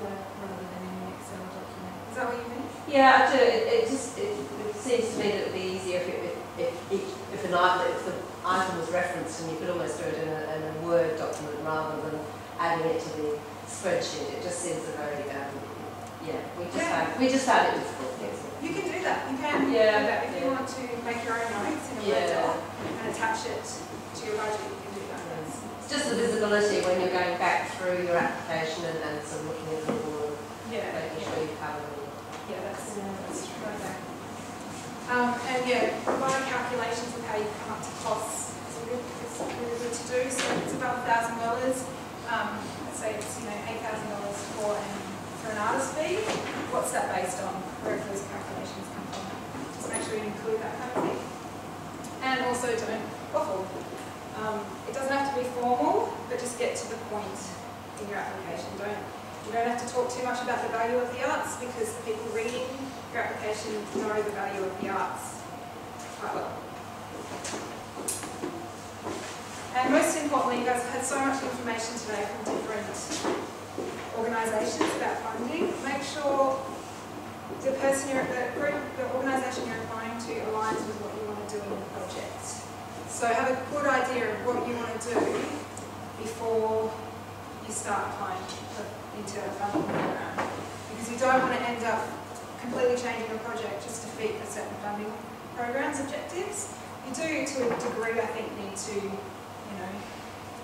rather than in an Excel document. Is that what you mean? Yeah, I do. It seems to me that it would be easier if the item was referenced and you could almost do it in a Word document rather than adding it to the spreadsheet. It just seems a very, we just found it difficult. You can do that. You can do that. If you want to make your own notes in a Word doc and attach it to your budget, you can do that. It's just the visibility when you're going back through your application and sort of looking at the board, making sure you cover it. Yeah, that's true. Provide calculations of how you come up to costs. It's really good to do. So if it's above $1,000, let's say it's $8,000 for an artist fee. What's that based on? Where have those calculations come from? Just make sure you include that kind of thing. And also don't waffle. It doesn't have to be formal, but just get to the point in your application. You don't have to talk too much about the value of the arts because the people reading your application know the value of the arts quite well. And most importantly, you guys have had so much information today from different organisations about funding. Make sure the organisation you're applying to aligns with what you want to do in the project. So have a good idea of what you want to do before you start applying into a funding program, because you don't want to end up completely changing your project just to fit a certain funding program's objectives. You do, to a degree, I think, need to,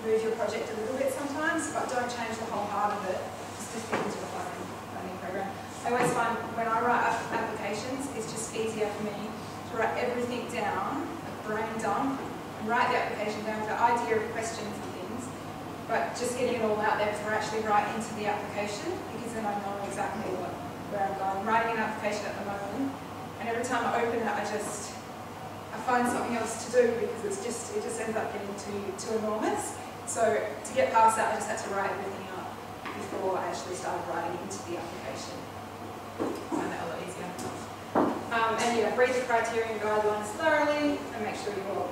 move your project a little bit sometimes, but don't change the whole heart of it just to fit into a funding program. I always find when I write applications, it's just easier for me to write everything down, a brain dump, and write the application down with the idea of questions and things, but just getting it all out there before I actually write into the application, because then I know exactly where I'm going. I'm writing an application at the moment, and every time I open it, I find something else to do because it just ends up getting too enormous. So to get past that, I just had to write everything up before I actually started writing into the application. I find that a lot easier. And yeah, read the criteria and guidelines thoroughly and make sure your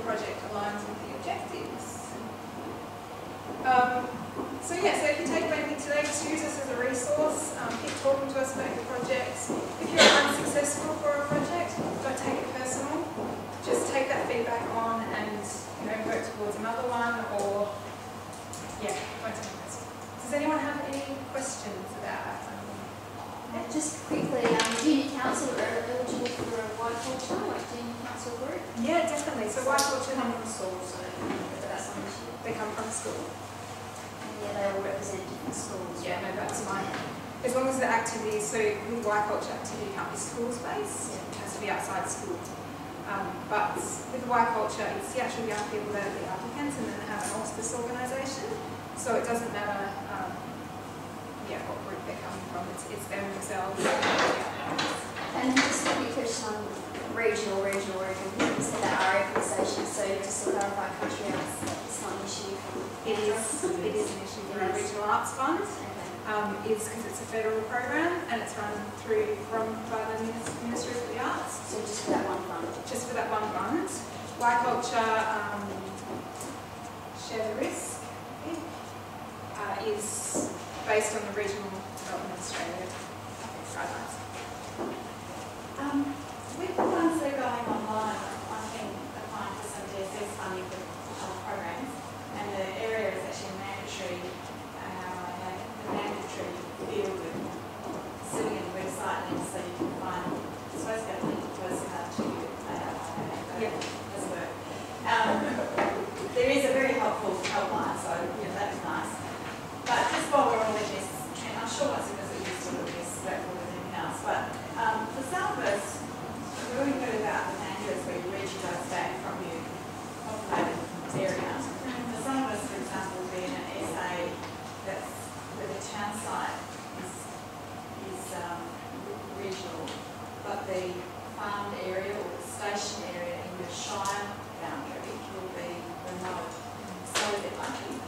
project aligns with the objectives. So yeah, so if you take anything today, just use this as a resource. Keep talking to us about your projects. If you're unsuccessful for a project, don't take it personal. Just take that feedback on and work towards another one, or yeah, don't take it personal. Does anyone have any questions about that? Just quickly, junior council are eligible for a white culture, like junior council group? Yeah, definitely. So white culture Come from school, so that's an issue. they come from school. And yeah, they all represent different schools. Yeah, no, that's fine. As long as the activities, so with white culture activity can't be school space, it has to be outside school. But with white culture, it's the actual young people that are the applicants, and then they have an auspice organisation. So it doesn't matter what group they're coming from, it's them themselves. And just a quick question on regional. You said that our organisation, so just to clarify, country arts, it's not an issue from It is an issue for our regional arts fund. Is because it's a federal program and it's run by the Ministry of the Arts. So just for that one fund? Just for that one fund. White culture, share the risk, I think, is based on the Regional Development Australia guidelines. With the ones that are going online, I've been applying for some DSS funding for programs, and the area is actually mandatory. The mandatory field with sitting in the website links, so you can find. It's supposed to have a link to us to Yeah. does work. There is a very helpful helpline, so that is nice. But just while we're on this, and I'm sure once because we're used to this record with anything else, but for some of us, we're really good about the managers where you reach those back from your populated area. For some of us, for example, will be in an essay that's where the town site is regional, but the farm area or the station area in the shire boundary will be remote. So it might be,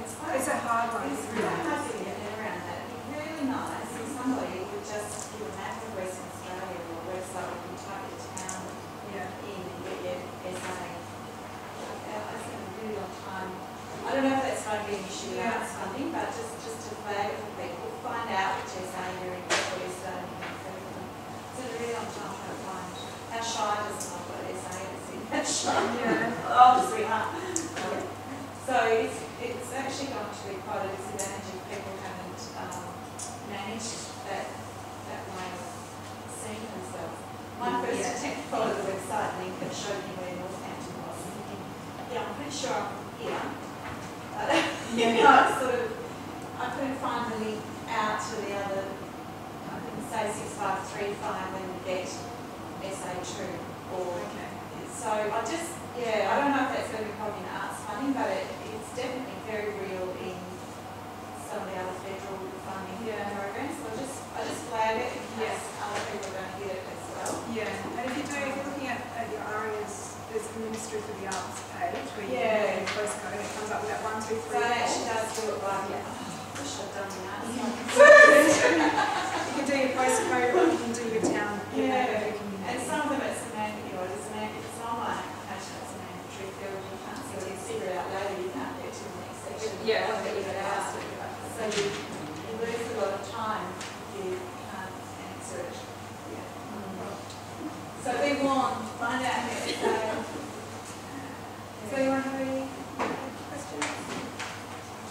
It's a hard one. it's really hard to get around that. It'd be really nice if somebody would just do a map of Western Australia or a website where you type your town in and get your essay. It's been a really long time. I don't know if that's going to be an issue with arts funding, but just to flag it for people, find out which essay you're in before you start. It's been a really long time trying to find. Our shire doesn't know what essay it's in. That shire. Yeah. Obviously, so it's actually going to be quite a disadvantage if people haven't managed that way of seeing themselves. My first attempt to follow the website link that showed me where Northampton was, thinking, I'm pretty sure I'm here. I couldn't find the link out to the other, I couldn't say 6535 when we get SA2 or, so I don't know if that's going to be probably in arts funding, but it's definitely very real in some of the other federal funding programs. So I just flag it in case other people are going to get it as well. Yeah, and if you're looking at your ARIAs, there's a Ministry for the Arts page where you can get a postcode and it comes up with that 1, 2, 3. So it actually does do it by, I wish I'd done that. You can do your postcode or you can do your town. And some of them it's a mandatory, it's an online application, it's a mandatory field, you can't see what you figure it out later, you can't get to the next section. So you lose a lot of time if you can't answer it. So be warned, find out how to say. So you want to have any questions?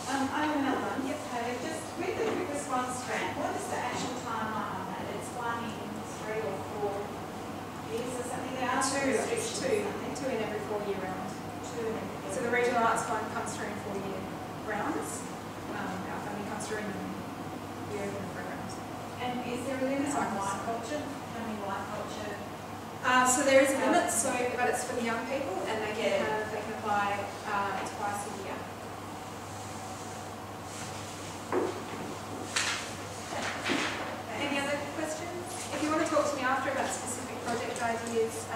I have another one. Okay, just with the quick response grant, what is the actual timeline on that? It's 1 in 3 or 4 years or something? There are two in every 4-year round. So the Regional Arts Fund comes through in 4-year rounds. Our funding comes through in year programs. And is there a limit on white culture? How many white culture? So there is a limit, but it's for the young people, and they can apply twice a year. Any other questions? If you want to talk to me after about specific project ideas,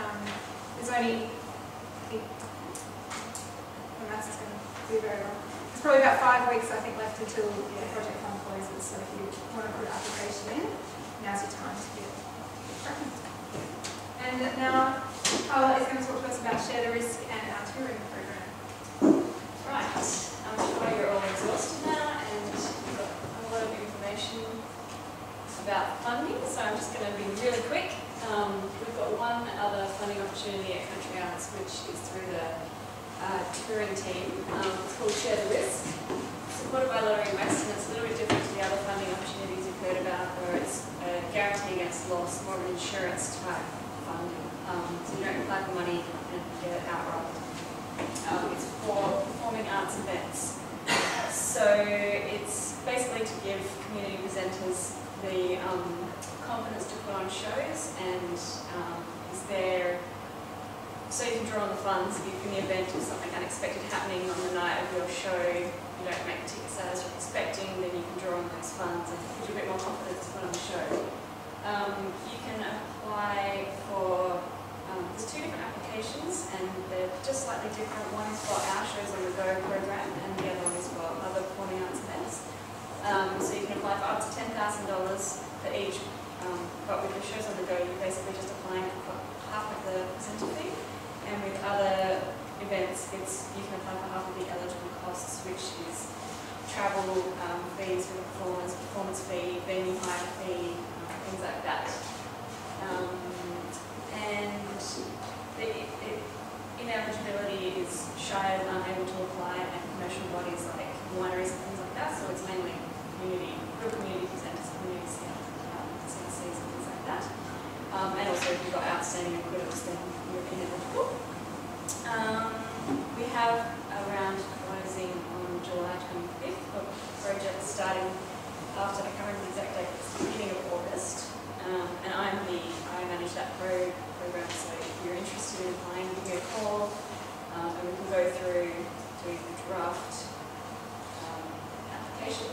there's only, I think, Matt's going to be very well. There's probably about 5 weeks, I think, left until the project fund closes, so if you want to put an application in, now's your time to get cracking. And now, Carla is going to talk to us about Share the Risk and our touring program. Right, I'm sure you're all exhausted now and you've got a lot of information about funding, so I'm just going to be really quick. We've got one other funding opportunity at Country Arts, which is through the touring team. It's called Share the Risk, supported by Lottery West, and it's a little bit different to the other funding opportunities you've heard about, where it's a guarantee against loss, more of an insurance type funding. So you don't apply for money and get it outright. It's for performing arts events. So it's basically to give community presenters the confidence to put on shows, and is there so you can draw on the funds if in the event of something unexpected happening on the night of your show, you don't make the ticket sales you're expecting, then you can draw on those funds and give you a bit more confidence to put on the show. You can apply for, there's 2 different applications and they're just slightly different. One's for our Shows on the Go program and the other one is for other performing arts events. So you can apply for up to $10,000 for each, but with the Shows on the Go, you're basically just applying for half of the presenter fee. And with other events, you can apply for half of the eligible costs, which is travel fees for the performance fee, venue hire fee, things like that. And the ineligibility is shires unable to apply, and commercial bodies like wineries and things like that. So it's mainly real community presenters, community CRCs and things like that. And also if you've got outstanding equivalents, then you're ineligible. We have a round closing on July 25th for projects starting after, I can't remember the exact date, it's the beginning of August. And I manage that program, so if you're interested in applying, give me a call and we can go through doing the draft application.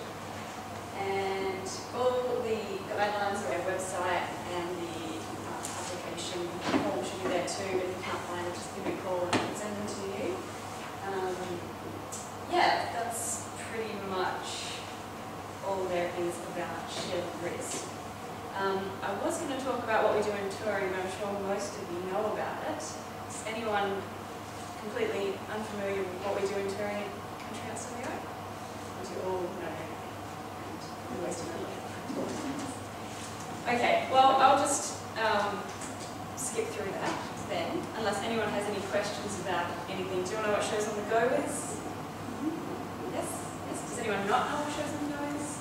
And all the guidelines are on our website and the application form should be there too, but if you can't find it, just give me a call and I can send them to you. Yeah, that's pretty much all there is about Share the Risk. I was going to talk about what we do in touring, but I'm sure most of you know about it. Is anyone completely unfamiliar with what we do in touring at Country Arts Studio? Or do you all know everything? Okay, well, I'll just skip through that then, unless anyone has any questions about anything. Do you all know what Shows on the Go is? Yes? Yes? Does anyone not know what Shows on the Go is?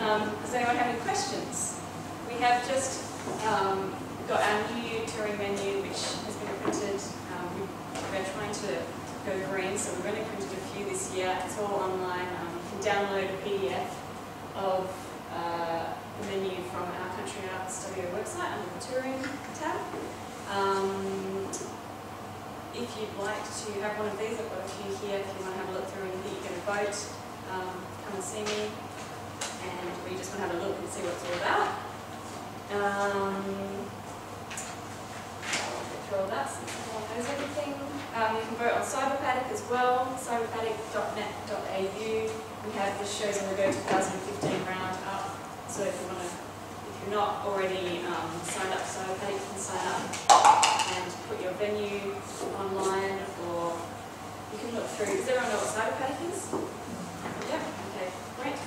Does anyone have any questions? We have just got our new touring menu, which has been printed. We're trying to go green, so we've only printed a few this year. It's all online. You can download a PDF of the menu from our Country Arts Studio website under the touring tab. If you'd like to have one of these, I've got a few here. If you want to have a look through and you can vote, come and see me. And we just want to have a look and see what it's all about. I'll get through all that since everyone knows everything. You can vote on Cyberpaddock as well, cyberpaddock.net.au. We have the Shows on the Go 2015 round up, so if you're not already signed up to Cyberpaddock, you can sign up and put your venue online, or you can look through. Does everyone know what Cyberpaddock is? Yeah, okay, great.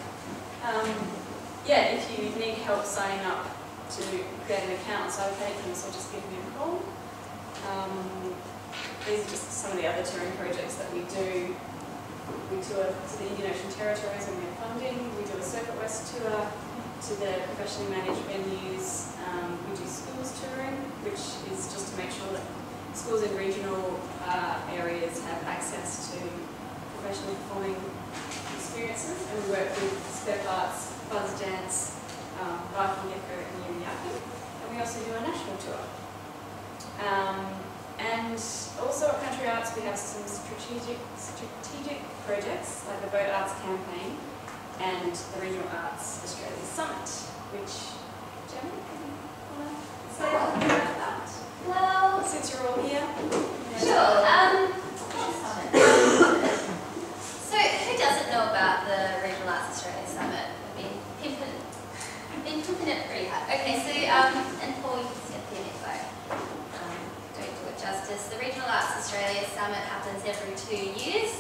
Yeah, if you need help signing up to create an account on Cyberpaddock, you can also just give me a call. These are just some of the other touring projects that we do. We tour to the Indian Ocean Territories when we have funding. We do a Circuit West tour to the professionally managed venues. We do schools touring, which is just to make sure that schools in regional areas have access to professionally performing experiences. And we work with Spare Parts, Buzz Dance, Viking Gecko and Yuriaki. And we also do a national tour. And also at Country Arts we have some strategic projects like the Boat Arts Campaign and the Regional Arts Australia Summit, which, Gemma, can you want to say a little bit about that? Well, Since you're all here. sure. Isn't it pretty hard? Okay, so, and Paul, you can step in if I don't do it justice. The Regional Arts Australia Summit happens every 2 years.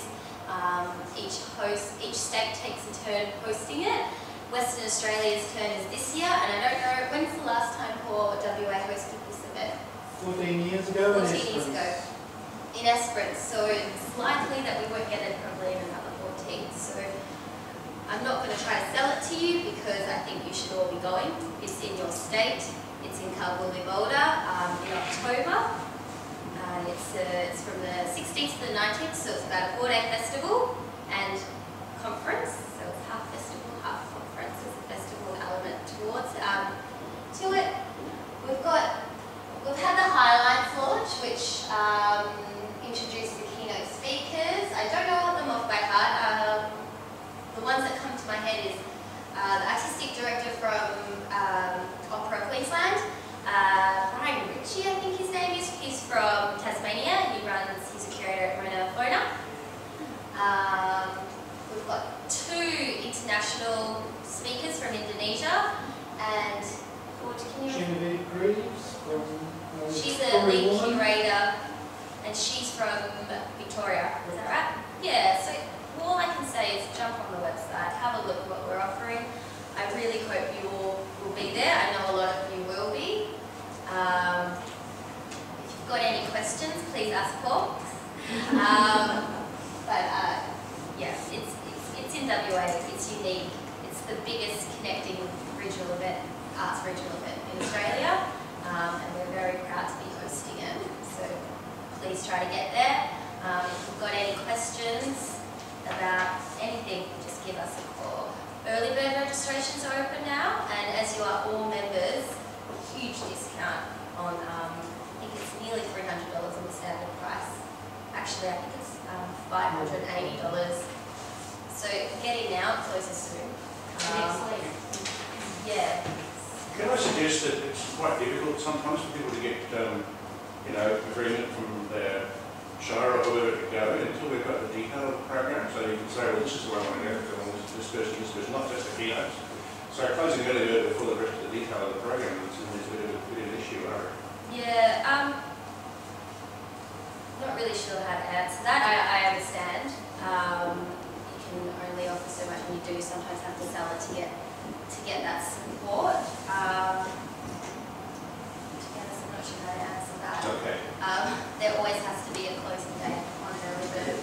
Each state takes a turn hosting it. Western Australia's turn is this year, and I don't know, when's the last time Paul WA hosted this event? 14 years ago. 14 years ago. In Esperance, so it's likely that we won't get it probably in another 14. So I'm not going to try to sell it to you because I think you should all be going. It's in your state. It's in Kalgoorlie-Boulder in October. It's from the 16th to the 19th, so it's about a 4-day festival and conference. So it's half festival, half conference. There's a festival element towards to it. We've had the highlights launch, which introduced the keynote speakers. I don't know them off by heart. The ones that come to my head is the artistic director from Opera Queensland, Brian Ritchie, I think his name is. He's from Tasmania. He's a curator at Mona Fauna. We've got 2 international speakers from Indonesia, and Genevieve Greaves from she's a lead curator, and she's from Victoria. Is that right? Yeah. So all I can say is jump on the website, have a look at what we're offering. I really hope you all will be there. I know a lot of you will be. If you've got any questions, please ask Paul. Yeah, it's in WA. It's unique. It's the biggest connecting regional event, arts regional event in Australia, and we're very proud to be hosting it. So please try to get there. If you've got any questions about anything, just give us a call. Early bird registrations are open now, and as you are all members, huge discount on, I think it's nearly $300 on the standard price. Actually, I think it's $580. So get in now, it closes soon. Next week. Yeah. Can I suggest that it's quite difficult sometimes for people to get, agreement from their shire or whoever to go until we've got the detail of the program. So you can say, well, this is where I want to go, because I want this person, not just the keynotes. So closing early bird before the rest of the detail of the program is a bit of an issue, I reckon. Yeah, not really sure how to answer that. I understand. You can only offer so much when you do sometimes have to sell it to get that support. To be honest, I'm not sure how to answer that. Okay. There always has to be a closing date on early bird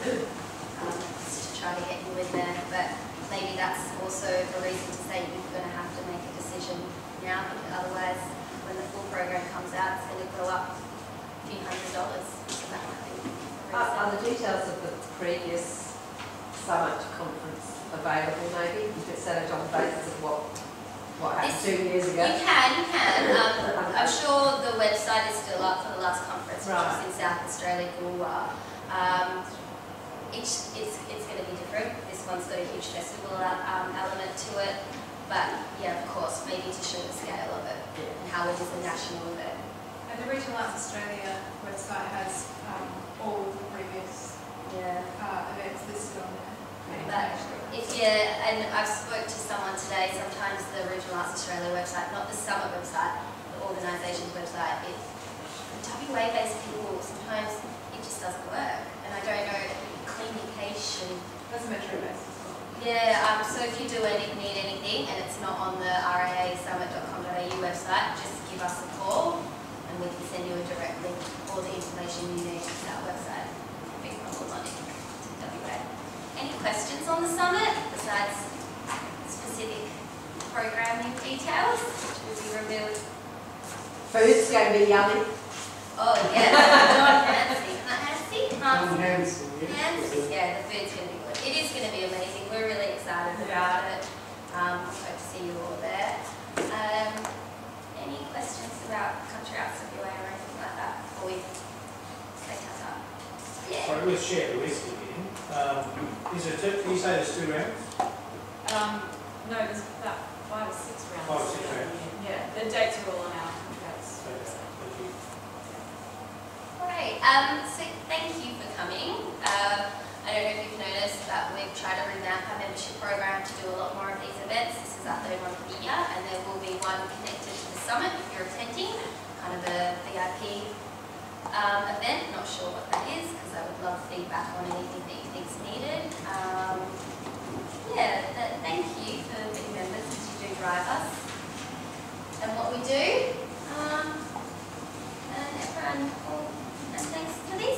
just to try to get you in there. But maybe that's also a reason to say you're going to have to make a decision now, because otherwise, when the full program comes out, it's going to go up a few $100s. So that might be a reason. Are the details of the previous summit conference available maybe? You could set it on the basis of what happened 2 years ago? You can. I'm sure the website is still up for the last conference, which was in South Australia, CANWA. It's going to be different. This one's got a huge festival element to it. But yeah, of course, maybe to show the scale of it and how it is a national event. And the Regional Arts Australia website has all of the previous events listed on there. But and I've spoke to someone today, sometimes the Regional Arts Australia website, not the summit website, the organisation's website, WA-based people, sometimes it just doesn't work. And I don't know, communication. That's metro-based as well. Yeah, so if you do need anything and it's not on the raaSummit.com.au website, just give us a call and we can send you a direct link, all the information you need to that website. Big problem on it to WA. Any questions on the summit besides specific programming details which will be revealed? Food's going to be yummy. Oh yeah, not Nancy. Nancy. Yeah, the food's going to be good. It is going to be amazing. We're really excited about it. Hope to see you all there. Any questions about Country Arts WA or anything like that before we take us up? Yeah. Sorry, we'll share the list again. Is it two, you say there's 2 rounds? No, there's about 5 or 6 rounds. 5 or 6 rounds. Yeah, the dates are all on our contracts. Okay, thank you. Great. So thank you for coming. I don't know if you've noticed that we've tried to revamp our membership program to do a lot more of these events. This is is our third one for the year, and there will be one connected to the summit if you're attending, kind of a VIP event. Not sure what that is because I would love feedback on anything that you think is needed. Thank you for being members because you do drive us and what we do. And everyone, and thanks to these